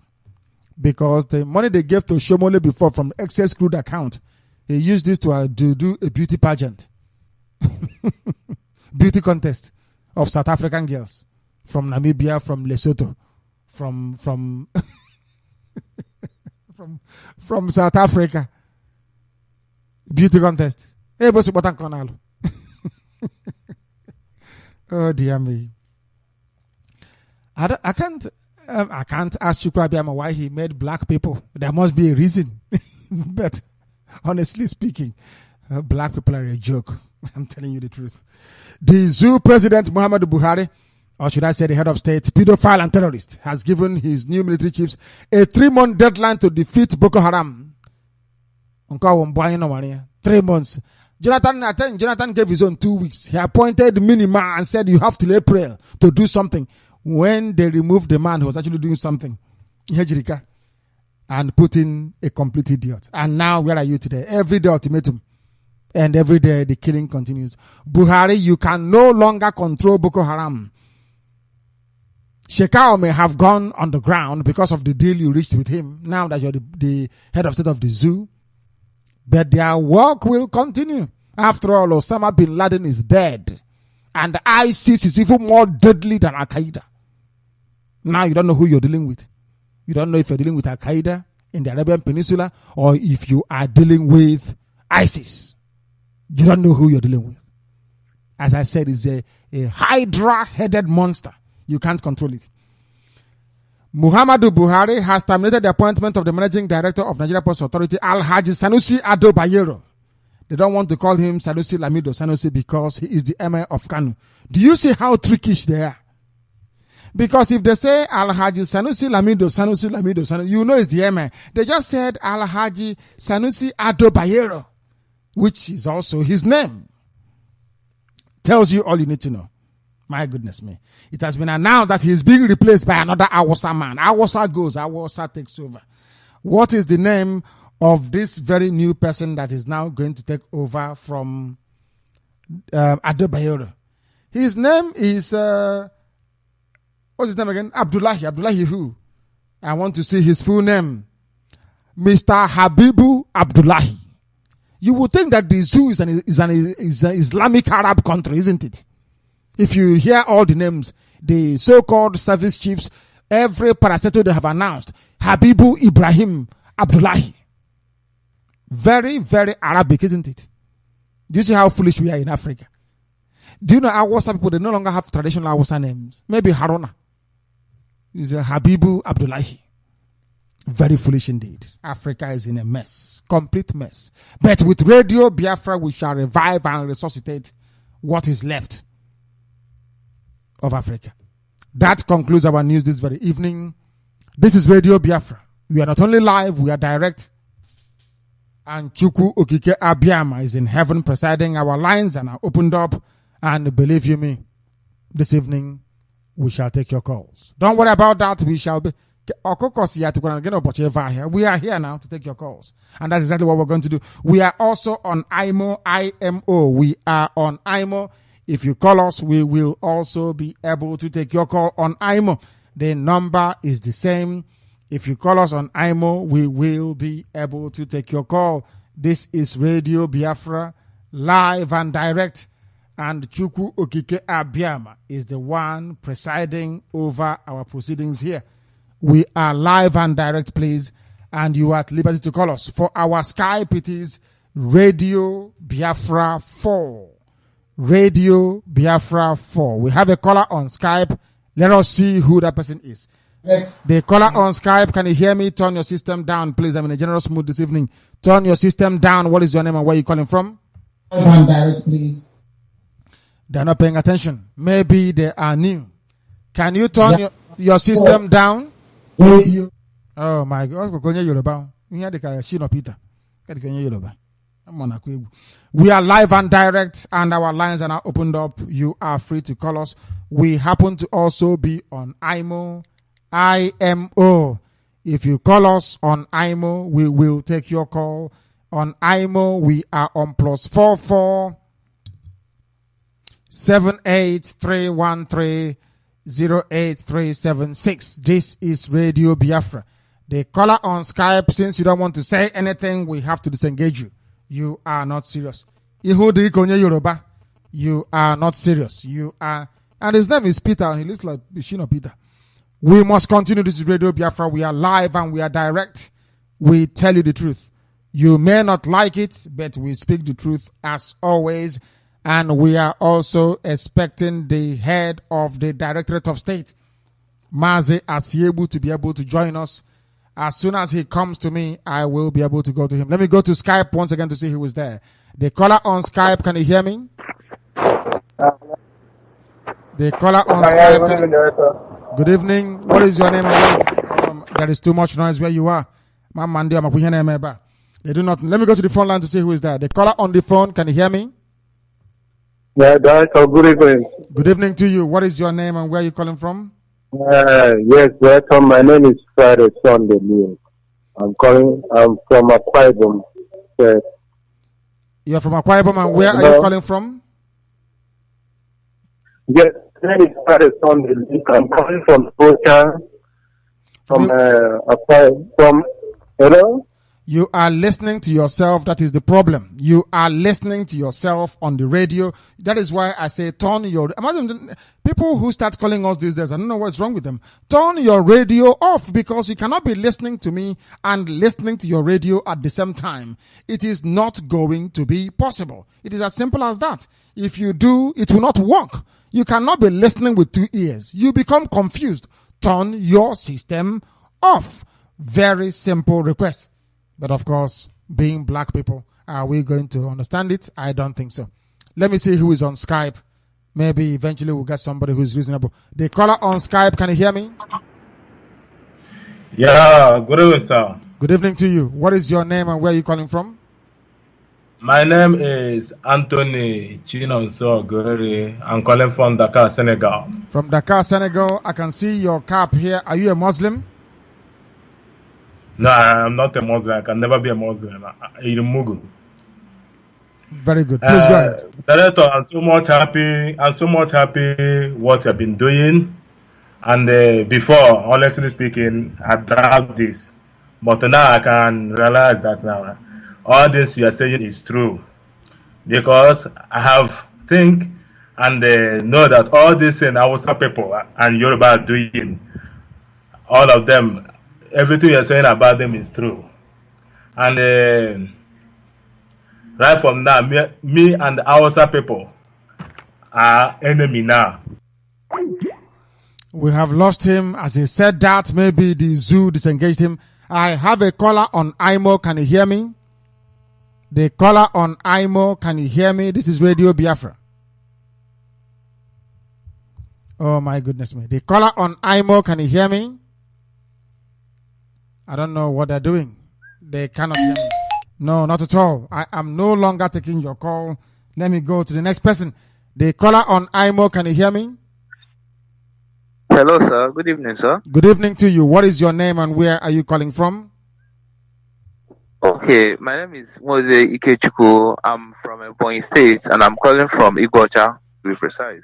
Because the money they gave to Shomole before from excess crude account, they used this to do a beauty pageant. Beauty contest of South African girls from Namibia, from Lesotho, from from South Africa. Beauty contest. Oh dear me. I can't ask Chukwu Abiyama why he made black people. There must be a reason. But honestly speaking, black people are a joke. I'm telling you the truth. The Zoo president, Muhammadu Buhari, or should I say the head of state, pedophile and terrorist, has given his new military chiefs a 3-month deadline to defeat Boko Haram. 3 months. Jonathan gave his own 2 weeks. He appointed Minima and said you have till April to do something. When they removed the man who was actually doing something, and put in a complete idiot. And now where are you today? Every day ultimatum. And every day the killing continues. Buhari, you can no longer control Boko Haram. Shekau may have gone on the ground because of the deal you reached with him, now that you're the head of state of the zoo. But their work will continue. After all, Osama bin Laden is dead. And ISIS is even more deadly than Al-Qaeda. Now you don't know who you're dealing with. You don't know if you're dealing with Al-Qaeda in the Arabian Peninsula or if you are dealing with ISIS. You don't know who you're dealing with. As I said, it's a hydra-headed monster. You can't control it. Muhammadu Buhari has terminated the appointment of the managing director of Nigeria Ports Authority, Alhaji Sanusi Ado Bayero. They don't want to call him Sanusi Lamido Sanusi because he is the emir of Kanu. Do you see how trickish they are? Because if they say Alhaji Sanusi Lamido Sanusi, you know it's the emir. They just said Alhaji Sanusi Ado Bayero, which is also his name. Tells you all you need to know. My goodness me. It has been announced that he is being replaced by another Awasa man. Awasa goes, Awasa takes over. What is the name of this very new person that is now going to take over from Adebayero? His name is, what's his name again? Abdullahi. Abdullahi who? I want to see his full name. Mr. Habibu Abdullahi. You would think that the zoo is an Islamic Arab country, isn't it? If you hear all the names, the so-called service chiefs, every parastatal they have announced, Habibu Ibrahim Abdullahi. Very, very Arabic, isn't it? Do you see how foolish we are in Africa? Do you know our Hausa people, they no longer have traditional Hausa names? Maybe Haruna is a Habibu Abdullahi. Very foolish indeed. Africa is in a mess, complete mess. But with Radio Biafra, we shall revive and resuscitate what is left of Africa. That concludes our news this very evening. This is Radio Biafra. We are not only live, we are direct. And Chukwu Okike Abiyama is in heaven presiding. Our lines are now opened up. And believe you me, this evening we shall take your calls. Don't worry about that. We shall be. We are here now to take your calls. And that's exactly what we're going to do. We are also on IMO. We are on IMO. If you call us, we will also be able to take your call on IMO. The number is the same. If you call us on IMO, we will be able to take your call. This is Radio Biafra, live and direct. And Chukwu Okike Abiyama is the one presiding over our proceedings here. We are live and direct, please. and you are at liberty to call us. For our Skype, it is Radio Biafra 4. Radio Biafra 4. We have a caller on Skype. Let us see who that person is. Next. The caller on Skype, can you hear me? Turn your system down, please. I'm in a generous mood this evening. Turn your system down. What is your name and where are you calling from? Direct, please. They're not paying attention. Maybe they are new. Can you turn your system down? Oh my God. We are live and direct, and our lines are now opened up. You are free to call us. We happen to also be on IMO. If you call us on IMO, we will take your call. On IMO, we are on +44 78313 08376. This is Radio Biafra. The caller on Skype, since you don't want to say anything, we have to disengage you. You are not serious. You are not serious. You are, and his name is Peter, and he looks like Bishino Peter. We must continue. This is Radio Biafra. We are live and we are direct. We tell you the truth. You may not like it, but we speak the truth as always. And we are also expecting the head of the Directorate of State, Mazi Nnamdi, to be able to join us. As soon as he comes to me, I will be able to go to him. Let me go to Skype once again to see who is there. The caller on Skype, can you hear me? The caller on Skype. Good evening. What is your name? There is too much noise where you are. They do not. Let me go to the phone line to see who is there. The caller on the phone, can you hear me? Yeah, Director, good evening. Good evening to you. What is your name and where are you calling from? Yes, Director, my name is Friday Sunday. I'm from Akwa Ibom. You're from Akwa Ibom, and where are you calling from? Yes, my name is Friday Sunday. I'm calling from Ocha. Hello? You are listening to yourself. That is the problem. You are listening to yourself on the radio. That is why I say turn your... Imagine people who start calling us these days, I don't know what's wrong with them. Turn your radio off, because you cannot be listening to me and listening to your radio at the same time. It is not going to be possible. It is as simple as that. If you do, it will not work. You cannot be listening with two ears. You become confused. Turn your system off. Very simple request. But of course, being black people, are we going to understand it? I don't think so. Let me see who is on Skype. Maybe eventually we'll get somebody who's reasonable. The caller on Skype, can you hear me? Yeah, good evening, sir. Good evening to you. What is your name and where are you calling from? My name is Anthony Chinonso Goreri. I'm calling from Dakar, Senegal. From Dakar, Senegal. I can see your cap here. Are you a Muslim? No, I'm not a Muslim. I can never be a Muslim. I'm a Mugu. Very good. Please go ahead. Director, I'm so much happy. What you've been doing. And before, honestly speaking, I doubt this. But now I can realize that now all this you are saying is true. Because I have think and know that all this in Hausa people and Yoruba are doing, all of them, everything you're saying about them is true. And right from now, me and the Hausa people are enemy now. We have lost him. As he said that, maybe the zoo disengaged him. I have a caller on IMO. Can you hear me? The caller on IMO, can you hear me? This is Radio Biafra. Oh my goodness me. The caller on IMO, can you hear me? I don't know what they're doing. They cannot hear me. No, not at all. I am no longer taking your call. Let me go to the next person. The caller on IMO, can you hear me? Hello, sir. Good evening, sir. Good evening to you. What is your name and where are you calling from? Okay, my name is Mazi Nnamdi. I'm from Ebonyi State and I'm calling from Iguacha, to be precise.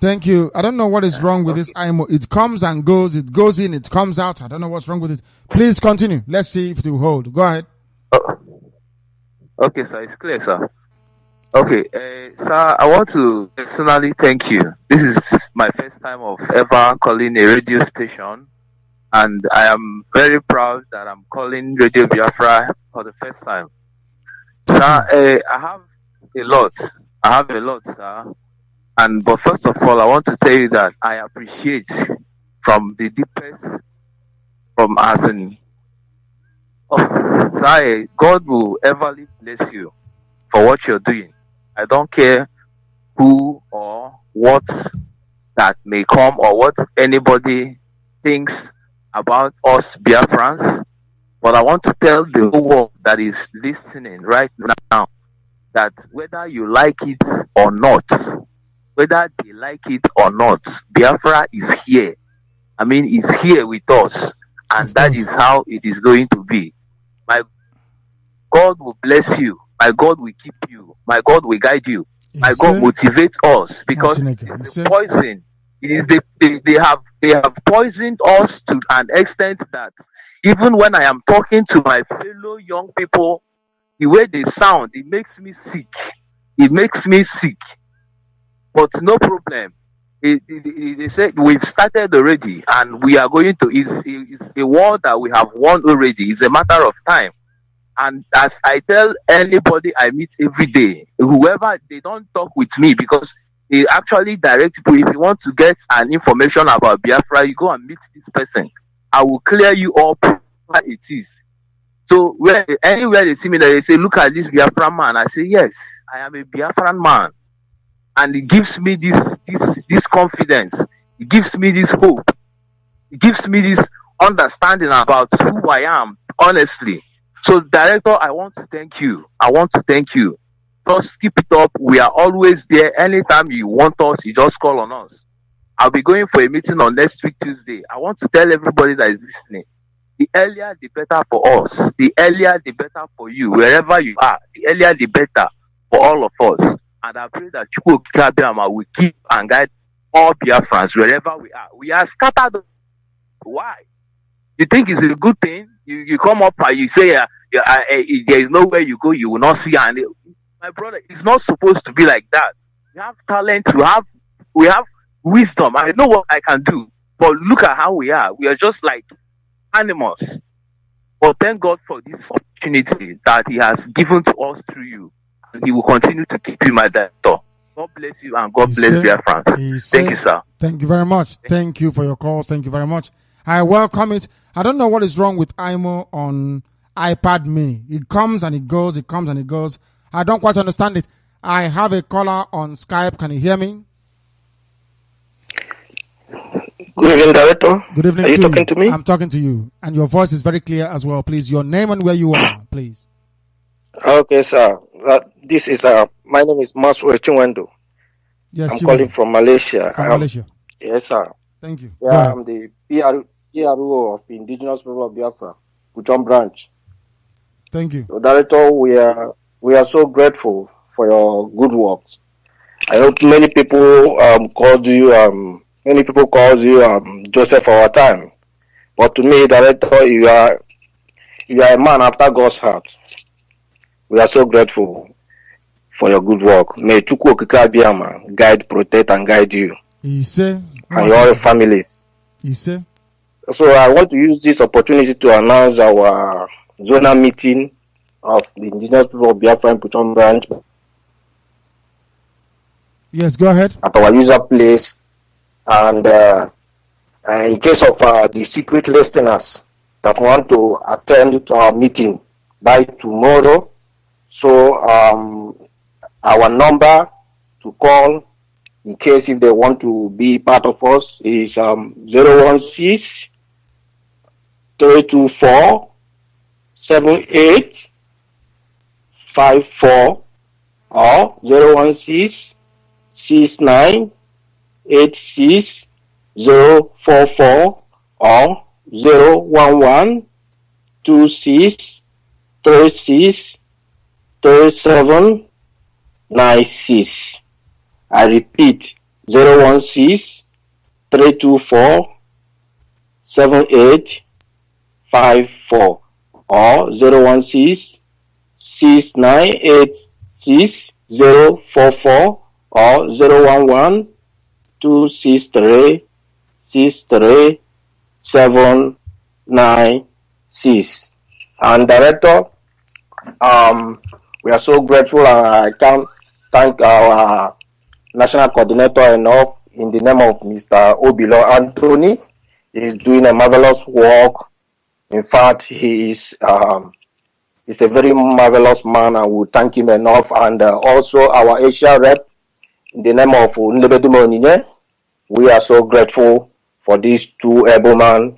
Thank you. I don't know what is wrong with this IMO. It comes and goes. It goes in. It comes out. I don't know what's wrong with it. Please continue. Let's see if it will hold. Go ahead. Okay, sir. It's clear, sir. Okay, sir, I want to personally thank you. This is my first time of ever calling a radio station. and I am very proud that I'm calling Radio Biafra for the first time. Sir, I have a lot. Sir. But first of all, I want to tell you that I appreciate from the deepest, sir, God will everly bless you for what you're doing. I don't care who or what that may come or what anybody thinks about us Biafrans, but I want to tell the whole world that is listening right now that whether you like it or not, whether they like it or not, Biafra is here. I mean, it's here with us, and that is how it is going to be. My God will bless you. My God will keep you. My God will guide you. My God motivate us, because it's the poison. It is they have poisoned us to an extent that even when I am talking to my fellow young people, the way they sound, it makes me sick. It makes me sick. But no problem. They said we've started already, and we are going to. It's a war that we have won already. It's a matter of time. And as I tell anybody I meet every day, whoever, they don't talk with me because they actually direct people. If you want to get an information about Biafra, you go and meet this person. I will clear you up what it is. So anywhere they see me, they say, "Look at this Biafran man." I say, "Yes, I am a Biafran man," and it gives me this confidence. It gives me this hope. It gives me this understanding about who I am. Honestly. So, Director, I want to thank you. Just keep it up. We are always there. Anytime you want us, you just call on us. I'll be going for a meeting on next week, Tuesday. I want to tell everybody that is listening, the earlier the better for us. The earlier the better for you, wherever you are. The earlier the better for all of us. And I pray that Chukwu Kikabiyama will keep and guide all Biafrans wherever we are. We are scattered. Why? You think it's a good thing? You come up and you say, there is nowhere you go, you will not see. And my brother, it's not supposed to be like that. We have talent, we have wisdom. I know what I can do, but look at how we are. We are just like animals. But thank God for this opportunity that He has given to us through you. And He will continue to keep you, my director. God bless you, and God bless Biafrans. Thank you, sir. Thank you very much. Thank you for your call. Thank you very much. I welcome it. I don't know what is wrong with IMO on iPad mini. It comes and it goes. It comes and it goes. I don't quite understand it. I have a caller on Skype. Can you hear me? Good evening, Director. Good evening. Are you talking to me? I'm talking to you. And your voice is very clear as well. Please, your name and where you are, please. Okay, sir. This is my name is Maswe Chinwendo. Yes, I'm calling from Malaysia. Malaysia. Yes, sir. Thank you. Yeah, I'm the PRO of Indigenous People of Biafra, Puchon branch. Thank you. So, Director, we are so grateful for your good work. I hope many people called you Joseph our time. But to me, Director, you are a man after God's heart. We are so grateful for your good work. May Chukwu Kikabiyama guide, protect, and guide you. And your families. So I want to use this opportunity to announce our zonal meeting of the Indigenous People of Biafra in Puchon branch. Yes, go ahead. At our user place. And in case of the secret listeners that want to attend to our meeting by tomorrow, so our number to call in case if they want to be part of us is 016 324 7854 or 016 69 86 044 or 011 26 36 37 96. I repeat, 016 324 7854 or 016 6986 044 or 011 263 63 996. And Director, we are so grateful, and I can't thank our national coordinator enough in the name of Mr. Obilo Anthony. He's doing a marvelous work. In fact, he's a very marvelous man, and we thank him enough. And also our Asia rep, in the name of Nlebedumonine, we are so grateful for these two able men.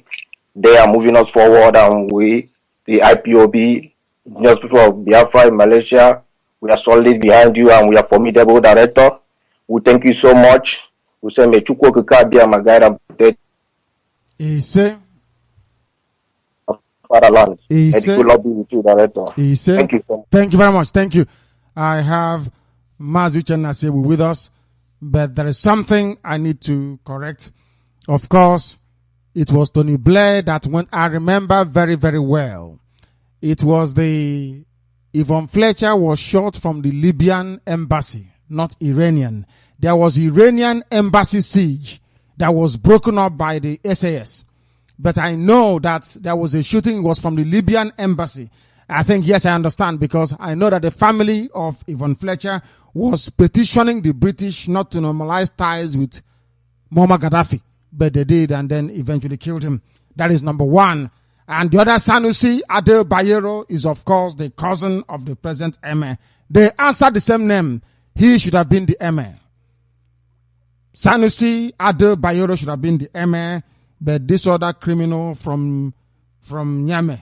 They are moving us forward, and we, the IPOB, indigenous people of Biafra in Malaysia, we are solidly behind you, and we are formidable, Director. We thank you so much. We say, may Chukwu Okike be my guide and protect fatherland. May the Lord be with you, Director. Thank you so much. Thank you very much. Thank you. I have Mazi Nnamdi Kanu with us, but there is something I need to correct. Of course, it was Tony Blair that went. I remember very, very well. It was the Yvonne Fletcher was shot from the Libyan embassy, not Iranian. There was Iranian embassy siege that was broken up by the SAS. But I know that there was a shooting, it was from the Libyan embassy. I think, yes, I understand, because I know that the family of Yvonne Fletcher was petitioning the British not to normalize ties with Muammar Gaddafi. But they did, and then eventually killed him. That is number one. And the other Sanusi Adebayero is, of course, the cousin of the present emir. They answered the same name. He should have been the emir. Sanusi Adebayero should have been the emir, but this other criminal from Niamey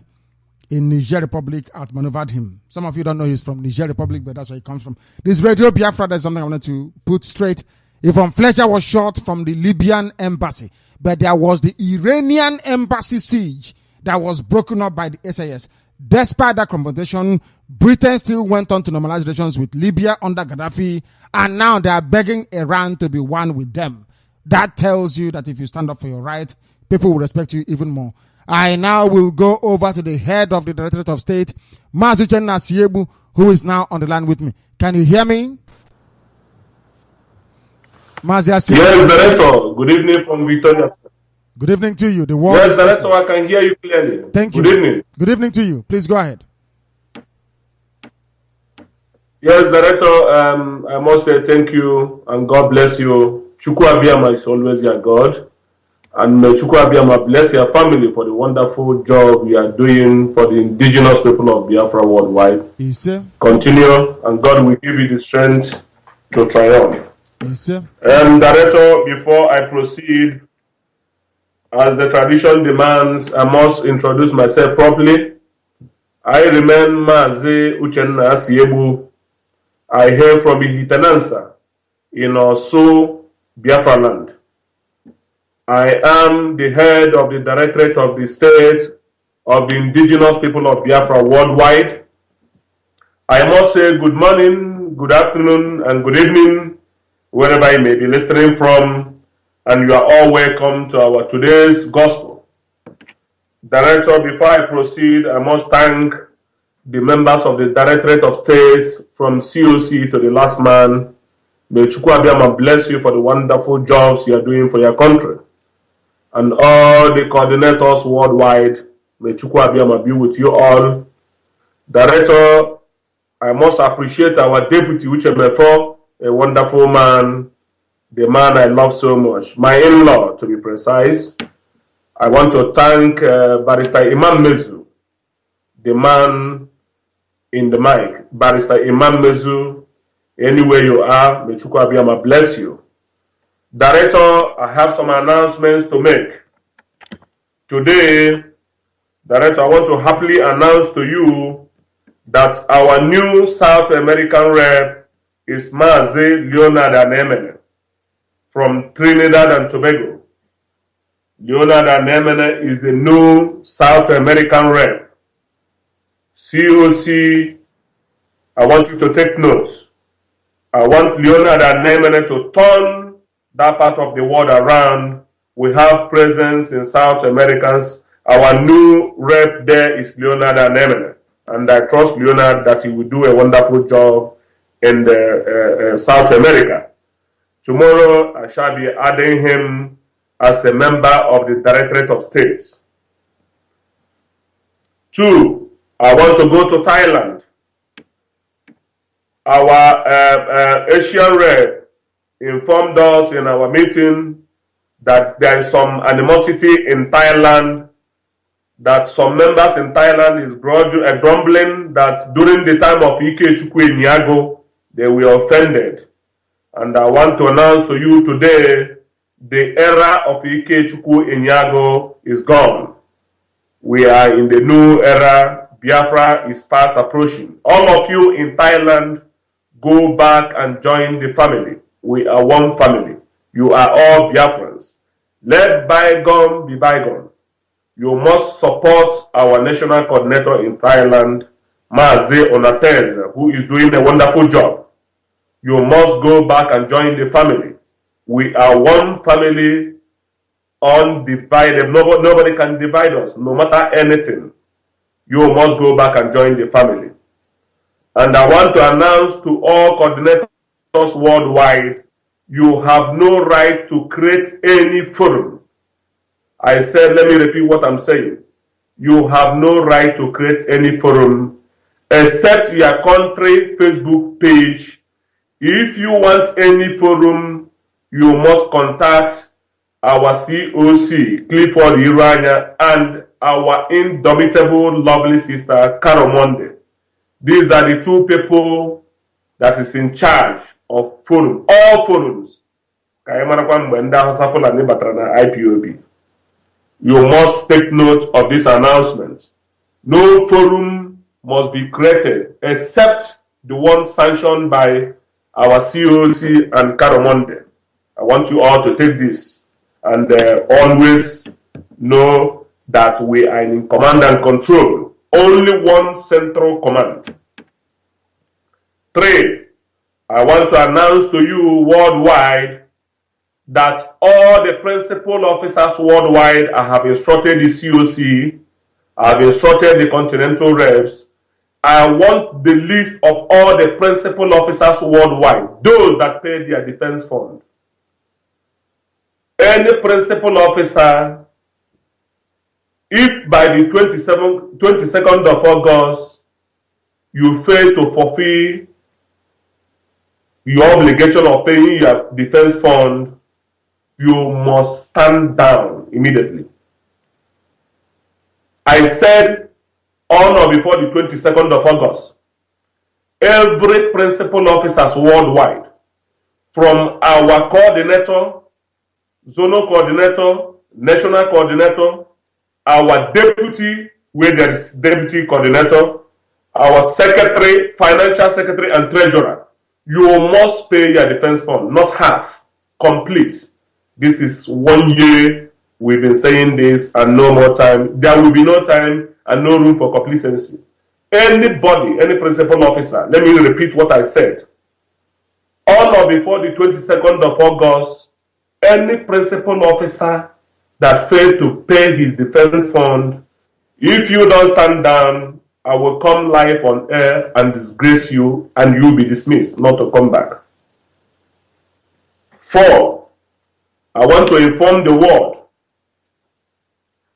in Niger Republic outmaneuvered him. Some of you don't know he's from Niger Republic, but that's where he comes from. This Radio Biafra, there's something I wanted to put straight. Yvonne Fletcher was shot from the Libyan embassy, but there was the Iranian embassy siege that was broken up by the SAS. Despite that confrontation, Britain still went on to normalize relations with Libya under Gaddafi, and now they are begging Iran to be one with them. That tells you that if you stand up for your right, people will respect you even more. I now will go over to the head of the Directorate of State, Mazi Nnamdi Kanu, who is now on the line with me. Can you hear me? Mazi Nnamdi Kanu. Yes, Director. Good evening from Victoria. Good evening to you. The world yes, Director, I can hear you clearly. Thank you. Good evening. Good evening to you. Please go ahead. Yes, Director, I must say thank you and God bless you. Chukwu Abiyama is always your God. And may Chukwu Abiyama bless your family for the wonderful job you are doing for the indigenous people of Biafra worldwide. Yes, sir. Continue, and God will give you the strength to triumph. Yes, sir. Director, before I proceed, as the tradition demands, I must introduce myself properly. I remain Mazi Nnamdi Kanu. I hail from Ihitenansa in Osu, Biafra land. I am the head of the Directorate of the State of the Indigenous People of Biafra worldwide. I must say good morning, good afternoon, and good evening, wherever you may be listening from, and you are all welcome to our today's gospel. Director, before I proceed, I must thank the members of the Directorate of States from COC to the last man. May Chukwu Abiyama bless you for the wonderful jobs you are doing for your country. And all the coordinators worldwide, may Chukwu Abiyama be with you all. Director, I must appreciate our deputy, Uchemefo, a wonderful man, the man I love so much, my in-law to be precise. I want to thank Barrister Imam Mezu, the man in the mic. Barrister Imam Mezu, anywhere you are, may Chukwu Abiyama bless you. Director, I have some announcements to make. Today, Director, I want to happily announce to you that our new South American rep is Mazi Leonard Anemene from Trinidad and Tobago. Leonard Anemene is the new South American rep. COC, I want you to take notes. I want Leonard Anemene to turn that part of the world around. We have presence in South Americans. Our new rep there is Leonard Anemene. And I trust Leonard that he will do a wonderful job in the South America. Tomorrow, I shall be adding him as a member of the Directorate of States. 2, I want to go to Thailand. Our Asian rep informed us in our meeting that there is some animosity in Thailand, that some members in Thailand is grumbling that during the time of Ikechukwu Nyago, they were offended. And I want to announce to you today, the era of Ikechukwu Nyago is gone. We are in the new era. Biafra is fast approaching. All of you in Thailand, go back and join the family. We are one family. You are all Biafrans. Let bygone be bygone. You must support our national coordinator in Thailand, Mazi Nnamdi, who is doing a wonderful job. You must go back and join the family. We are one family, undivided. Nobody can divide us, no matter anything. You must go back and join the family. And I want to announce to all coordinators worldwide, you have no right to create any forum. I said, let me repeat what I'm saying. You have no right to create any forum except your country Facebook page. If you want any forum, you must contact our COC, Clifford Irania, and our indomitable, lovely sister, Carol Monday. These are the two people that is in charge of forum, all forums. IPOB. You must take note of this announcement. No forum must be created except the one sanctioned by our COC and Karamonde. I want you all to take this and always know that we are in command and control. Only one central command. 3, I want to announce to you worldwide that all the principal officers worldwide, I have instructed the COC, I have instructed the continental reps. I want the list of all the principal officers worldwide, those that pay their defense fund. Any principal officer, if by the 22nd of August, you fail to fulfill your obligation of paying your defense fund, you must stand down immediately. I said on or before the 22nd of August, every principal officers worldwide, from our coordinator, zonal coordinator, national coordinator, our deputy, where there is deputy coordinator, our secretary, financial secretary, and treasurer, you must pay your defense fund, not half, complete. This is 1 year we've been saying this, and no more time. There will be no time and no room for complacency. Anybody, any principal officer, let me repeat what I said. On or before the 22nd of August, any principal officer that failed to pay his defense fund, if you don't stand down, I will come live on air and disgrace you, and you'll be dismissed, not to come back. 4, I want to inform the world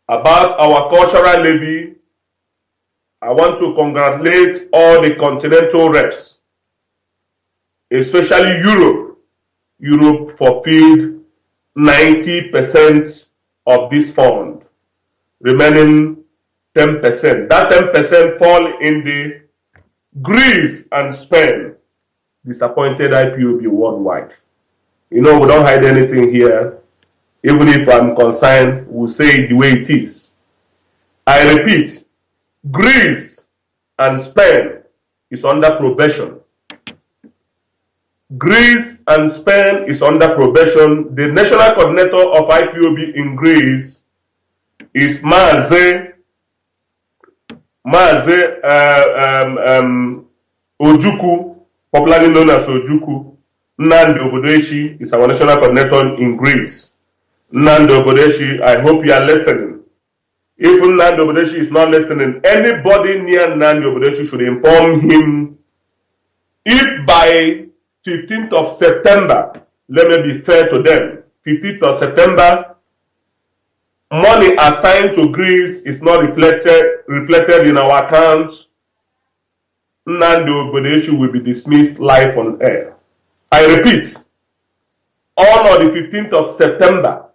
about our cultural levy. I want to congratulate all the continental reps, especially Europe. Europe fulfilled 90% of this fund, remaining 10%. That 10% fall in the Greece and Spain. Disappointed IPOB worldwide. You know, we don't hide anything here. Even if I'm concerned, we'll say it the way it is. I repeat, Greece and Spain is under probation. Greece and Spain is under probation. The national coordinator of IPOB in Greece is Mazi Ojukwu, popularly known as Ojukwu. Nnamdi Obodeshi is our national coordinator in Greece. Nnamdi Obodeshi, I hope you are listening. If Nnamdi Obodeshi is not listening, anybody near Nnamdi Obodeshi should inform him. If by 15th of September, let me be fair to them, 15th of September, money assigned to Greece is not reflected in our accounts, Nnamdi Obodeshi will be dismissed live on air. I repeat, on the 15th of September,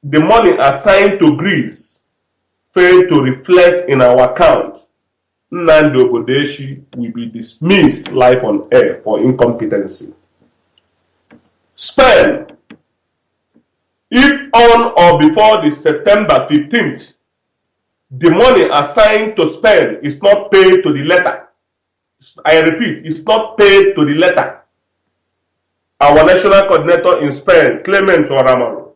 the money assigned to Greece failed to reflect in our account. Nnamdi Obodeshi will be dismissed live on air for incompetency. Spain, if on or before the September 15th, the money assigned to Spain is not paid to the letter. I repeat, it's not paid to the letter. Our national coordinator in Spain, Clement Oramaro,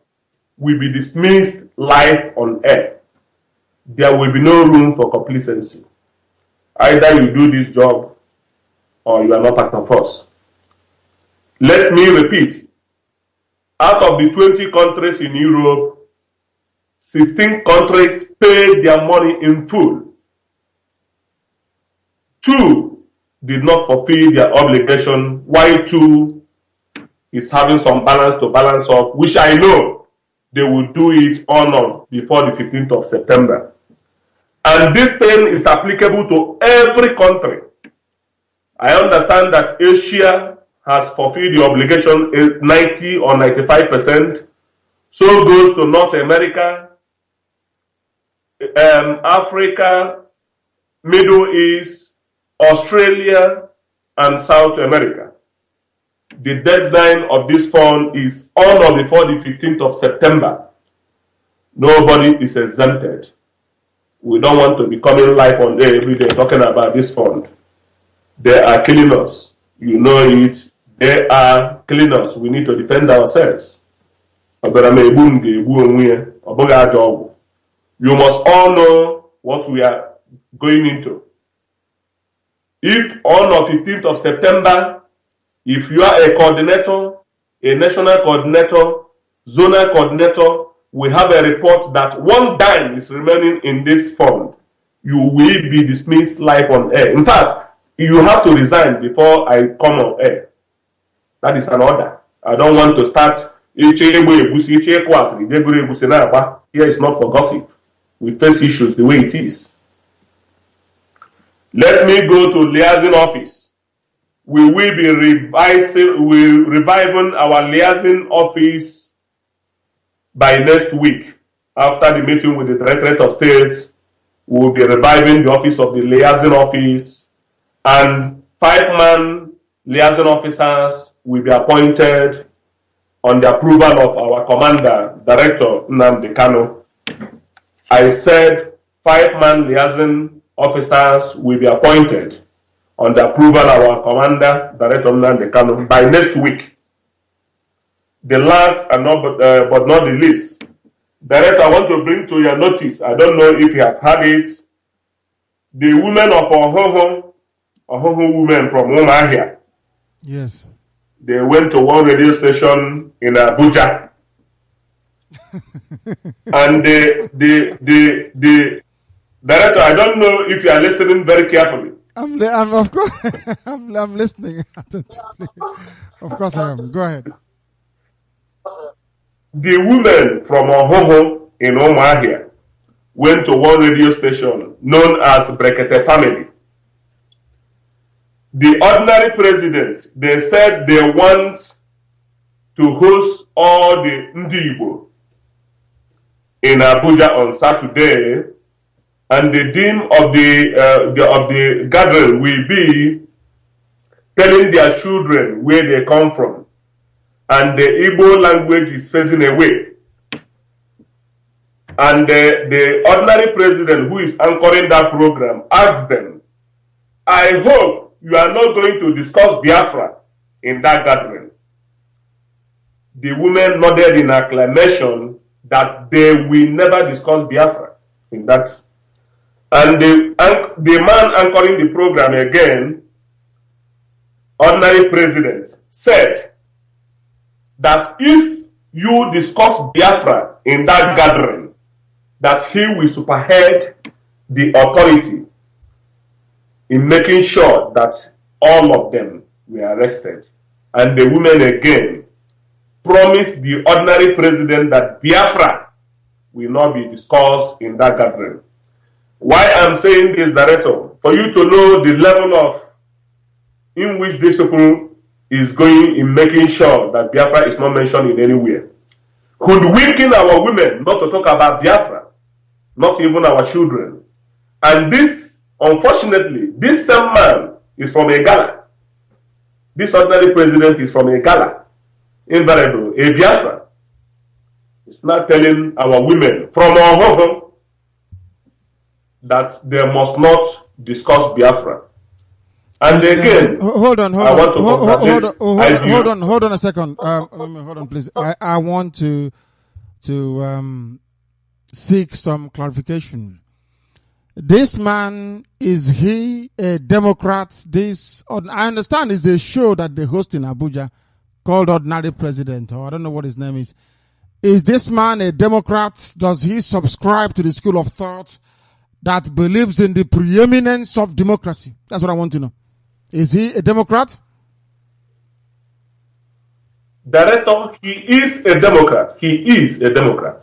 will be dismissed live on air. There will be no room for complacency. Either you do this job or you are not part of us. Let me repeat, out of the 20 countries in Europe, 16 countries paid their money in full. 2 did not fulfill their obligation, while 2 is having some balance to balance up, which I know they will do it on or before the 15th of September. And this thing is applicable to every country. I understand that Asia has fulfilled the obligation 90 or 95%. So goes to North America, Africa, Middle East, Australia, and South America. The deadline of this fund is on or before the 15th of September. Nobody is exempted. We don't want to be coming live on air every day talking about this fund. They are killing us. You know it. They are killing us. We need to defend ourselves. You must all know what we are going into. If on or 15th of September, if you are a coordinator, a national coordinator, zonal coordinator, we have a report that 1 dime is remaining in this fund, you will be dismissed live on air. In fact, you have to resign before I come on air. That is an order. I don't want to start. Here is not for gossip. We face issues the way it is. Let me go to liaison office. We will be reviving our liaison office by next week. After the meeting with the Directorate of State, we will be reviving the office of the liaison office, and 5-man liaison officers will be appointed on the approval of our Commander, Director Nnamdi Kanu. I said 5-man liaison officers will be appointed on the approval of our Commander, Director Nnamdi Kanu, by next week. The last and but not the least, Director, I want to bring to your notice, I don't know if you have heard it, the women of Ohoho women from Umahia. Yes. They went to one radio station in Abuja. And the Director, I don't know if you are listening very carefully. I'm of course I'm listening attentively. Of course I am. Go ahead. The women from Ohoho in Omahia went to one radio station known as Brekete Family. The ordinary president, they said they want to host all the Ndibo in Abuja on Saturday, and the theme of the gathering will be telling their children where they come from, and the Igbo language is facing away. And the ordinary president who is anchoring that program asked them, I hope you are not going to discuss Biafra in that gathering. The women nodded in acclamation that they will never discuss Biafra in that. And the man anchoring the program again, ordinary president, said that if you discuss Biafra in that gathering, that he will superhead the authority in making sure that all of them were arrested. And the women again promised the ordinary president that Biafra will not be discussed in that gathering. Why I'm saying this, Director, for you to know the level of in which these people is going in making sure that Biafra is not mentioned in anywhere. Hoodwinking our women not to talk about Biafra, not even our children. And this, unfortunately, this same man is from a gala. This ordinary president is from a gala. Invariable, a Biafra. It's not telling our women from our home that they must not discuss Biafra. And again, hold on a second. Hold on, please. I want to seek some clarification. This man, is he a Democrat? I understand is a show that they host in Abuja called Ordinary President, or I don't know what his name is. Is this man a Democrat? Does he subscribe to the school of thought that believes in the preeminence of democracy? That's what I want to know. Is he a Democrat? Director, he is a Democrat. He is a Democrat.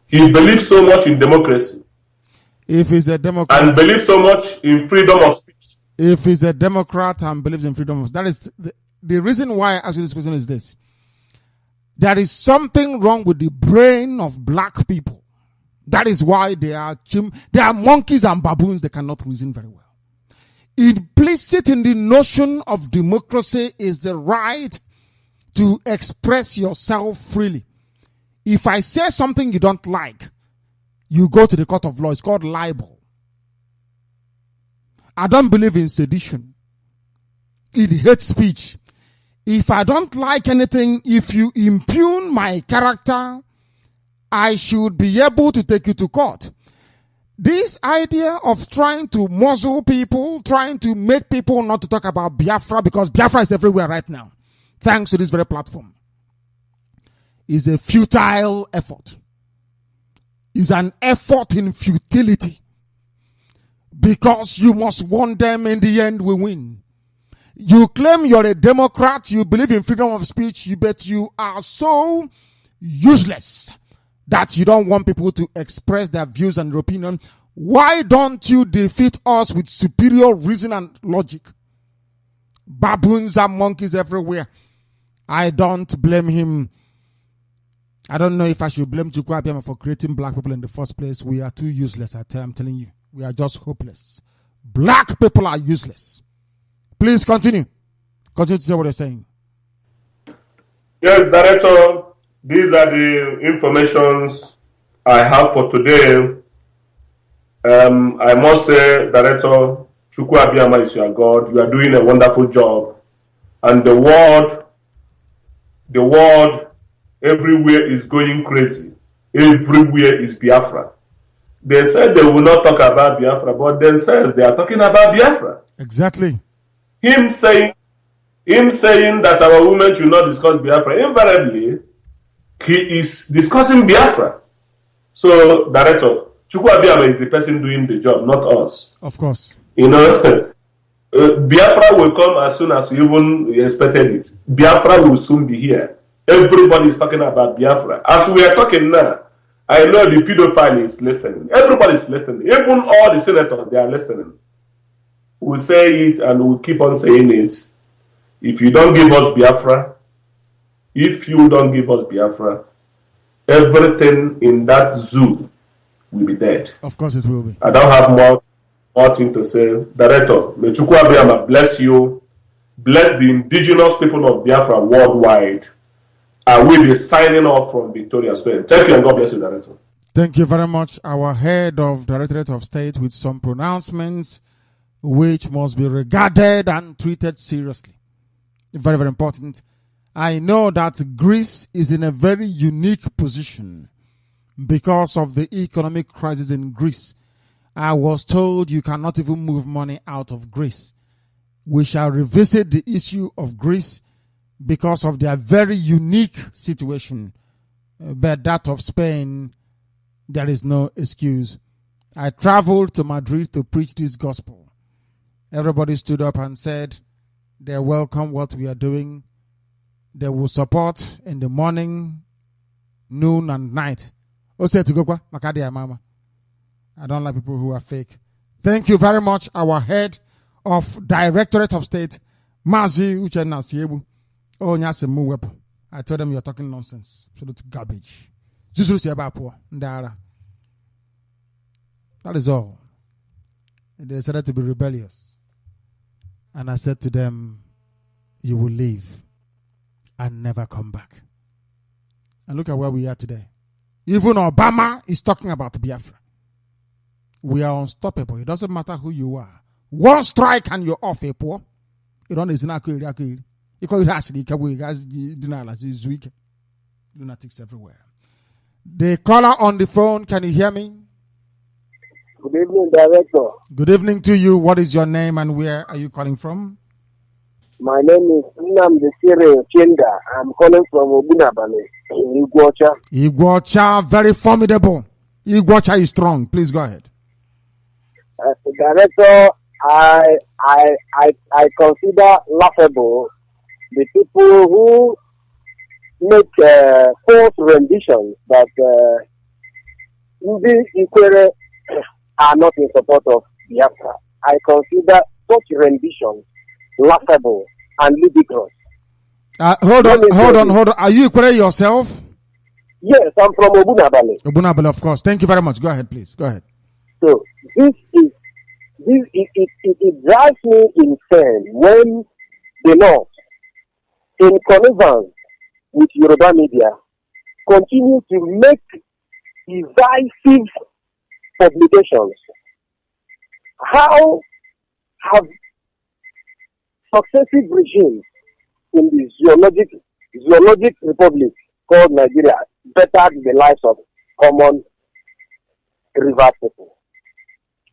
He believes so much in democracy. If he's a Democrat. And believes so much in freedom of speech. If he's a Democrat and believes in freedom of speech. That is the reason why I ask you this question is this. There is something wrong with the brain of black people. That is why they are monkeys and baboons. They cannot reason very well. Implicit in the notion of democracy is the right to express yourself freely. If I say something you don't like, you go to the court of law. It's called libel. I don't believe in sedition, in hate speech. If I don't like anything, if you impugn my character, I should be able to take you to court. This idea of trying to muzzle people, trying to make people not to talk about Biafra, because Biafra is everywhere right now, thanks to this very platform, is a futile effort. Is an effort in futility. Because you must want them, in the end we win. You claim you're a Democrat, you believe in freedom of speech, but you are so useless that you don't want people to express their views and their opinion. Why don't you defeat us with superior reason and logic? Baboons and monkeys everywhere. I don't blame him. I don't know if I should blame Chukwu Abiyama for creating black people in the first place. We are too useless, I'm telling you. We are just hopeless. Black people are useless. Please continue. Continue to say what you're saying. Yes, Director. These are the informations I have for today. I must say, Director, Chukwu Abiyama is your God. You are doing a wonderful job. And the world everywhere is going crazy. Everywhere is Biafra. They said they will not talk about Biafra, but themselves they are talking about Biafra. Exactly. Him saying that our women should not discuss Biafra, invariably, he is discussing Biafra. So, Director, Chukwu Abiyama is the person doing the job, not us. Of course. You know, Biafra will come as soon as we even expected it. Biafra will soon be here. Everybody is talking about Biafra. As we are talking now, I know the pedophile is listening. Everybody is listening. Even all the senators, they are listening. We'll say it and we'll keep on saying it. If you don't give us Biafra, everything in that zoo will be dead. Of course it will be. I don't have more thing to say. Director, may Chukwu Abiyama bless you. Bless the indigenous people of Biafra worldwide. I will be signing off from Victoria, Spain. Thank you and God bless you, Director. Thank you very much. Our head of Directorate of State with some pronouncements which must be regarded and treated seriously. Very, very important. I know that Greece is in a very unique position because of the economic crisis in Greece. I was told you cannot even move money out of Greece. We shall revisit the issue of Greece because of their very unique situation. But that of Spain, there is no excuse. I traveled to Madrid to preach this gospel. Everybody stood up and said they welcome what we are doing. They will support in the morning, noon, and night. Ose to go Makadia Mama. I don't like people who are fake. Thank you very much, our head of Directorate of State, Mazi Nnamdi Kanu. I told them you're talking nonsense. Absolute garbage. That is all. And they decided to be rebellious. And I said to them, you will leave and never come back. And look at where we are today. Even Obama is talking about Biafra. We are unstoppable. It doesn't matter who you are. One strike and you're off a poor. You don't listen to you call it actually lunatics everywhere. The caller on the phone, can you hear me? Good evening, Director. Good evening to you. What is your name and where are you calling from? My name is Nnamdi Kanu. I'm calling from Obunabale, Igwocha. Igwocha, very formidable. Igwocha is strong. Please go ahead. Director, I consider laughable the people who make false renditions that Ndi Ikwere are not in support of Biafra. I consider such renditions laughable and ludicrous. Hold on. Are you Ikwere yourself? Yes, I'm from Obunabale. Obunabale, of course. Thank you very much. Go ahead, please. Go ahead. So it drives me insane when the North, in connivance with Yoruba media, continue to make divisive publications. How have successive regimes in the zoologic republic called Nigeria bettered the lives of common river people?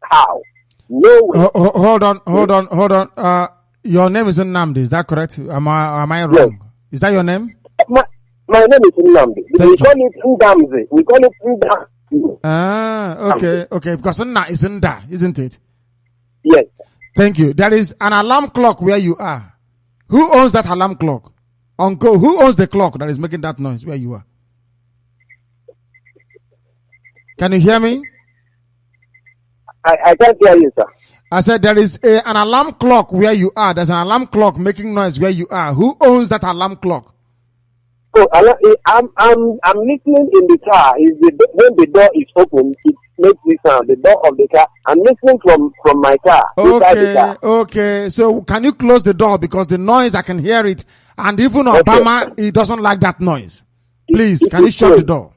How? No way. Hold on. Your name is Nnamdi, is that correct? Am I wrong? Yes. Is that your name? My name is Nnamdi. We call it Ndamzi. We call it Ndamzi. Okay. Because Nna is Nda, isn't it? Yes. Thank you. There is an alarm clock where you are. Who owns that alarm clock? Uncle, who owns the clock that is making that noise where you are? Can you hear me? I can't hear you, sir. I said there is an alarm clock where you are. There's an alarm clock making noise where you are. Who owns that alarm clock? Oh, I'm listening in the car. When the door is open, it makes this sound. The door of the car. I'm listening from my car. Okay. So can you close the door because the noise I can hear it, and even Obama he doesn't like that noise. Please, can you shut the door?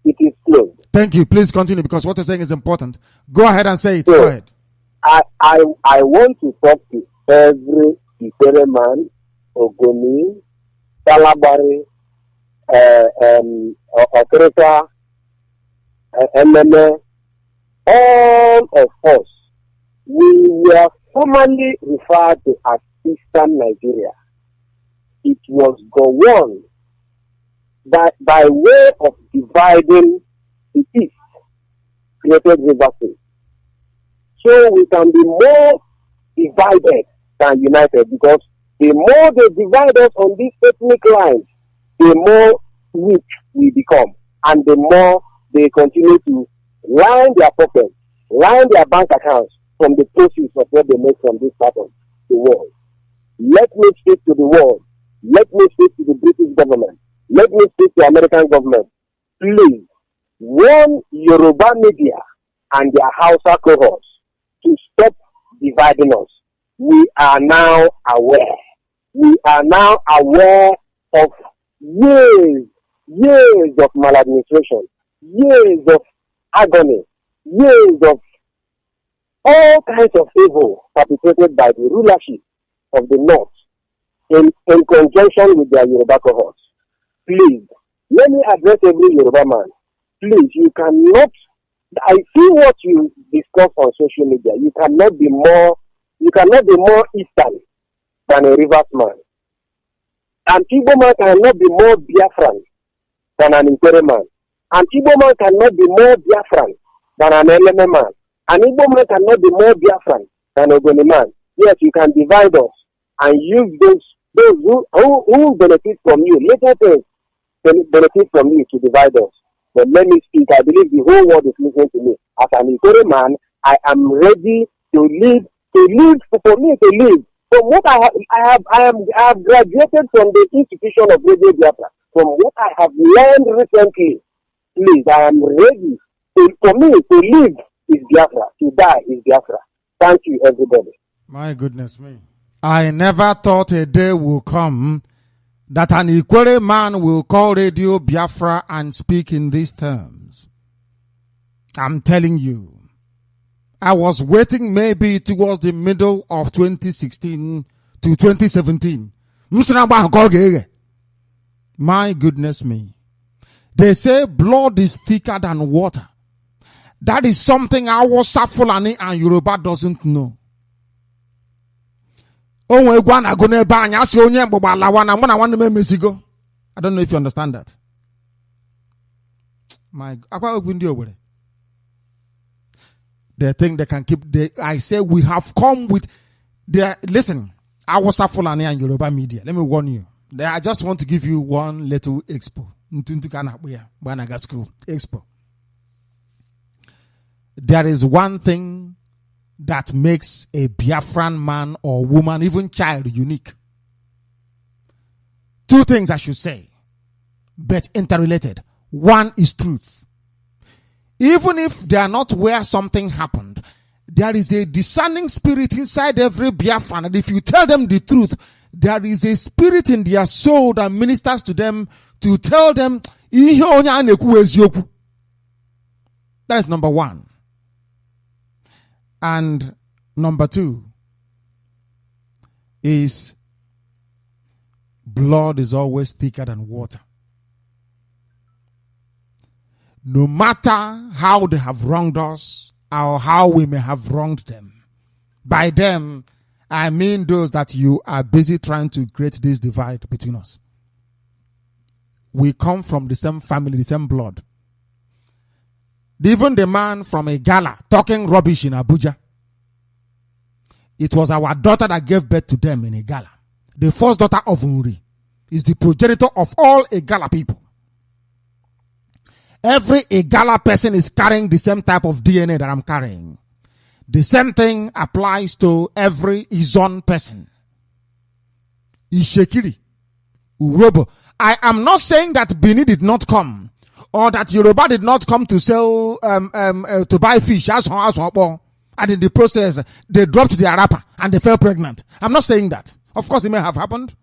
It is closed. Thank you. Please continue because what you're saying is important. Go ahead and say it. Go ahead. I want to talk to every Ikwere man, Ogoni, Salabari, Okereka, MMA, all of us. We were formerly referred to as Eastern Nigeria. It was Gowon that by way of dividing the East created grievances. So we can be more divided than united because the more they divide us on these ethnic lines, the more weak we become, and the more they continue to line their pockets, line their bank accounts from the proceeds of what they make from this part of the world. Let me speak to the world. Let me speak to the British government. Let me speak to the American government. Please, warn Yoruba media and their Hausa cohorts to stop dividing us. We are now aware. We are now aware of years of maladministration, years of agony, years of all kinds of evil perpetrated by the rulership of the North in conjunction with their Yoruba cohorts. Please, let me address every Yoruba man. Please, you cannot, I see what you discuss on social media. You cannot be more Eastern than a Rivers man. An Igbo man cannot be more Biafran than an Ikwere man. An Igbo man cannot be more Biafran than an Eleme man. An Igbo man cannot be more Biafran than a Ogoni man. Yes, you can divide us and use those who benefit from you. Little things benefit from you to divide us. But let me speak. I believe the whole world is listening to me. As an Ikore man, I am ready to live, for me to live. From what I have graduated from the institution of Radio Biafra. From what I have learned recently, please, I am ready. For me to live is Biafra, to die is Biafra. Thank you, everybody. My goodness me. I never thought a day will come that an Ikore man will call Radio Biafra and speak in these terms. I'm telling you. I was waiting maybe towards the middle of 2016 to 2017. My goodness me. They say blood is thicker than water. That is something our Fulani and Yoruba doesn't know. I don't know if you understand that. They think they can keep. I say we have come with. Listen, our Fulani and Yoruba media. Let me warn you. I just want to give you one little expo. Expo. There is one thing that makes a Biafran man or woman, even child, unique. Two things I should say, but interrelated. One is truth. Even if they are not where something happened, there is a discerning spirit inside every Biafran. And if you tell them the truth, there is a spirit in their soul that ministers to them to tell them, that is number one. And number two is blood is always thicker than water. No matter how they have wronged us or how we may have wronged them. By them, I mean those that you are busy trying to create this divide between us. We come from the same family, the same blood. Even the man from a gala talking rubbish in Abuja. It was our daughter that gave birth to them in a gala. The first daughter of Unri is the progenitor of all Igala people. Every Igala person is carrying the same type of DNA that I'm carrying. The same thing applies to every Izon person. Ishekiri, Urobo. I am not saying that Bini did not come, or that Yoruba did not come to sell, to buy fish, and in the process, they dropped their wrapper and they fell pregnant. I'm not saying that. Of course, it may have happened.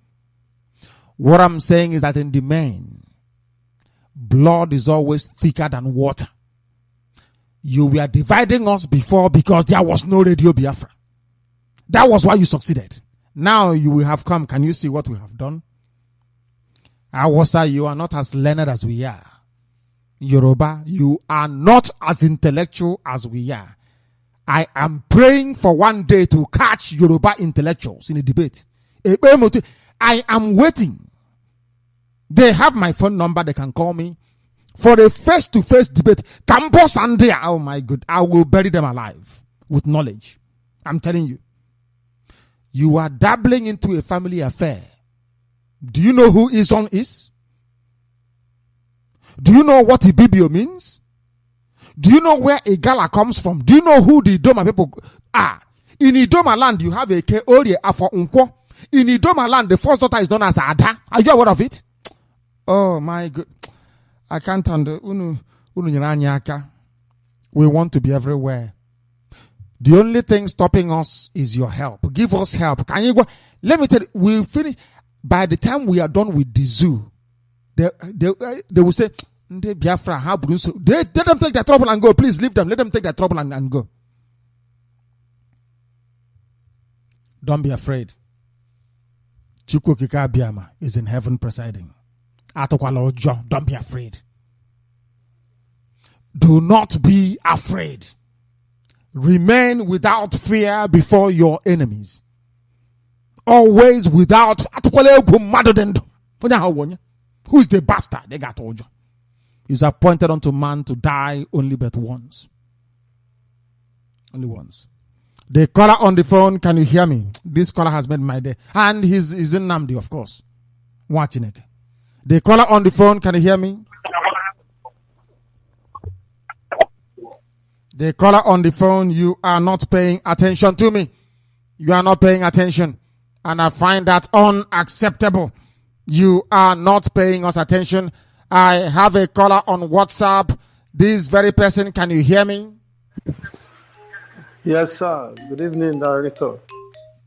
What I'm saying is that in the main, blood is always thicker than water. You were dividing us before because there was no Radio Biafra. That was why you succeeded. Now you will have come. Can you see what we have done? Awasa, you are not as learned as we are. Yoruba, you are not as intellectual as we are. I am praying for one day to catch Yoruba intellectuals in a debate. I am waiting. They have my phone number. They can call me for a face-to-face debate. Campus and there. Oh my God. I will bury them alive with knowledge. I'm telling you. You are dabbling into a family affair. Do you know who Izon is? Do you know what Ibibio means? Do you know where Igala comes from? Do you know who the Idoma people are? In Idoma land, you have a Keorie Afo Unko. In Idoma land, the first daughter is known as Ada. Are you aware of it? Oh my God. I can't understand. We want to be everywhere. The only thing stopping us is your help. Give us help. Can you go? Let me tell you, we'll finish. By the time we are done with the zoo, they will say, Biafra, how Bruce? Let them take their trouble and go. Please leave them. Let them take their trouble and go. Don't be afraid. Chukwukika Biama is in heaven presiding. Atokwala Ojo, don't be afraid. Do not be afraid. Remain without fear before your enemies. Always without. Who is the bastard? They got Ojo. Is appointed unto man to die only but once. Only once. The caller on the phone, can you hear me? This caller has made my day. And he's in Nnamdi, of course. Watching it. The caller on the phone, can you hear me? The caller on the phone, you are not paying attention to me. You are not paying attention. And I find that unacceptable. You are not paying us attention. I have a caller on WhatsApp. This very person, can you hear me? Yes, sir. Good evening, Director.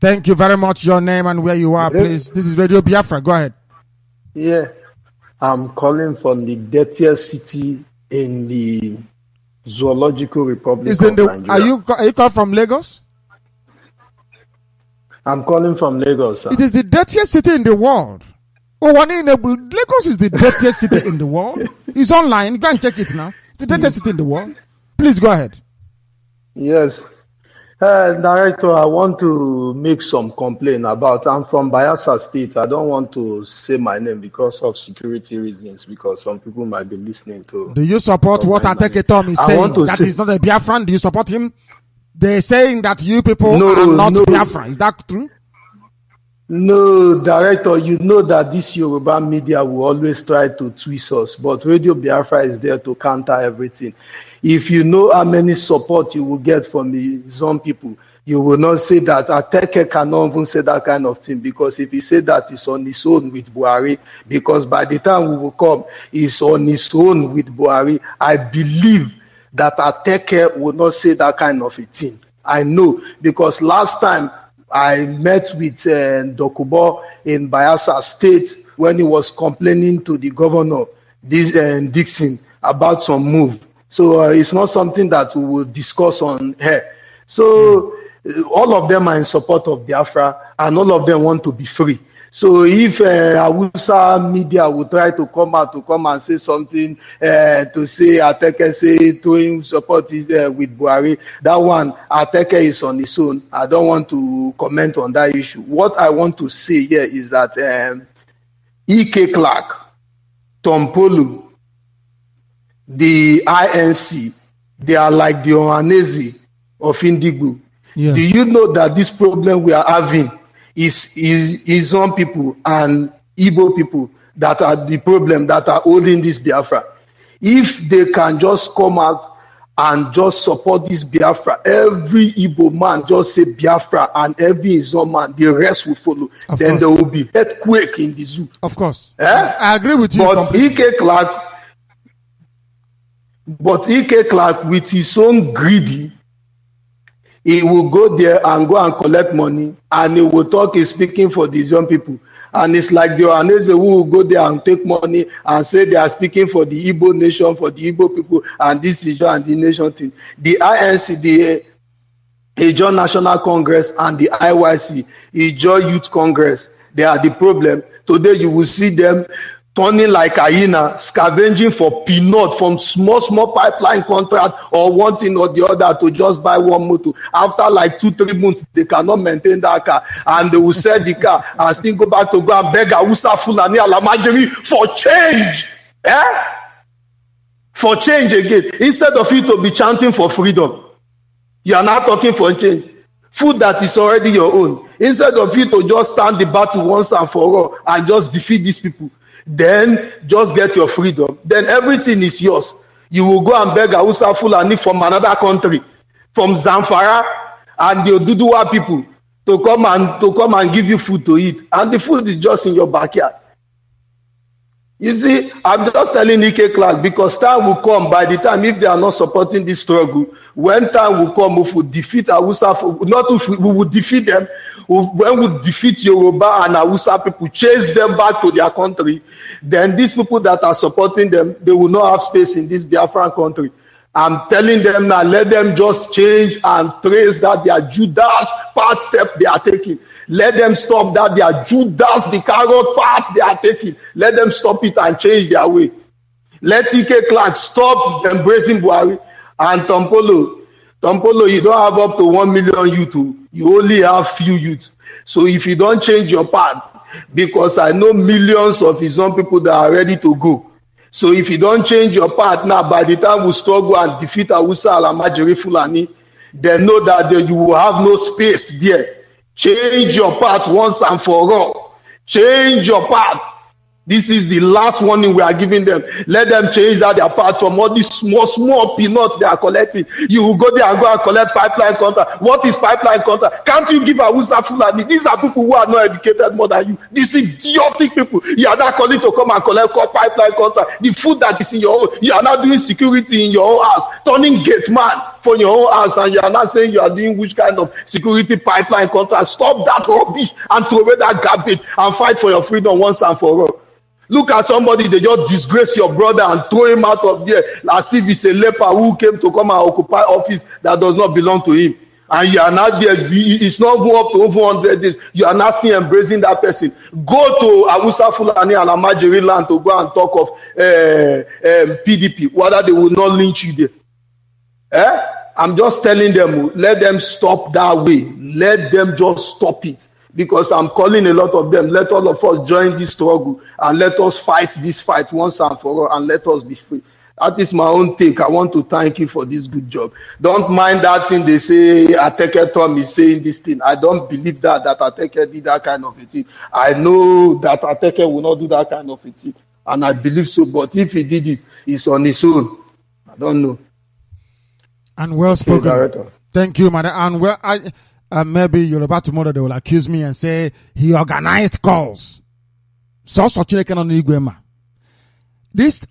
Thank you very much. Your name and where you are, please. This is Radio Biafra. Go ahead. Yeah. I'm calling from the dirtiest city in the Zoological Republic of Nigeria. Are you calling from Lagos? I'm calling from Lagos, sir. It is the dirtiest city in the world. Lagos is the dirtiest city in the world. It's online. Go and check it now. It's the dirtiest city in the world. Please go ahead. Yes. Director, I want to make some complaint about, I'm from Bayelsa State. I don't want to say my name because of security reasons, because some people might be listening to. Do you support what Ateke Tom is saying? That is not a Biafran. Do you support him? They're saying that you people are not Biafra. Is that true? No, Director, you know that this Yoruba media will always try to twist us, but Radio Biafra is there to counter everything. If you know how many support you will get from some people, you will not say that. Ateke cannot even say that kind of thing, because if he say that, it's on his own with Buhari, because by the time we will come, it's on his own with Buhari. I believe that Ateke will not say that kind of a thing. I know, because last time I met with Dokubo in Bayelsa State when he was complaining to the governor, Dixon, about some move. So it's not something that we will discuss on here. So all of them are in support of Biafra, and all of them want to be free. So if Awusa media will try to come and say something to say Ateke say to him support is with Buhari, that one Ateke is on his own. I don't want to comment on that issue. What I want to say here is that E.K. Clark, Tom Polu, the INC, they are like the Ohanese of Indigo. Yeah. Do you know that this problem we are having is some people and Igbo people that are the problem, that are holding this Biafra? If they can just come out and just support this Biafra, every Igbo man just say Biafra, and every Izon man, the rest will follow. Then there will be earthquake in the zoo. Of course. I agree with you. But E.K. Clark, with his own greedy, he will go there and go and collect money, and he will talk, he's speaking for these young people. And it's like the Ohanese who will go there and take money and say they are speaking for the Igbo nation, for the Igbo people, and this is and the nation thing. The INC, the Ijaw National Congress, and the IYC, Ijaw Youth Congress, they are the problem. Today you will see them turning like hyena, scavenging for peanut from small pipeline contract or one thing or the other to just buy one motor. After like 2-3 months, they cannot maintain that car, and they will sell the car and still go back to go and beg Awusa Fulani Alamajiri for change. For change again. Instead of you to be chanting for freedom, you are now talking for change. Food that is already your own. Instead of you to just stand the battle once and for all and just defeat these people, then just get your freedom. Then everything is yours. You will go and beg Hausa Fulani from another country, from Zamfara and the Oduduwa people, to come and give you food to eat, and the food is just in your backyard. You see, I'm just telling E.K. Clark, because time will come, by the time, if they are not supporting this struggle, when time will come, if we defeat Hausa, not if we will defeat them, when we defeat Yoruba and Hausa people, chase them back to their country, then these people that are supporting them, they will not have space in this Biafran country. I'm telling them now, let them just change and trace that their Judas part step they are taking. Let them stop that their Judas, the carrot path they are taking. Let them stop it and change their way. Let E.K. Clark stop embracing Buhari. And Tom Polo, you don't have up to 1 million youth. You only have few youth. So if you don't change your path, because I know millions of his own people that are ready to go. So if you don't change your path now, by the time we struggle and defeat Awusa Alamajiri Fulani, then know that you will have no space there. Change your path once and for all. Change your path. This is the last warning we are giving them. Let them change that apart from all these small peanuts they are collecting. You will go there and go and collect pipeline contract. What is pipeline contract? Can't you give Hausa Fulani? These are people who are not educated more than you. These idiotic people. You are not calling to come and collect pipeline contract. The food that is in your own. You are not doing security in your own house. Turning gate man for your own house, and you are not saying you are doing which kind of security pipeline contract. Stop that rubbish and throw away that garbage and fight for your freedom once and for all. Look at somebody, they just disgrace your brother and throw him out of there as if he's a leper who came to come and occupy office that does not belong to him. And you are not there, it's not even up to over 100 days. You are not still embracing that person. Go to Hausa Fulani and Amajiri land to go and talk of PDP, whether they will not lynch you there. I'm just telling them, let them stop that way. Let them just stop it. Because I'm calling a lot of them, let all of us join this struggle and let us fight this fight once and for all and let us be free. That is my own take. I want to thank you for this good job. Don't mind that thing they say, Ateke Tom is saying this thing. I don't believe that Ateke did that kind of a thing. I know that Ateke will not do that kind of a thing. And I believe so. But if he did it, it's on his own. I don't know. And well spoken. Okay, thank you, madam. And well, maybe you're about tomorrow they will accuse me and say he organized calls. This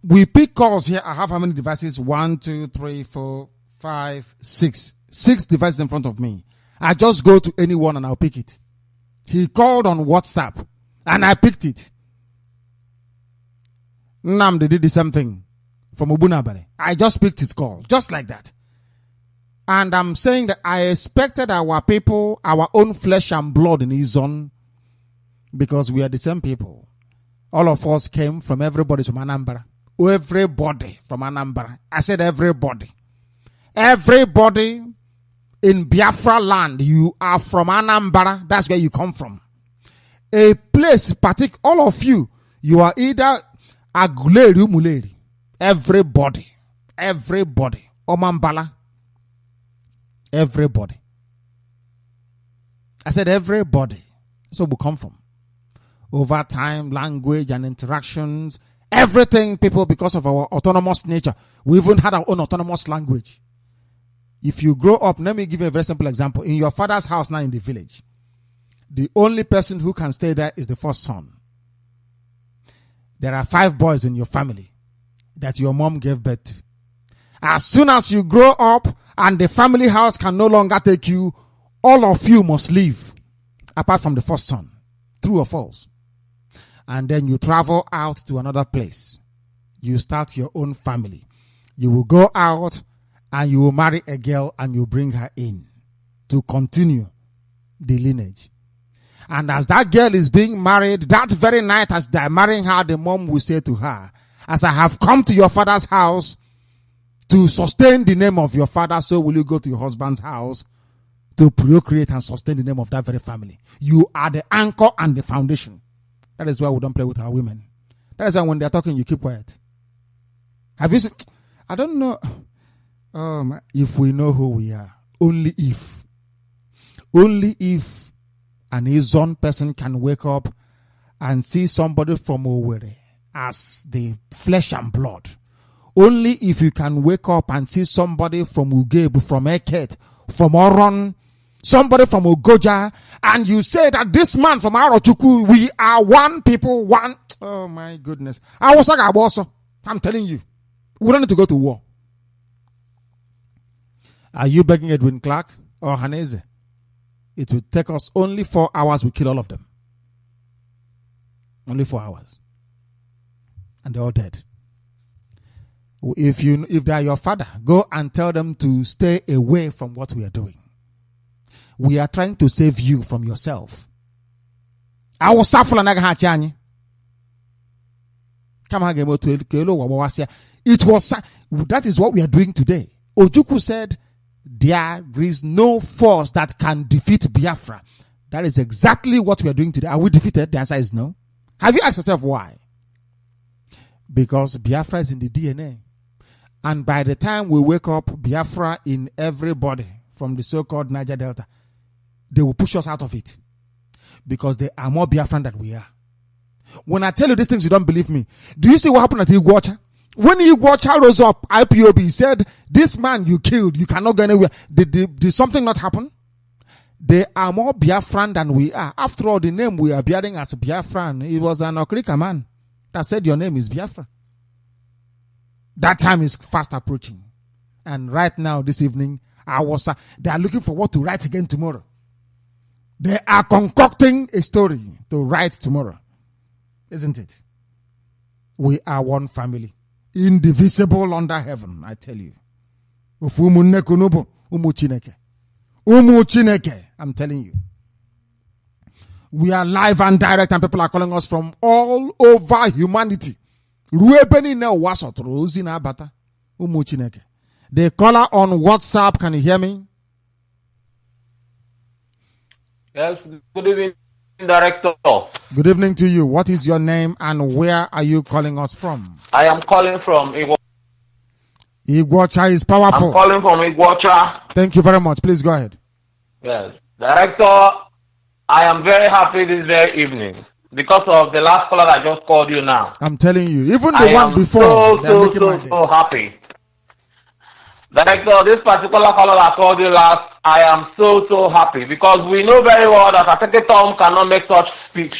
we pick calls here. I have how many devices? 1, 2, 3, 4, 5, 6. 6 devices in front of me. I just go to any one and I'll pick it. He called on WhatsApp and I picked it. Nnamdi did the same thing from Ubunabale. I just picked his call, just like that. And I'm saying that I expected our people, our own flesh and blood in his zone, because we are the same people. All of us came from everybody from Anambra. Everybody from Anambra. I said everybody. Everybody in Biafra land, you are from Anambra. That's where you come from. A place, all of you, you are either Aguleri or Muleri. Everybody. Everybody. Omambala. Everybody. I said everybody. That's where we come from. Over time, language and interactions, everything, people, because of our autonomous nature. We even had our own autonomous language. If you grow up, let me give you a very simple example. In your father's house now in the village, the only person who can stay there is the first son. There are 5 boys in your family that your mom gave birth to. As soon as you grow up and the family house can no longer take you, all of you must leave, apart from the first son. True or false? And then you travel out to another place. You start your own family. You will go out and you will marry a girl and you bring her in to continue the lineage. And as that girl is being married, that very night as they are marrying her, the mom will say to her, as I have come to your father's house to sustain the name of your father, so will you go to your husband's house to procreate and sustain the name of that very family. You are the anchor and the foundation. That is why we don't play with our women. That is why when they are talking, you keep quiet. Have you seen? I don't know if we know who we are. Only if an Izon person can wake up and see somebody from Owerri as the flesh and blood. Only if you can wake up and see somebody from Ugeb, from Eket, from Oron, somebody from Ogoja, and you say that this man from Arochukwu, we are one people, one. Oh my goodness. I'm telling you, we don't need to go to war. Are you begging Edwin Clark or Haneze? It will take us only 4 hours. We kill all of them. Only 4 hours. And they're all dead. If they are your father, go and tell them to stay away from what we are doing. We are trying to save you from yourself. It was that is what we are doing today. Ojukwu said there is no force that can defeat Biafra. That is exactly what we are doing today. Are we defeated? The answer is no. Have you asked yourself why? Because Biafra is in the DNA. And by the time we wake up, Biafra in everybody from the so-called Niger Delta, they will push us out of it. Because they are more Biafran than we are. When I tell you these things, you don't believe me. Do you see what happened at Iguacha? When Iguacha rose up, IPOB said, this man you killed, you cannot go anywhere. Did something not happen? They are more Biafran than we are. After all, the name we are bearing as Biafran, it was an Okrika man that said your name is Biafra. That time is fast approaching. And right now, this evening, they are looking for what to write again tomorrow. They are concocting a story to write tomorrow. Isn't it? We are one family. Indivisible under heaven, I tell you. I'm telling you. We are live and direct, and people are calling us from all over humanity. The caller on WhatsApp, can you hear me? Yes, good evening, Director. Good evening to you. What is your name and where are you calling us from? I am calling from Iguacha. Iguacha is powerful. I'm calling from Iguacha. Thank you very much. Please go ahead. Yes. Director, I am very happy this very evening because of the last caller that just called you now. I'm telling you, even the one before, so happy. Director, this particular caller that called you last, I am so happy because we know very well that Ateke Tom cannot make such speech.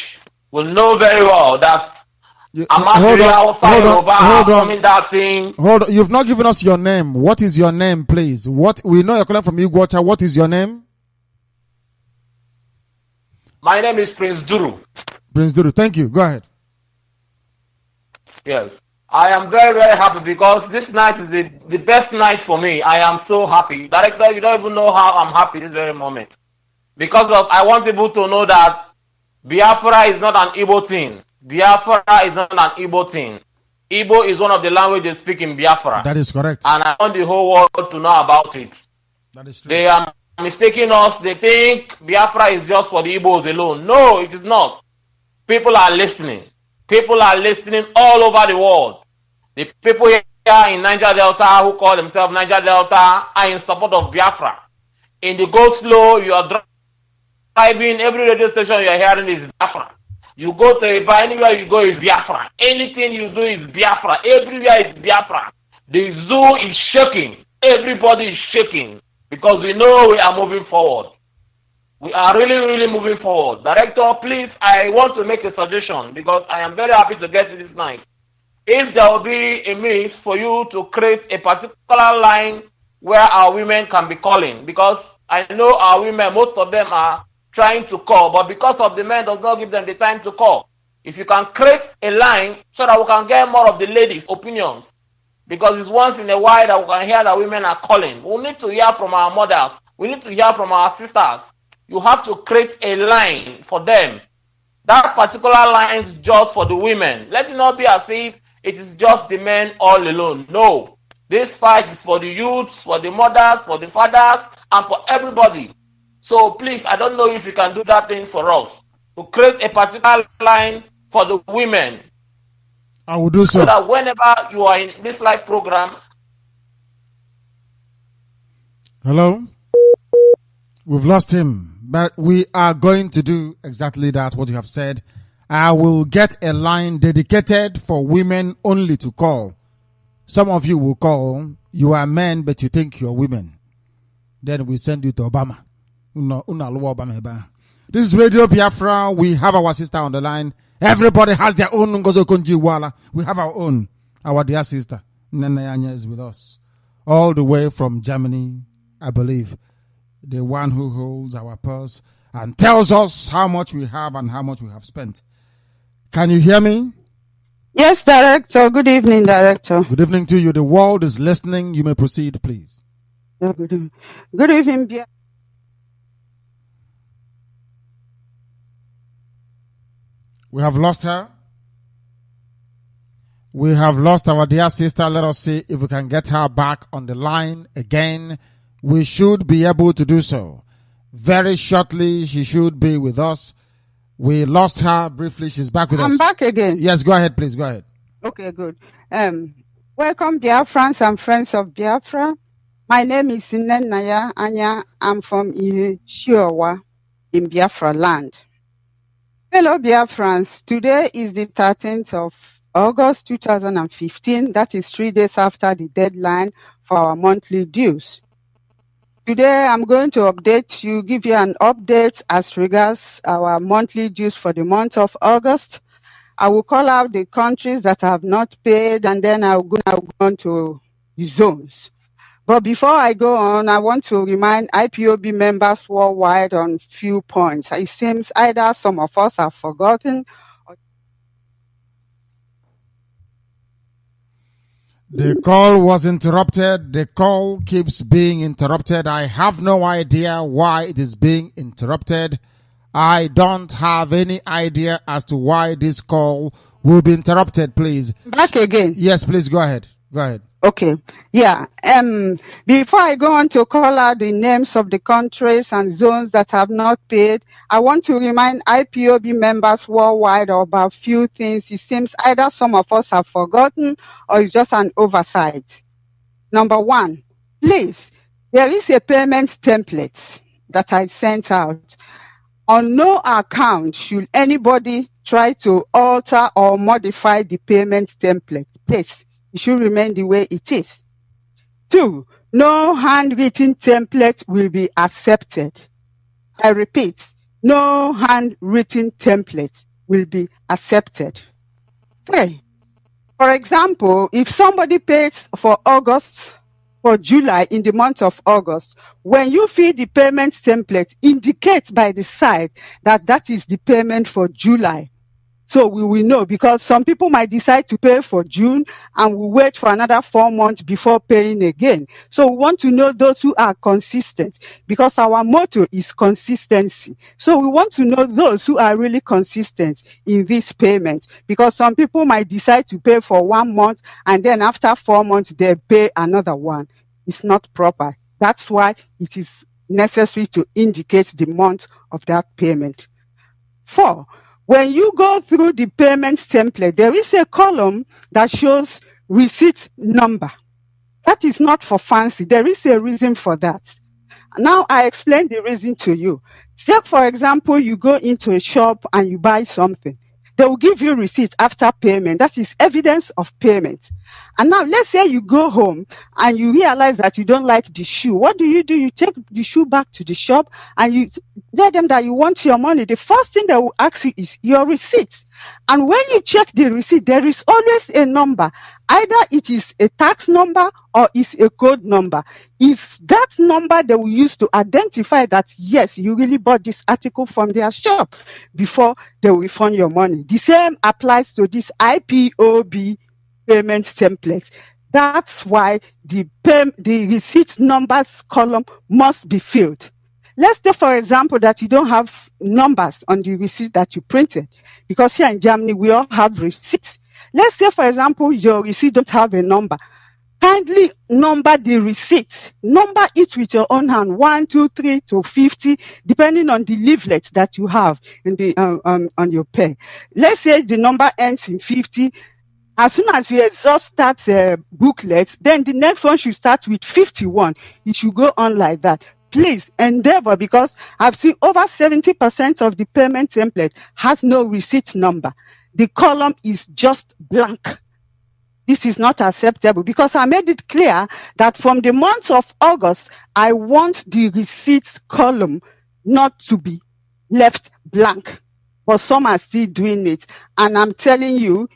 We know very well that hold on. You've not given us your name. What is your name, please? We know you're calling from Iguacha. What is your name? My name is Prince Duru. Prince Duru, thank you. Go ahead. Yes. I am very happy because this night is the best night for me. I am so happy. Director, you don't even know how I'm happy this very moment. Because I want people to know that Biafra is not an Igbo thing. Biafra is not an Igbo thing. Igbo is one of the languages speak in Biafra. That is correct. And I want the whole world to know about it. That is true. They are mistaking us. They think Biafra is just for the Igbos alone. No, it is not. People are listening. People are listening all over the world. The people here in Niger Delta who call themselves Niger Delta are in support of Biafra. In the go slow, you are driving, every radio station you are hearing is Biafra. You go to a bar, anywhere you go is Biafra. Anything you do is Biafra. Everywhere is Biafra. The zoo is shaking. Everybody is shaking because we know we are moving forward. We are really moving forward. Director, please, I want to make a suggestion because I am very happy to get to this night. If there will be a means for you to create a particular line where our women can be calling, because I know our women, most of them are trying to call, but because of the men does not give them the time to call. If you can create a line so that we can get more of the ladies' opinions, because it's once in a while that we can hear that women are calling. We need to hear from our mothers. We need to hear from our sisters. You have to create a line for them. That particular line is just for the women. Let it not be as if it is just the men all alone. No. This fight is for the youths, for the mothers, for the fathers, and for everybody. So please, I don't know if you can do that thing for us. To create a particular line for the women. I will do so. So that whenever you are in this live program. Hello? We've lost him. But we are going to do exactly that, what you have said. I will get a line dedicated for women only to call. Some of you will call. You are men, but you think you're women. Then we send you to Obama. This is Radio Biafra. We have our sister on the line. Everybody has their own Ngozo Konji Wala. We have our own. Our dear sister, Nenayanya, is with us. All the way from Germany, I believe. The one who holds our purse and tells us how much we have and how much we have spent. Can you hear me? Yes, Director. Good evening, Director. Good evening to you. The world is listening. You may proceed, please. Good evening. Good evening. We have lost her. We have lost our dear sister. Let us see if we can get her back on the line again. We should be able to do so. Very shortly, she should be with us. We lost her briefly. She's back with us. I'm back again. Yes, go ahead, please. Go ahead. Okay, good. Welcome, Biafrans and friends of Biafra. My name is Nnaya Anya. I'm from Shiawa in Biafra land. Hello, Biafrans. Today is the 13th of August 2015. That is 3 days after the deadline for our monthly dues. Today, I'm going to give you an update as regards our monthly dues for the month of August. I will call out the countries that have not paid, and then I'll go on to the zones. But before I go on, I want to remind IPOB members worldwide on few points. It seems either some of us have forgotten. The call was interrupted. The call keeps being interrupted. I have no idea why it is being interrupted. I don't have any idea as to why this call will be interrupted, please. Back again. Yes, please go ahead. Go ahead. Okay. Yeah. Before I go on to call out the names of the countries and zones that have not paid, I want to remind IPOB members worldwide about a few things. It seems either some of us have forgotten or it's just an oversight. Number one, please, there is a payment template that I sent out. On no account should anybody try to alter or modify the payment template. Please, it should remain the way it is. 2, no handwritten template will be accepted. I repeat, no handwritten template will be accepted. 3, for example, if somebody pays for July in the month of August, when you fill the payment template, indicate by the side that that is the payment for July. So we will know, because some people might decide to pay for June and will wait for another 4 months before paying again. So we want to know those who are consistent, because our motto is consistency. So we want to know those who are really consistent in this payment, because some people might decide to pay for 1 month and then after 4 months they pay another one. It's not proper. That's why it is necessary to indicate the month of that payment. 4, when you go through the payment template, there is a column that shows receipt number. That is not for fancy. There is a reason for that. Now I explain the reason to you. Say, for example, you go into a shop and you buy something. They will give you receipt after payment. That is evidence of payment. And now let's say you go home and you realize that you don't like the shoe. What do? You take the shoe back to the shop and you tell them that you want your money. The first thing they will ask you is your receipt. And when you check the receipt, there is always a number. Either it is a tax number or it's a code number. It's that number they will use to identify that, yes, you really bought this article from their shop before they will refund your money. The same applies to this IPOB payment template. That's why the receipt numbers column must be filled. Let's say, for example, that you don't have numbers on the receipt that you printed, because here in Germany, we all have receipts. Let's say, for example, your receipt don't have a number. Kindly number the receipt. Number it with your own hand, 1, 2, 3 to 50, depending on the leaflet that you have in the on your pay. Let's say the number ends in 50. As soon as you exhaust that booklet, then the next one should start with 51. It should go on like that. Please endeavor, because I've seen over 70% of the payment template has no receipt number. The column is just blank. This is not acceptable, because I made it clear that from the month of August, I want the receipts column not to be left blank. But some are still doing it. And I'm telling you,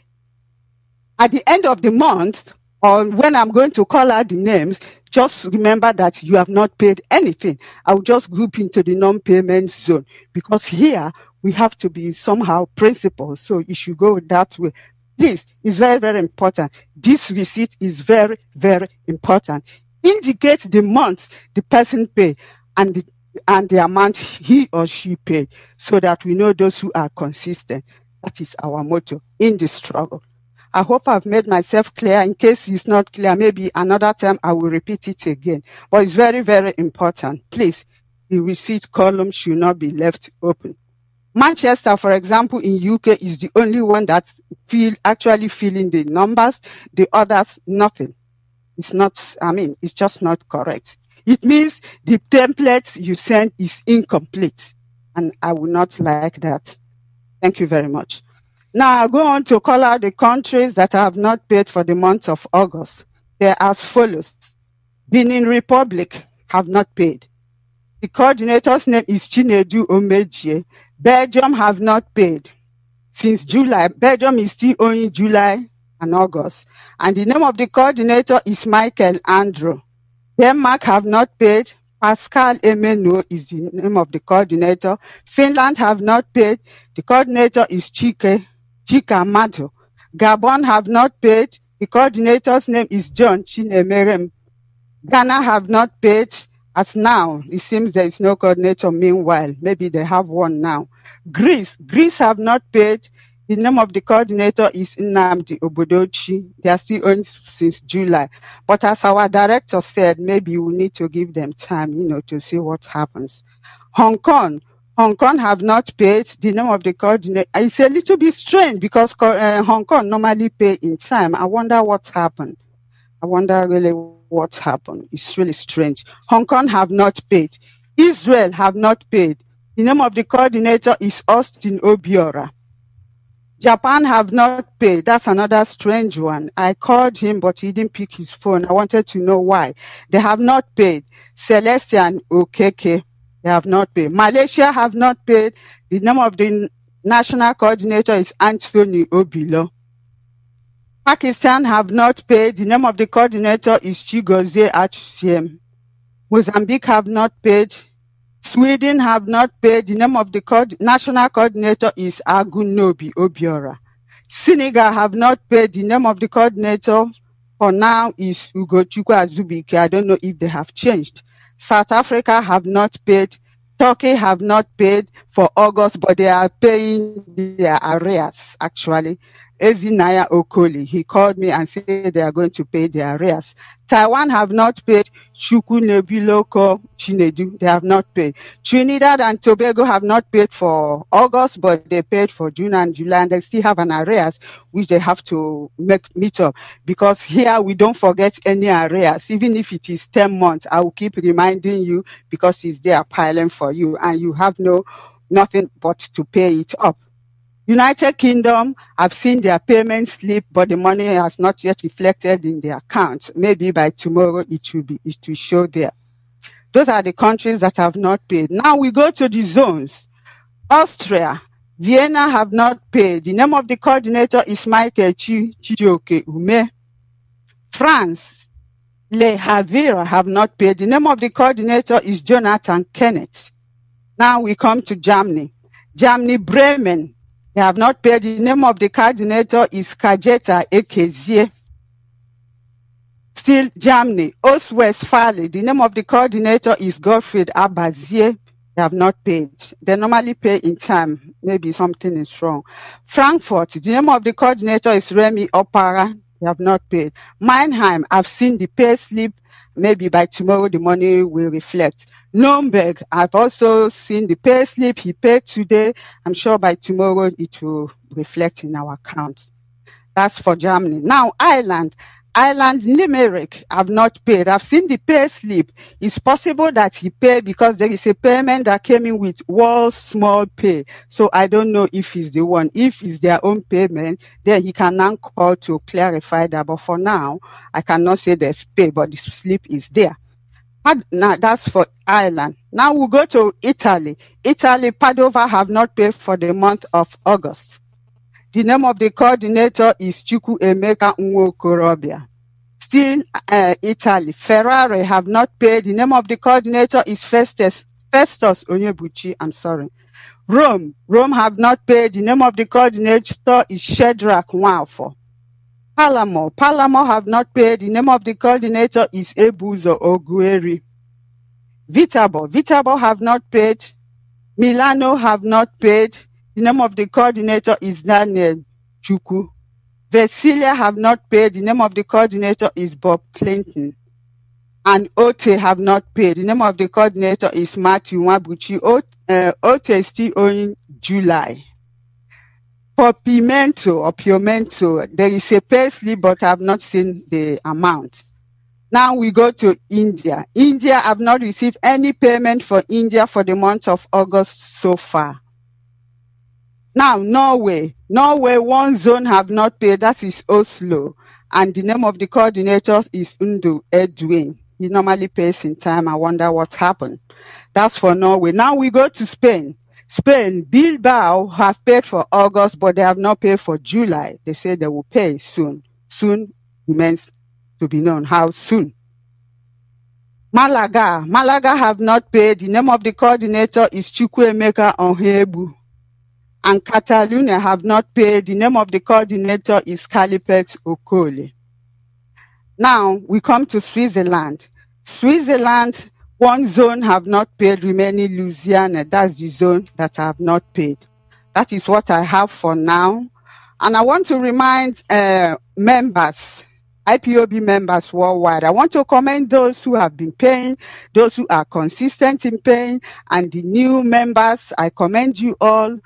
at the end of the month, or when I'm going to call out the names, just remember that you have not paid anything. I will just group into the non-payment zone, because here we have to be somehow principled. So you should go that way. Please, it's very, very important. This receipt is very, very important. Indicate the month the person paid and the amount he or she paid, so that we know those who are consistent. That is our motto in the struggle. I hope I've made myself clear. In case it's not clear, maybe another time I will repeat it again. But it's very, very important. Please, the receipt column should not be left open. Manchester, for example, in UK is the only one that's actually filling the numbers. The others, nothing. It's just not correct. It means the template you sent is incomplete. And I would not like that. Thank you very much. Now I go on to call out the countries that have not paid for the month of August. They're as follows. Benin Republic have not paid. The coordinator's name is Chinedu Omejie. Belgium have not paid. Since July, Belgium is still owing July and August. And the name of the coordinator is Michael Andrew. Denmark have not paid. Pascal Emenu is the name of the coordinator. Finland have not paid. The coordinator is Chika Mato. Gabon have not paid. The coordinator's name is John Chinemerem. Ghana have not paid. As now, it seems there is no coordinator. Meanwhile, maybe they have one now. Greece have not paid. The name of the coordinator is Nnamdi Obodochi. They are still on since July. But as our director said, maybe we need to give them time, to see what happens. Hong Kong have not paid. The name of the coordinator, it's a little bit strange because Hong Kong normally pay in time. I wonder what happened. What happened. It's really strange. Hong Kong have not paid. Israel have not paid. The name of the coordinator is Austin Obiora. Japan have not paid. That's another strange one. I called him, but he didn't pick his phone. I wanted to know why. They have not paid. Celestian Okeke, they have not paid. Malaysia have not paid. The name of the national coordinator is Anthony Obilo. Pakistan have not paid. The name of the coordinator is Chigozie Achusiem. Mozambique have not paid. Sweden have not paid. The name of the national coordinator is Agunobi Obiora. Senegal have not paid. The name of the coordinator for now is Ugochukwu Azubike. I don't know if they have changed. South Africa have not paid. Turkey have not paid for August, but they are paying their arrears, actually. Ezinaya Okoli, he called me and said they are going to pay their arrears. Taiwan have not paid. Chukwunebiloko Chinedu, they have not paid. Trinidad and Tobago have not paid for August, but they paid for June and July, and they still have an arrears which they have to meet up. Because here we don't forget any arrears, even if it is 10 months. I will keep reminding you because it's there piling for you, and you have nothing but to pay it up. United Kingdom, I've seen their payment slip, but the money has not yet reflected in their account. Maybe by tomorrow it will show there. Those are the countries that have not paid. Now we go to the zones. Austria, Vienna have not paid. The name of the coordinator is Michael Chijioke Ume. France, Le Havre have not paid. The name of the coordinator is Jonathan Kenneth. Now we come to Germany. Germany, Bremen. They have not paid. The name of the coordinator is Kajeta Ekezie. Still Germany. Ostwestfalen. The name of the coordinator is Gottfried Abazie. They have not paid. They normally pay in time. Maybe something is wrong. Frankfurt. The name of the coordinator is Remy Opara. They have not paid. Mannheim. I've seen the pay slip. Maybe by tomorrow the money will reflect. Nuremberg, I've also seen the pay slip. He paid today. I'm sure by tomorrow it will reflect in our accounts. That's for Germany. Now, Ireland, Limerick have not paid. I've seen the pay slip. It's possible that he paid because there is a payment that came in with World Small Pay. So I don't know if he's the one. If it's their own payment, then he can now call to clarify that. But for now, I cannot say they've paid, but the slip is there. Now that's for Ireland. Now we'll go to Italy. Padova have not paid for the month of August. The name of the coordinator is Chukwu Emeka Nwokorobia. Still Italy. Ferrari have not paid. The name of the coordinator is Festus Onyebuchi. I'm sorry. Rome have not paid. The name of the coordinator is Shedrack Nwafo. Palamo have not paid. The name of the coordinator is Ebuzo Ogueri. Vitabo have not paid. Milano have not paid. The name of the coordinator is Daniel Chukwu. Vesilia have not paid. The name of the coordinator is Bob Clinton. And Ote have not paid. The name of the coordinator is Matthew Wabuchi. Ote is still owing July. For Pimento, there is a pay slip, but I have not seen the amount. Now we go to India. India have not received any payment for India for the month of August so far. Now, Norway, one zone have not paid. That is Oslo. And the name of the coordinator is Undu Edwin. He normally pays in time. I wonder what happened. That's for Norway. Now we go to Spain. Spain, Bilbao have paid for August, but they have not paid for July. They say they will pay soon. Soon remains to be known how soon. Malaga have not paid. The name of the coordinator is Chukwuemeka Onhebu. And Catalonia have not paid. The name of the coordinator is Calipet Okole. Now we come to Switzerland. Switzerland, one zone have not paid, remaining Louisiana. That's the zone that have not paid. That is what I have for now. And I want to remind members, IPOB members worldwide, I want to commend those who have been paying, those who are consistent in paying, and the new members. I commend you all.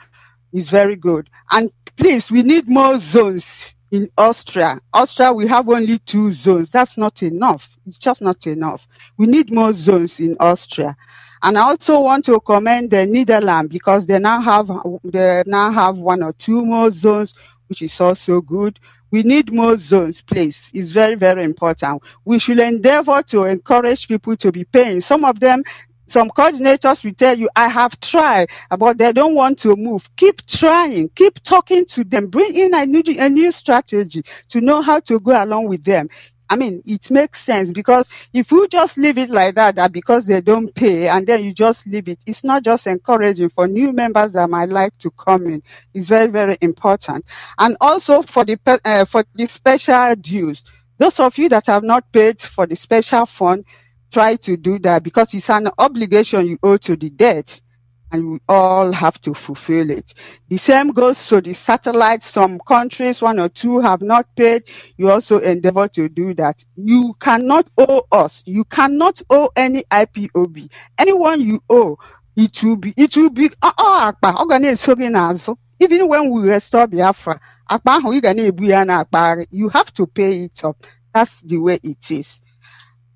It's very good. And please, we need more zones in Austria. Austria, we have only 2 zones. That's not enough. It's just not enough. We need more zones in Austria. And I also want to commend the Netherlands because they now have 1 or 2 more zones, which is also good. We need more zones, please. It's very, very important. We should endeavor to encourage people to be paying. Some coordinators will tell you, I have tried, but they don't want to move. Keep trying. Keep talking to them. Bring in a new strategy to know how to go along with them. I mean, it makes sense because if you just leave it like that because they don't pay and then you just leave it, it's not just encouraging for new members that might like to come in. It's very, very important. And also for the special dues, those of you that have not paid for the special fund, try to do that because it's an obligation you owe to the debt and we all have to fulfill it. The same goes to the satellites. Some countries, 1 or 2 have not paid. You also endeavor to do that. You cannot owe us. You cannot owe any IPOB. Anyone you owe, it will be, even when we restore Biafra, you have to pay it up. That's the way it is.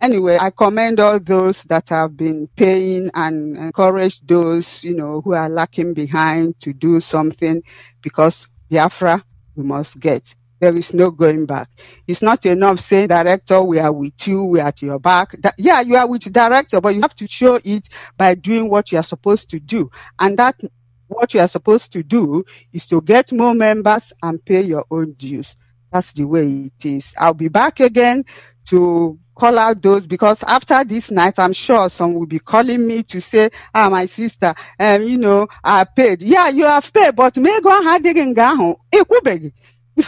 Anyway, I commend all those that have been paying and encourage those, who are lacking behind to do something because Biafra we must get. There is no going back. It's not enough saying, director, we are with you, we are at your back. Yeah, you are with the director, but you have to show it by doing what you are supposed to do. And that what you are supposed to do is to get more members and pay your own dues. That's the way it is. I'll be back again to call out those because after this night, I'm sure some will be calling me to say, my sister, I paid. Yeah, you have paid, but if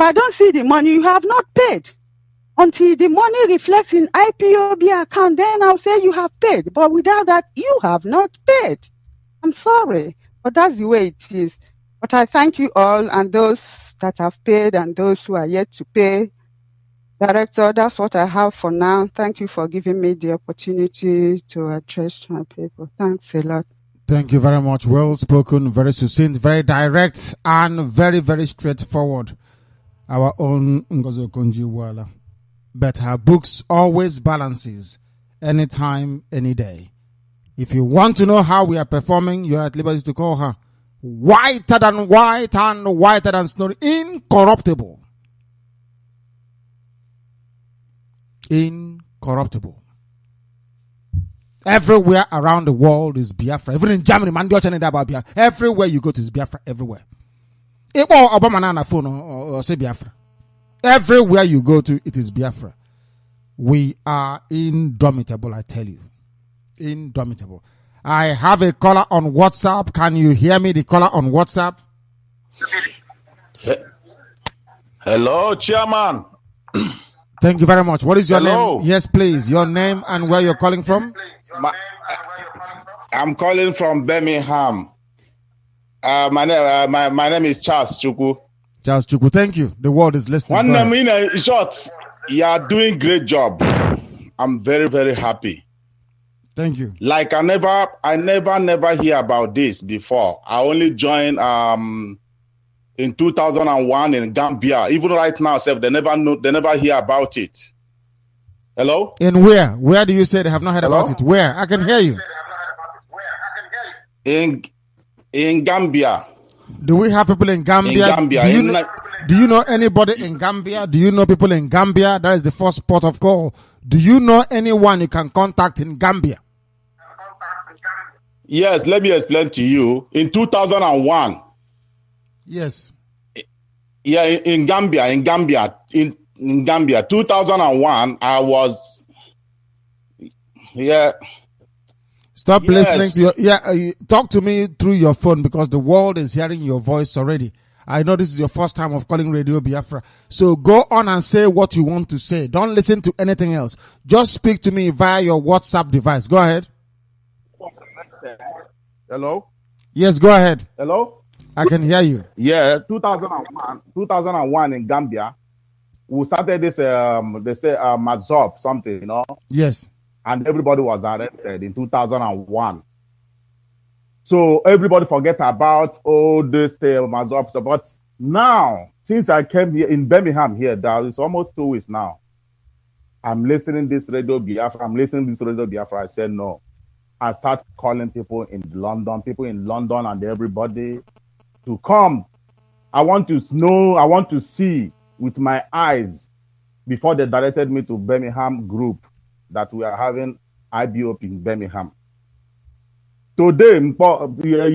I don't see the money, you have not paid. Until the money reflects in IPOB account, then I'll say you have paid. But without that, you have not paid. I'm sorry, but that's the way it is. But I thank you all and those that have paid and those who are yet to pay. Director, that's what I have for now. Thank you for giving me the opportunity to address my people. Thanks a lot. Thank you very much. Well spoken, very succinct, very direct, and very, very straightforward. Our own Ngozi Okonjo-Iweala. But her books always balances anytime, any day. If you want to know how we are performing, you're at liberty to call her whiter than white and whiter than snow, incorruptible. Incorruptible. Everywhere around the world is Biafra. Even in Germany, man, you're telling about Biafra. Everywhere you go to is Biafra. Everywhere. Obama on a phone or say Biafra. Everywhere you go to, it is Biafra. We are indomitable, I tell you. Indomitable. I have a caller on WhatsApp. Can you hear me? The caller on WhatsApp. Hello, Chairman. Thank you very much. What is your Hello. name? Yes, please. Your name and where you're calling from? I'm calling from Birmingham. My name is Charles Chukwu. Charles Chukwu, thank you. The world is listening. One name in short, you are doing great job. I'm very, very happy. Thank you. Like I never hear about this before. I only joined in 2001 in Gambia. Even right now, they never hear about it. Hello? In where? Where do you say they have not heard about it? Where? I can hear you. In Gambia. Do we have people in Gambia? In Gambia. Do you know anybody in Gambia? Do you know people in Gambia? That is the first port of call. Do you know anyone you can contact in Gambia? Yes, let me explain to you. In 2001. Yes. Yeah, in Gambia, 2001, I was. Yeah. Stop listening to talk to me through your phone because the world is hearing your voice already. I know this is your first time of calling Radio Biafra. So go on and say what you want to say. Don't listen to anything else. Just speak to me via your WhatsApp device. Go ahead. Hello? Yes, go ahead. Hello? I can hear you. Yeah, 2001 in Gambia, we started this, they say Mazop something, you know? Yes. And everybody was arrested in 2001. So everybody forget about all this Mazop. But now, since I came here in Birmingham here, that is almost 2 weeks now, I'm listening to this Radio Biafra. I said no. I start calling people in London and everybody to come. I want to know, I want to see with my eyes before they directed me to Birmingham group that we are having IPOB in Birmingham. Today,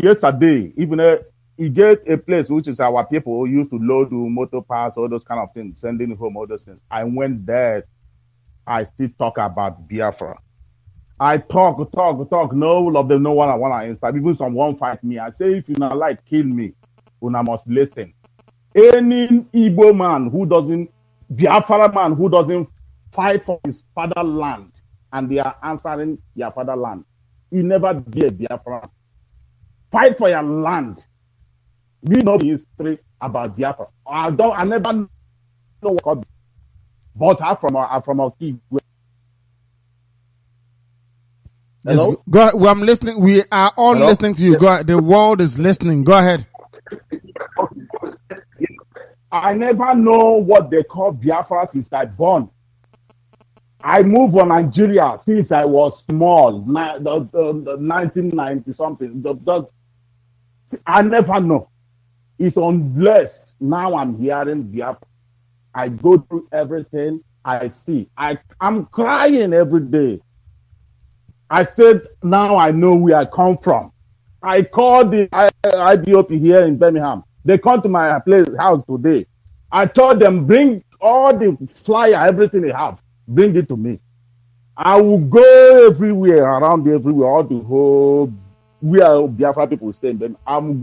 yesterday, even he get a place which is our people who used to load motor parts, all those kind of things, sending home all those things. I went there. I still talk about Biafra. I talk. No of them know what I want to answer. Even some won't fight me. I say, if you not like, kill me. Una must listen. Any Igbo man who doesn't, Biafra man who doesn't fight for his fatherland, and they are answering your fatherland, he never be a Biafra. Fight for your land. We know the history about Biafra. I never know what, but I'm from a key. Hello? Yes, go ahead. Well, I'm listening. We are all listening to you. Go ahead. The world is listening. Go ahead. I never know what they call Biafra since I born. I moved from Nigeria since I was small, 1990 something. I never know. It's unless now I'm hearing Biafra. I go through everything I see. I'm crying every day. I said, now I know where I come from. I called the IPOB here in Birmingham. They come to my house today. I told them, bring all the flyer, everything they have, bring it to me. I will go everywhere, around everywhere, all the whole, where Biafra people stay in Birmingham.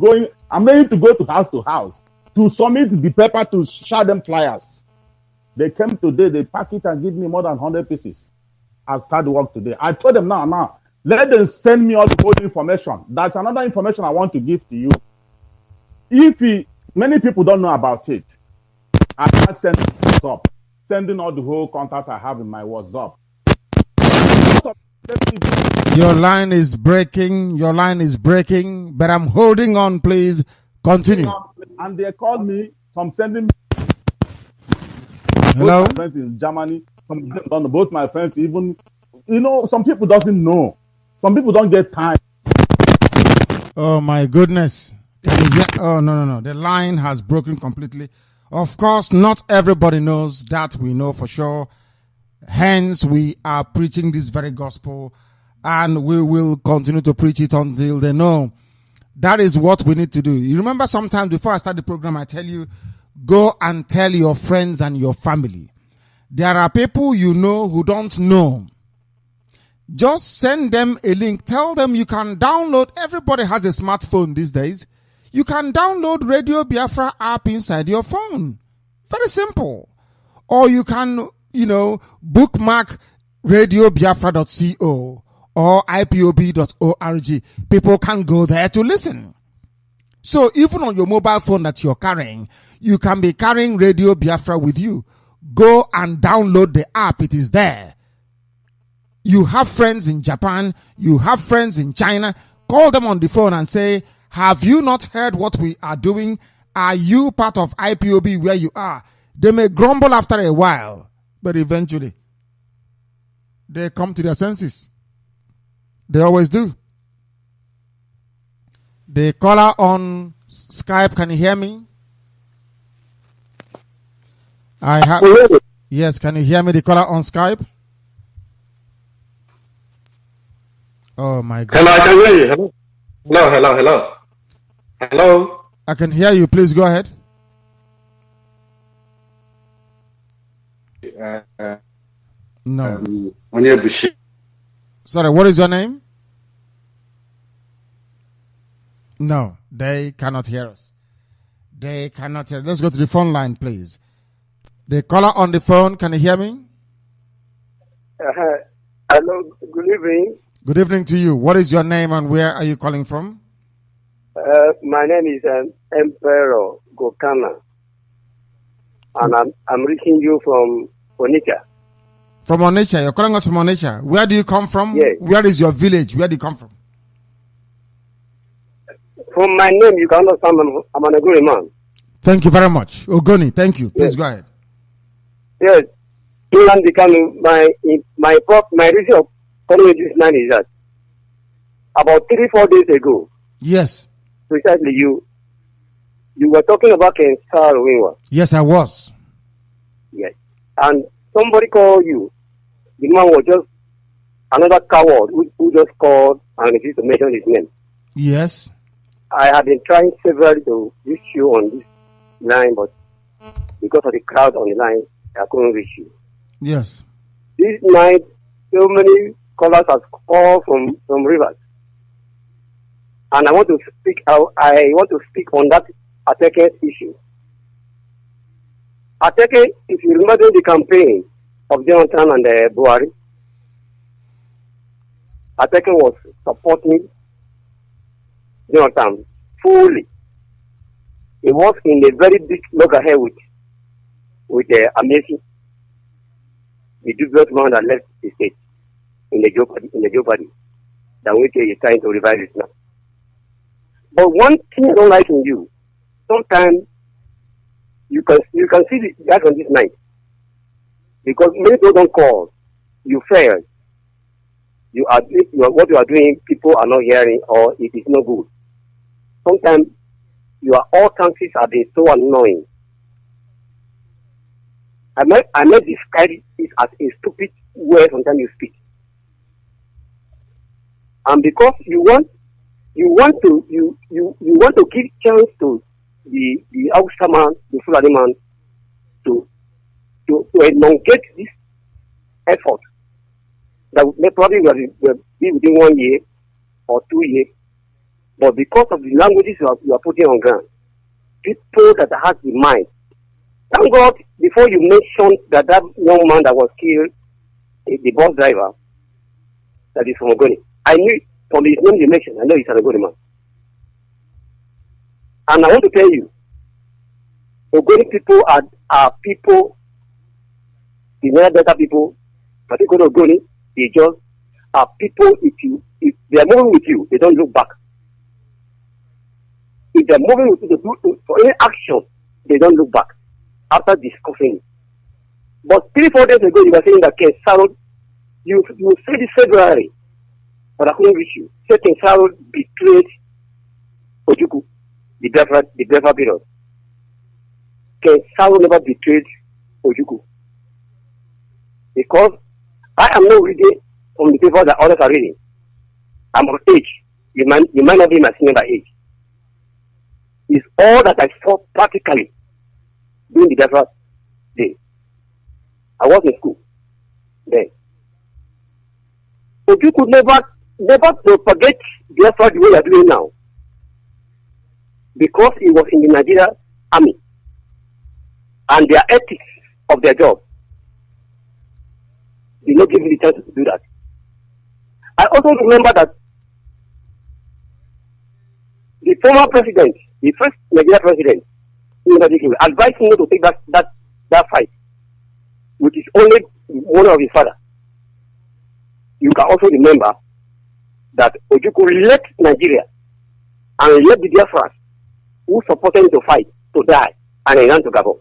I'm ready to go to house to submit the paper to show them flyers. They came today, they pack it and give me more than 100 pieces. I start work today. I told them now, let them send me all the whole information. That's another information I want to give to you. Many people don't know about it, I start sending WhatsApp, sending all the whole contact I have in my WhatsApp. Your line is breaking, but I'm holding on, please. Continue. And they called me, some sending me. Hello? Both my friends in Germany, both my friends, even, some people doesn't know. Some people don't get time. Oh my goodness. Oh, no. The line has broken completely. Of course, not everybody knows that. We know for sure. Hence, we are preaching this very gospel, and we will continue to preach it until they know. That is what we need to do. You remember sometimes before I start the program, I tell you, go and tell your friends and your family. There are people you know who don't know. Just send them a link. Tell them you can download. Everybody has a smartphone these days. You can download Radio Biafra app inside your phone. Very simple. Or you can, bookmark radiobiafra.co or ipob.org. People can go there to listen. So even on your mobile phone that you're carrying, you can be carrying Radio Biafra with you. Go and download the app. It is there. You have friends in Japan. You have friends in China. Call them on the phone and say, have you not heard what we are doing? Are you part of IPOB where you are? They may grumble after a while, but eventually they come to their senses. They always do. The caller on Skype, can you hear me? Yes, can you hear me? The caller on Skype? Oh my God. Hello, I can hear you. Hello. I can hear you. Please go ahead. No. Sorry, what is your name? No, they cannot hear us. They cannot hear. Let's go to the phone line, please. The caller on the phone, can you hear me? Hello, good evening. Good evening to you. What is your name and where are you calling from? My name is Emperor Gokana, and I'm reaching you from Onitsha. From Onitsha, you're calling us from Onitsha. Where do you come from? Yes. Where is your village? Where do you come from? From my name, you can understand I'm an Ogoni man. Thank you very much. Ogoni, thank you. Please go ahead. Yes. Nnamdi Kanu, my reason of calling this man is that about 3-4 days ago, yes, precisely you were talking about Ken Saro. Yes, I was. Yes. And somebody called you. The man was just another coward who just called and refused to mention his name. Yes. I have been trying severally to reach you on this line, but because of the crowd on the line, I couldn't reach you. Yes. This night, so many callers have called from Rivers. And I want to speak on that Ateke issue. Ateke, if you remember the campaign of Jonathan and Buhari, Ateke was supporting Jonathan fully. He was in a very big loggerhead with Amesi, the dubious man that left the state in the jeopardy that which he is trying to revive it now. But one thing I don't like in you, sometimes you can see that on this night. Because many people don't call, you fail. What you are doing, people are not hearing, or it is not good. Sometimes your utterances are being so annoying. I might describe it as a stupid way sometimes you speak. And because you want to give chance to the Hausa man, the Fulani man, to elongate this effort that probably will be within 1 year or 2 years. But because of the languages you are putting on ground, people that have the mind. Thank God, before you mentioned that young man that was killed, the bus driver, that is from Ogoni. I knew from his name you mentioned, I know he's an Ogoni man. And I want to tell you, Ogoni people are people, the very better people, particularly Ogoni, they just are people, if they are moving with you, they don't look back. If they are moving with you for any action, they don't look back after discussing it. But 3-4 days ago, you were saying that Ken Saro, you said this February, but I couldn't reach you. Said Ken Saro betrayed Ojukwu, the Biafra period. Ken Saro never betrayed Ojukwu. Because I am not reading from the paper that others are reading. I'm of age. You might not be my senior by age. It's all that I saw practically during the Biafra day. I was in school then. So you could never propagate Biafra the way you are doing now. Because he was in the Nigeria army. And their ethics of their job did not give him the chance to do that. I also remember that the former president, the first Nigeria president, advised him not to take that fight, which is only one of his father. You can also remember that Ojukwu left Nigeria and left the Biafrans who supported him to fight, to die, and he ran to Gabon.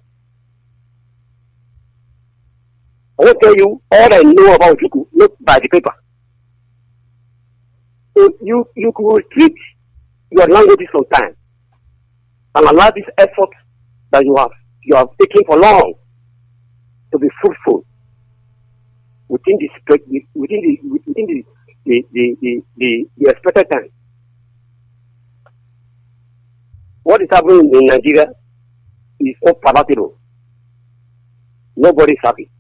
I will tell you all I know about Ojukwu, not by the paper. So you could retreat your languages some time and allow this effort that you have taken for long to be fruitful within the expected time. What is happening in Nigeria is so palatable. Nobody is happy.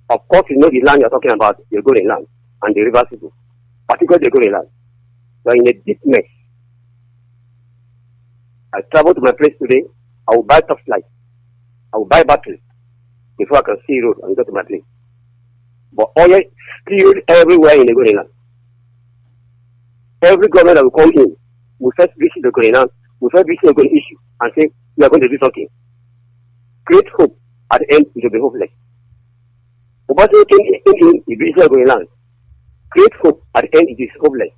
Of course, you know the land you're talking about, the Ogoni land and the Rivers people, particularly the Ogoni land. They're in a deep mess. I travel to my place today, I will buy torchlight. I will buy batteries before I can see road and go to my place. But oil spilled everywhere in the Ogoni land. Every government that will come in will first visit the Ogoni land, will first visit the Ogoni issue and say, we are going to do something. Create hope. At the end, it will be hopeless. The person came in, he visited the Ogoni land. Create hope. At the end, it is hopeless.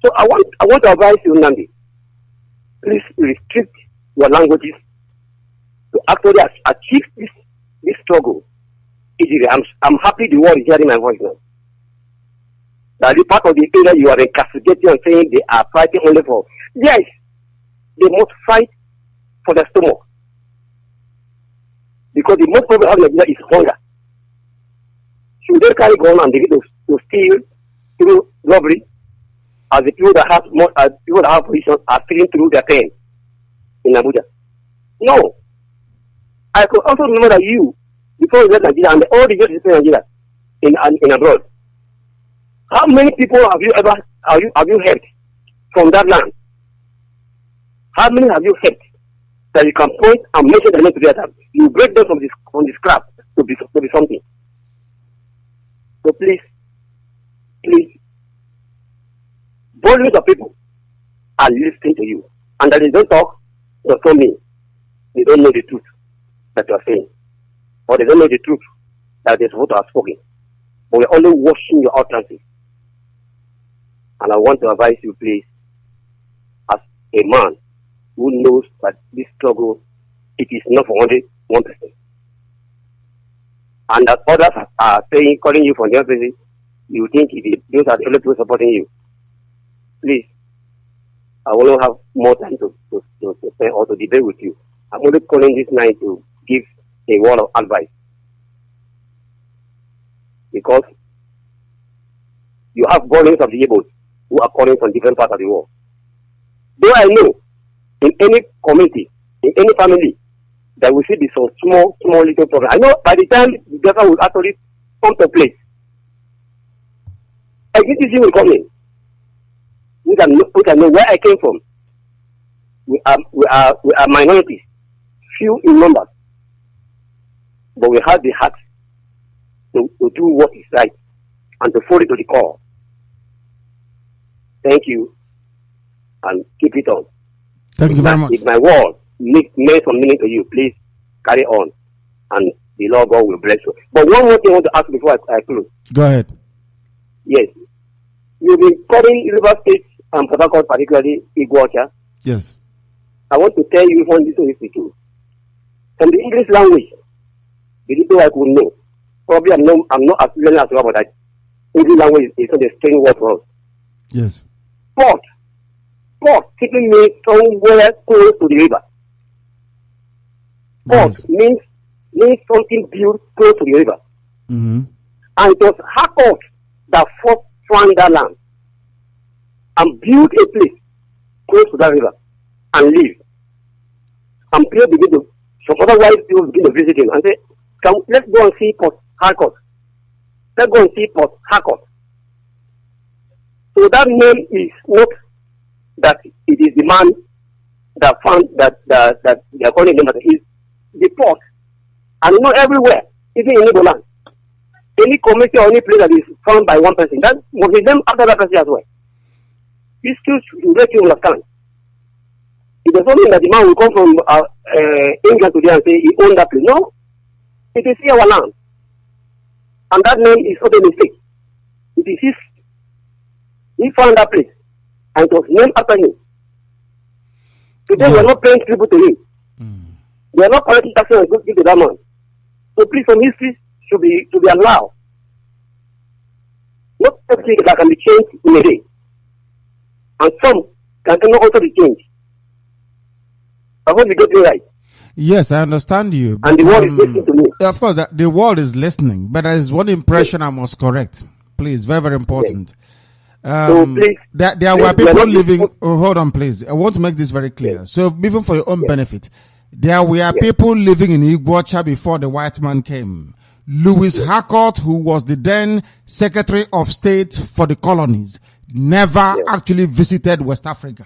So I want to advise you, Nnamdi. Please restrict your languages to actually achieve this struggle. I'm happy the world is hearing my voice now. That the part of the area you are castigating and saying they are fighting only for. Yes, they must fight for their stomach. Because the most problem of Nigeria is hunger. Should they carry gun and begin to steal through robbery, as the people that have position are stealing through their pen in Abuja? No. I could also remember that you, before you left Nigeria and all the years in Nigeria in abroad, how many people have you helped from that land? How many have you helped that you can point and mention the name together? You break them from the scrap to be something. So please, volumes of people are listening to you, and that they don't talk, does not mean they don't know the truth that you are saying, or they don't know the truth that they're supposed to have spoken. But we're only watching your utterances. And I want to advise you, please, as a man who knows that this struggle, it is not for only 1%. And that others are saying, calling you from the other places, you think those are the only people supporting you. Please, I will not have more time to spend or to debate with you. I'm only calling this night to give a word of advice. Because you have volumes of the Igbos who are calling from different parts of the world. Though I know, in any community, in any family, there will be some small little problem. I know by the time the Biafra will actually come to place, a GTC will come in. We can know where I came from. We are minorities, few in numbers, but we have the heart to do what is right and to follow it to the core. Thank you, and keep it on. Thank you very much. If my word made some meaning to you, please carry on, and the Lord God will bless you. But one more thing I want to ask before I close. Go ahead. Yes. You've been covering River State and Port Harcourt, particularly Iguacha. Yes. I want to tell you one little history too. From the English language, the little I could know, probably I'm not as learned as well, but that English language is not a strange word for us. Yes. Port simply means somewhere close to the river. Port means something built close to the river. Mm-hmm. And it was Harcourt that first found that land and built a place close to that river and lived. And people some other white people begin to visit him and say, let's go and see Port Harcourt. Let's go and see Port Harcourt. So that name is not that it is the man that found that they are calling him, but it is the port. And everywhere, even in Igbo land, any community or any place that is found by one person, that must be named after that person as well. This should let you understand. It does not mean that the man will come from England today and say he owned that place. No, it is our land. And that name is not a mistake. It is his. He found that place, and it was named after him. Today we are not paying tribute to him. We are not collecting taxes and good to that man. So please, some history should be allowed. Not everything that can be changed in a day. And some cannot alter the change. I hope you get it right. Yes, I understand you. And the world is listening to me. Of course, the world is listening, but there is one impression I must correct. Please, very, very important. So please, there were people living. Oh, hold on, please. I want to make this very clear. So, even for your own benefit, there were people living in Iguacha before the white man came. Louis Harcourt, who was the then Secretary of State for the colonies, never actually visited West Africa.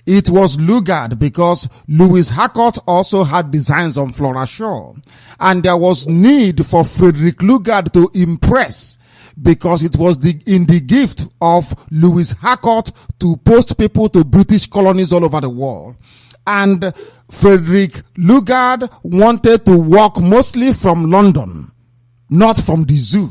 It was Lugard, because Louis Harcourt also had designs on Flora Shore. And there was need for Frederick Lugard to impress, because it was in the gift of Louis Harcourt to post people to British colonies all over the world. And Frederick Lugard wanted to work mostly from London, not from the zoo.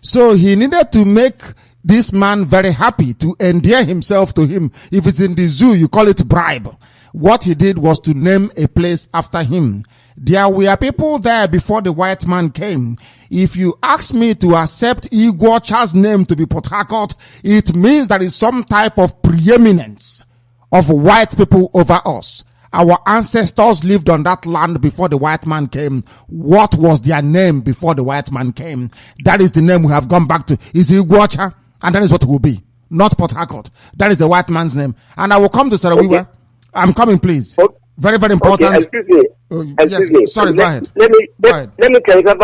So he needed to make this man very happy, to endear himself to him. If it's in the zoo, you call it bribe. What he did was to name a place after him. There were people there before the white man came. If you ask me to accept Iguacha's name to be Port Harcourt, it means there is some type of preeminence of white people over us. Our ancestors lived on that land before the white man came. What was their name before the white man came? That is the name we have gone back to. Is Iguacha? And that is what it will be. Not Port Harcourt. That is the white man's name. And I will come to Sarawiwa. Okay. I'm coming, please. Okay. Very, very important. Okay, excuse me. Excuse me. Sorry, go ahead. Let me clarify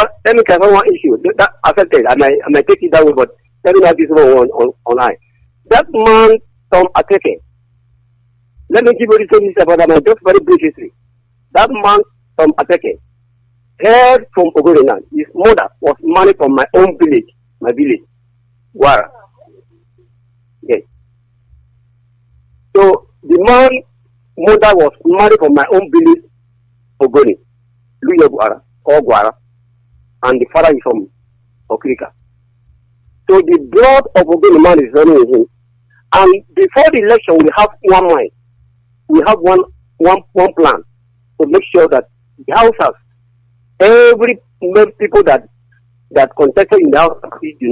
one issue that affected. I might take it that way, but let me have this one online. That man, Tom Ateke. Let me give you this history about that, just very brief history. That man, Tom Ateke, heard from Ogorina. His mother was married from my own village, my village, Wara. Yes. So the man mother was married from my own village, Ogoni, Luya Guara, or Guara, and the father is from Okrika. So the blood of Ogoni man is running in him. And before the election, we have one mind. We have one plan to make sure that the houses, every people that contested in the house do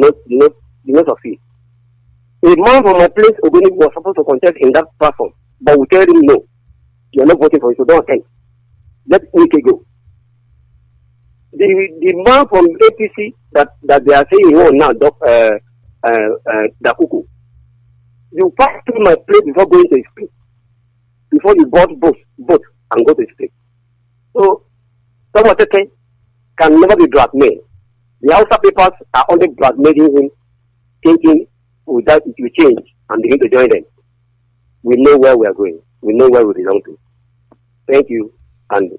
not succeed. A man from my place, Ogoni, was supposed to contest in that platform, but we tell him no. You're not voting for it, so don't attend. Let Nike go. The man from APC that they are saying he won now, Dakuku, you pass through my place before going to his place. Before you vote and go to his place. So, someone can never be blackmailed. The Hausa papers are only blackmailing him, thinking that it will change and begin to join them. We know where we are going. We know where we belong to. Thank you, and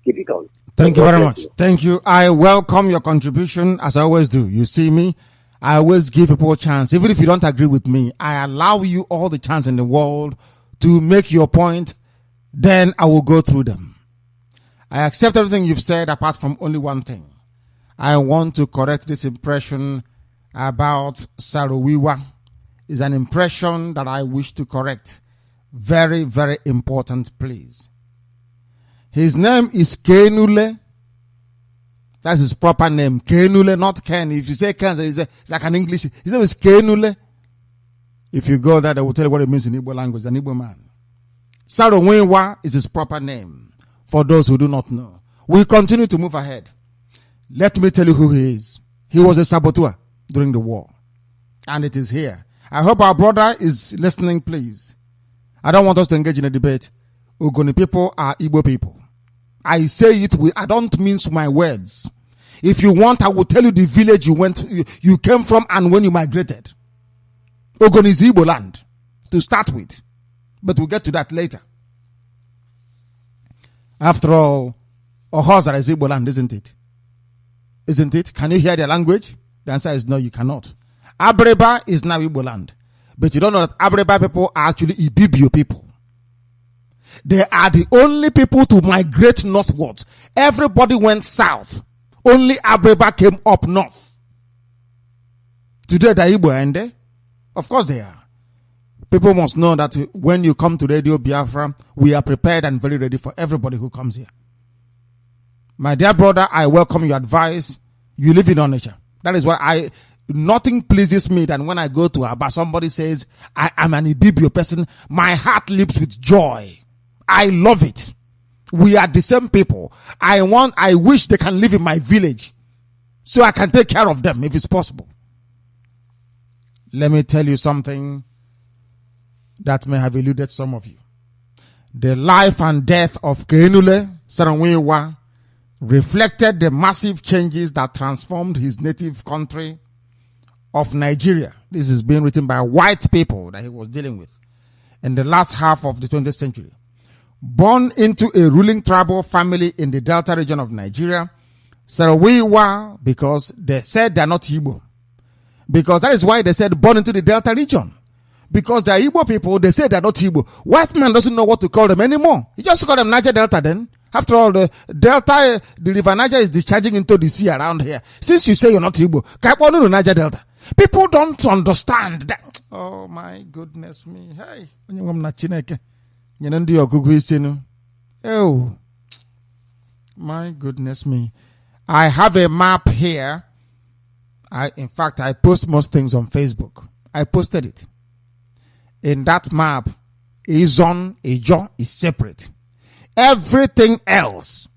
keep it on. Thank you very much. Thank you. I welcome your contribution, as I always do. You see me, I always give people a chance. Even if you don't agree with me, I allow you all the chance in the world to make your point. Then I will go through them. I accept everything you've said apart from only one thing. I want to correct this impression about Sarawiwa. It's an impression that I wish to correct. Very, very important, please. His name is Kenule. That's his proper name. Kenule, not Ken. If you say Ken, it's like an English. His name is Kenule. If you go there, they will tell you what it means in Igbo language, an Igbo man. Sarawiwa is his proper name, for those who do not know. We continue to move ahead. Let me tell you who he is. He was a saboteur during the war. And it is here. I hope our brother is listening, please. I don't want us to engage in a debate. Ogoni people are Igbo people. I say it I don't mince my words. If you want, I will tell you the village you came from and when you migrated. Ogoni is Igbo land to start with. But we'll get to that later. After all, Ohaza is Igbo land, isn't it? Isn't it? Can you hear their language? The answer is no, you cannot. Abreba is now Igbo land. But you don't know that Abreba people are actually Ibibio people. They are the only people to migrate northwards. Everybody went south. Only Abreba came up north. Today, the Igbo are there. Of course they are. People must know that when you come to Radio Biafra, we are prepared and very ready for everybody who comes here. My dear brother, I welcome your advice. You live in Onitsha. That is what Nothing pleases me than when I go to Aba, somebody says, I am an Ibibio person. My heart leaps with joy. I love it. We are the same people. I wish they can live in my village so I can take care of them if it's possible. Let me tell you something that may have eluded some of you. The life and death of Kenule Saranwewa reflected the massive changes that transformed his native country of Nigeria. This is being written by white people that he was dealing with in the last half of the 20th century. Born into a ruling tribal family in the Delta region of Nigeria, Saranwewa, because they said they're not Igbo. Because that is why they said born into the Delta region. Because they are Igbo people, they say they're not Igbo. White man doesn't know what to call them anymore. He just call them Niger Delta then. After all, the Delta, the river Niger is discharging into the sea around here. Since you say you're not Igbo, no Niger Delta. People don't understand that. Oh my goodness me. Hey. Oh. My goodness me. I have a map here. In fact, I post most things on Facebook. I posted it. In that map, Izon, Ijo is separate. Everything else,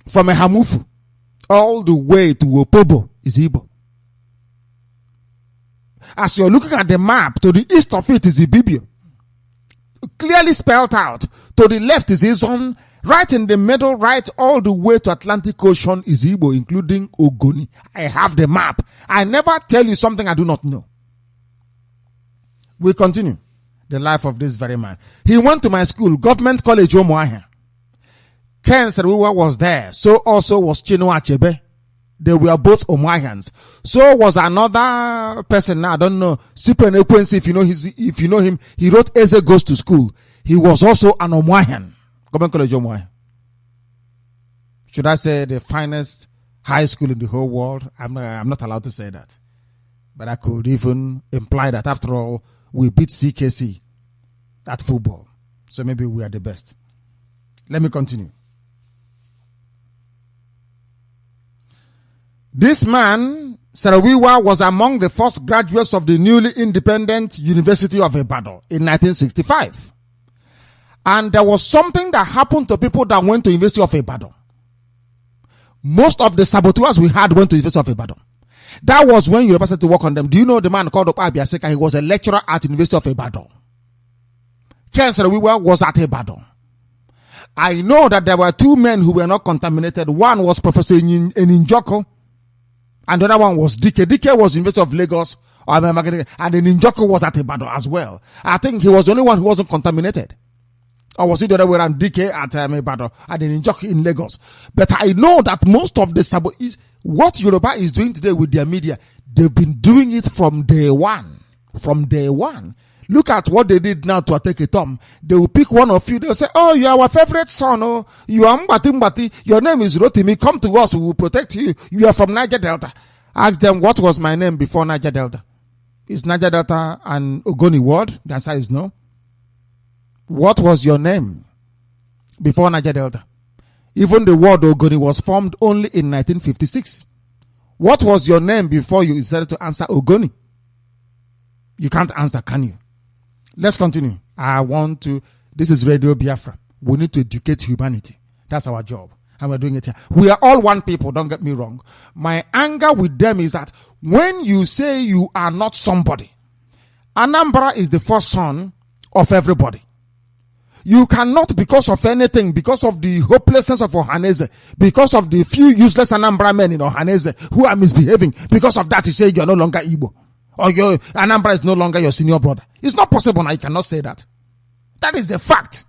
from a Hamufu all the way to Opobo, is Igbo. As you're looking at the map, to the east of it is Ibibio. Clearly spelled out. To the left is Izon. Right in the middle, right all the way to Atlantic Ocean is Igbo, including Ogoni. I have the map. I never tell you something I do not know. We continue the life of this very man. He went to my school, Government College Omoahia. Ken Saranwewa was there. So also was Chinua Achebe. They were both Omoahians. So was another person. Now I don't know. Cyprian Ekwensi, if you know him, he wrote Eze Goes to School. He was also an Omoahian. Government College Omoahia. Should I say the finest high school in the whole world? I'm not allowed to say that. But I could even imply that after all, we beat CKC at football. So maybe we are the best. Let me continue. This man, Saranwewa, was among the first graduates of the newly independent University of Ibadan in 1965. And there was something that happened to people that went to University of Ibadan. Most of the saboteurs we had went to University of Ibadan. That was when you were supposed to work on them. Do you know the man called Opabi Aseka? He was a lecturer at University of Ibadan. Ken Saranwewa was at Ibadan. I know that there were two men who were not contaminated. One was Professor Eninjoko, and the other one was Dike. Dike was University of Lagos, and Eninjoko was at Ibadan as well. I think he was the only one who wasn't contaminated. Or was it the other way around? Dike at Ibadan and Eninjoko in Lagos. But I know that most of the saboteurs, what Yoruba is doing today with their media, they've been doing it from day one. From day one. Look at what they did now to Ateke Tom. They will pick one of you. They'll say, oh, you are our favorite son. Oh, you are Mbati. Your name is Rotimi. Come to us. We will protect you. You are from Niger Delta. Ask them, what was my name before Niger Delta? Is Niger Delta an Ogoni word? The answer is no. What was your name before Niger Delta? Even the word Ogoni was formed only in 1956. What was your name before you decided to answer Ogoni? You can't answer, can you? Let's continue. This is Radio Biafra. We need to educate humanity. That's our job. And we're doing it here. We are all one people, don't get me wrong. My anger with them is that when you say you are not somebody, Anambra is the first son of everybody. You cannot, because of anything, because of the hopelessness of Ohaneze, because of the few useless Anambra men in Ohaneze who are misbehaving, because of that you say you're no longer Igbo. Or your Anambra is no longer your senior brother. It's not possible now. You cannot say that. That is the fact.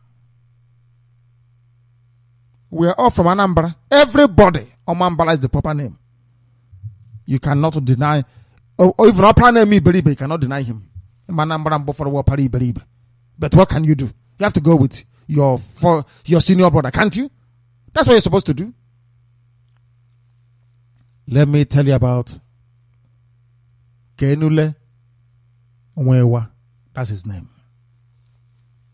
We are all from Anambra. Everybody, Omambala is the proper name. You cannot deny, or even our name Iberibe, you cannot deny him. But what can you do? You have to go with your senior brother, can't you? That's what you're supposed to do. Let me tell you about Kenule Nwewa. That's his name.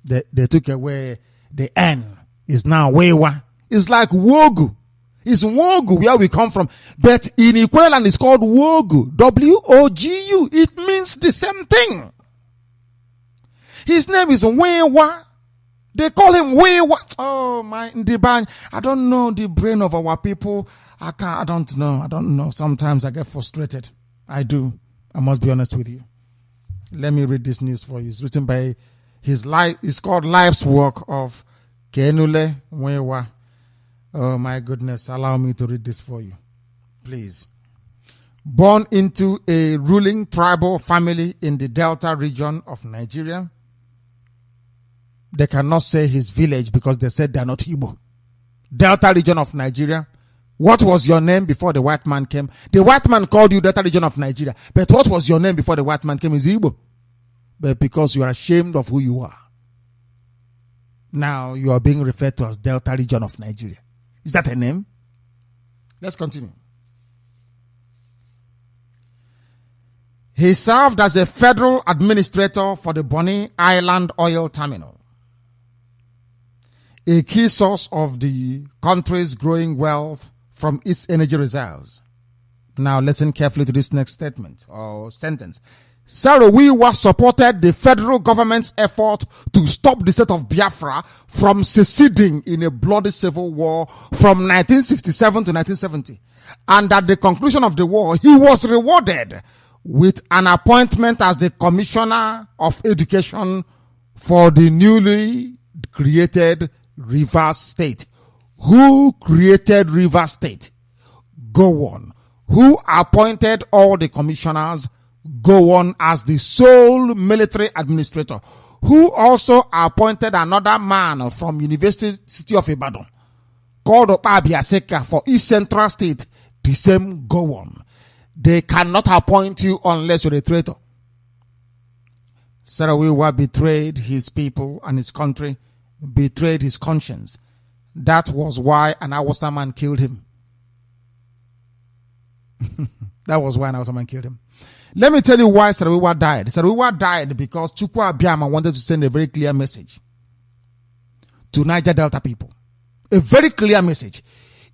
They took away the N. Is now Wewa. It's like Wogu. It's Wogu, where we come from. But in Ikweland, it's called Wogu. W-O-G-U. It means the same thing. His name is Wewa. They call him Wewa. Oh, my, I don't know the brain of our people. I don't know. Sometimes I get frustrated. I do. I must be honest with you. Let me read this news for you. It's written by it's called Life's Work of Kenule Wewa. Oh my goodness, allow me to read this for you. Please. Born into a ruling tribal family in the Delta region of Nigeria. They cannot say his village because they said they are not Igbo. Delta region of Nigeria. What was your name before the white man came? The white man called you Delta region of Nigeria. But what was your name before the white man came? Is Igbo. But because you are ashamed of who you are, now you are being referred to as Delta region of Nigeria. Is that a name? Let's continue. He served as a federal administrator for the Bonny Island Oil Terminal, a key source of the country's growing wealth from its energy reserves. Now listen carefully to this next statement or sentence. Sarowiwa supported the federal government's effort to stop the state of Biafra from seceding in a bloody civil war from 1967 to 1970. And at the conclusion of the war, he was rewarded with an appointment as the Commissioner of Education for the newly created Rivers State. Who created Rivers State? Go on. Who appointed all the commissioners? Go on as the sole military administrator, who also appointed another man from University of Ibadan called Opabiaseka for East Central State. The same. Go on. They cannot appoint you unless you're a traitor. Sarawiwa betrayed his people and his country, betrayed his conscience. That was why an Awasa man killed him. That was why an Awasa man killed him. Let me tell you why Sarawiwa died. Sarawiwa died because Chukwu Abiyama wanted to send a very clear message to Niger Delta people. A very clear message.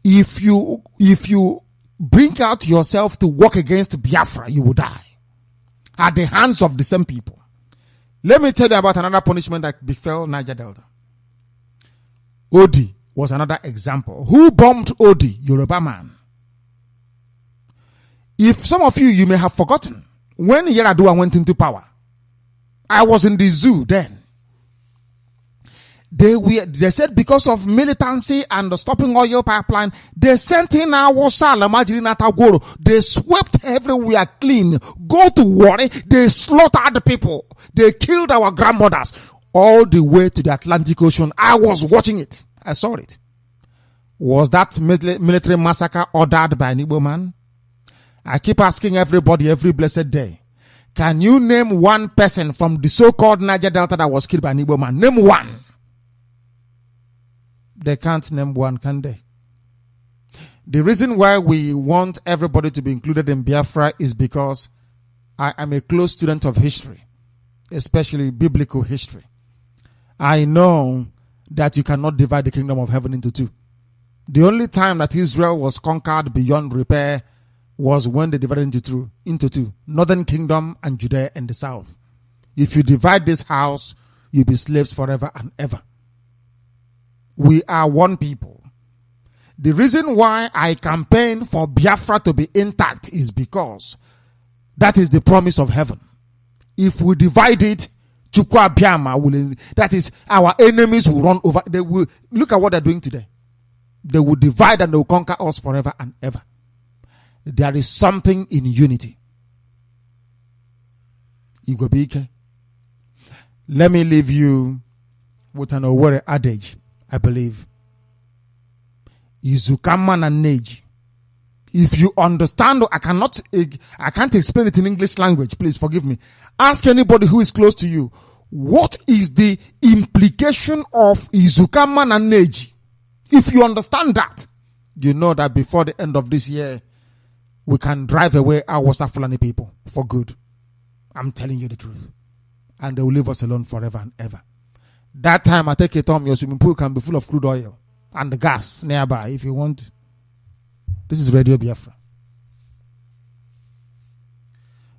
If you bring out yourself to work against Biafra, you will die at the hands of the same people. Let me tell you about another punishment that befell Niger Delta. Odi was another example. Who bombed Odi? Yoruba man. If some of you may have forgotten, when Yaradua went into power, I was in the zoo then. They said because of militancy and the stopping oil pipeline, they sent in our Tagoro. They swept everywhere clean. Go to Warri, they slaughtered the people. They killed our grandmothers all the way to the Atlantic Ocean. I was watching it. I saw it. Was that military massacre ordered by an Igbo man? I keep asking everybody every blessed day, can you name one person from the so-called Niger Delta that was killed by an Igbo man? Name one. They can't name one, can they? The reason why we want everybody to be included in Biafra is because I am a close student of history, especially biblical history. I know that you cannot divide the kingdom of heaven into two. The only time that Israel was conquered beyond repair was when they divided into two. Northern kingdom and Judea in the south. If you divide this house, you'll be slaves forever and ever. We are one people. The reason why I campaign for Biafra to be intact is because that is the promise of heaven. If we divide it, Chukwu Abiyama will, that is, our enemies will run over. They will, look at what they're doing today. They will divide and they will conquer us forever and ever. There is something in unity. Igwebike. Let me leave you with an Owerri adage, I believe. Izukama na neji. If you understand, I can't explain it in English language. Please forgive me. Ask anybody who is close to you. What is the implication of Izukama na neji? If you understand that, you know that before the end of this year, we can drive away our Fulani people for good. I'm telling you the truth. And they will leave us alone forever and ever. That time, I take it home, your swimming pool can be full of crude oil and the gas nearby if you want. This is Radio Biafra.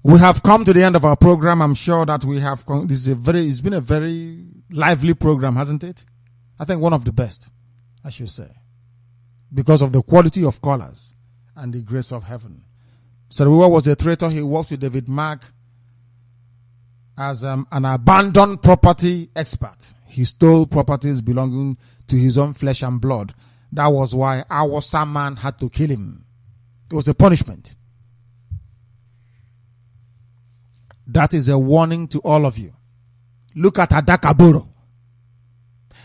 We have come to the end of our program. I'm sure that we have it's been a very lively program, hasn't it? I think one of the best, I should say, because of the quality of callers and the grace of heaven. Sariwa was a traitor. He worked with David Mark as an abandoned property expert. He stole properties belonging to his own flesh and blood. That was why our man had to kill him. It was a punishment. That is a warning to all of you. Look at Adakaboro.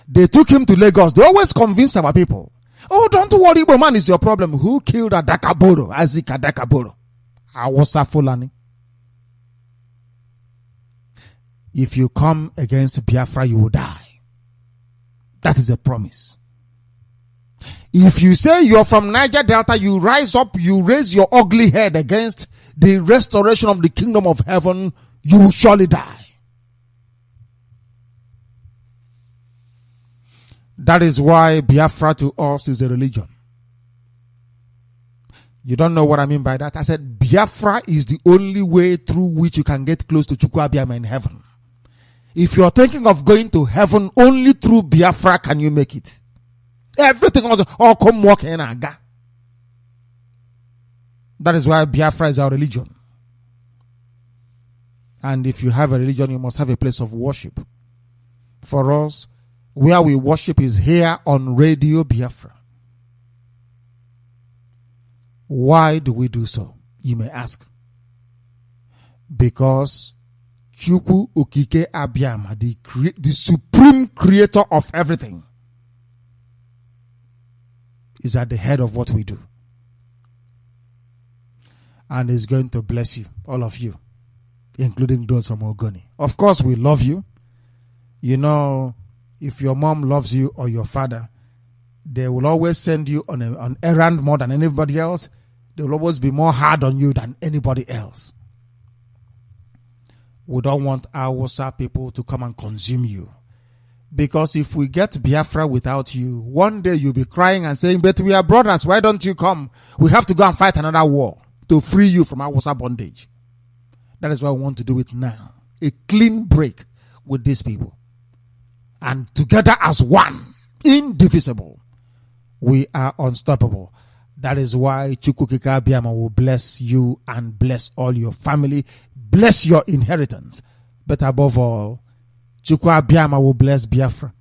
They took him to Lagos. They always convince our people. Oh, don't worry, Igbo man is your problem. Who killed Adakaboro? Isaac Adakaboro. Awasa Fulani. If you come against Biafra, you will die. That is a promise. If you say you're from Niger Delta, you rise up, you raise your ugly head against the restoration of the kingdom of heaven, you will surely die. That is why Biafra to us is a religion. You don't know what I mean by that? I said Biafra is the only way through which you can get close to Chukwuabiama in heaven. If you're thinking of going to heaven, only through Biafra can you make it. Everything else, oh, come walk in Aga. That is why Biafra is our religion. And if you have a religion, you must have a place of worship. For us, where we worship is here on Radio Biafra. Why do we do so? You may ask. Because Chukwu Okike Abiyama, the supreme creator of everything, is at the head of what we do. And is going to bless you, all of you, including those from Ogoni. Of course, we love you. You know, if your mom loves you or your father, they will always send you on an errand more than anybody else. They will always be more hard on you than anybody else. We don't want our people to come and consume you. Because if we get Biafra without you, one day you'll be crying and saying, but we are brothers, why don't you come? We have to go and fight another war to free you from our bondage. That is why we want to do it now. A clean break with these people. And together as one, indivisible, we are unstoppable. That is why Chukwukika Abiyama will bless you and bless all your family, bless your inheritance. But above all, Chukwu Abiyama will bless Biafra.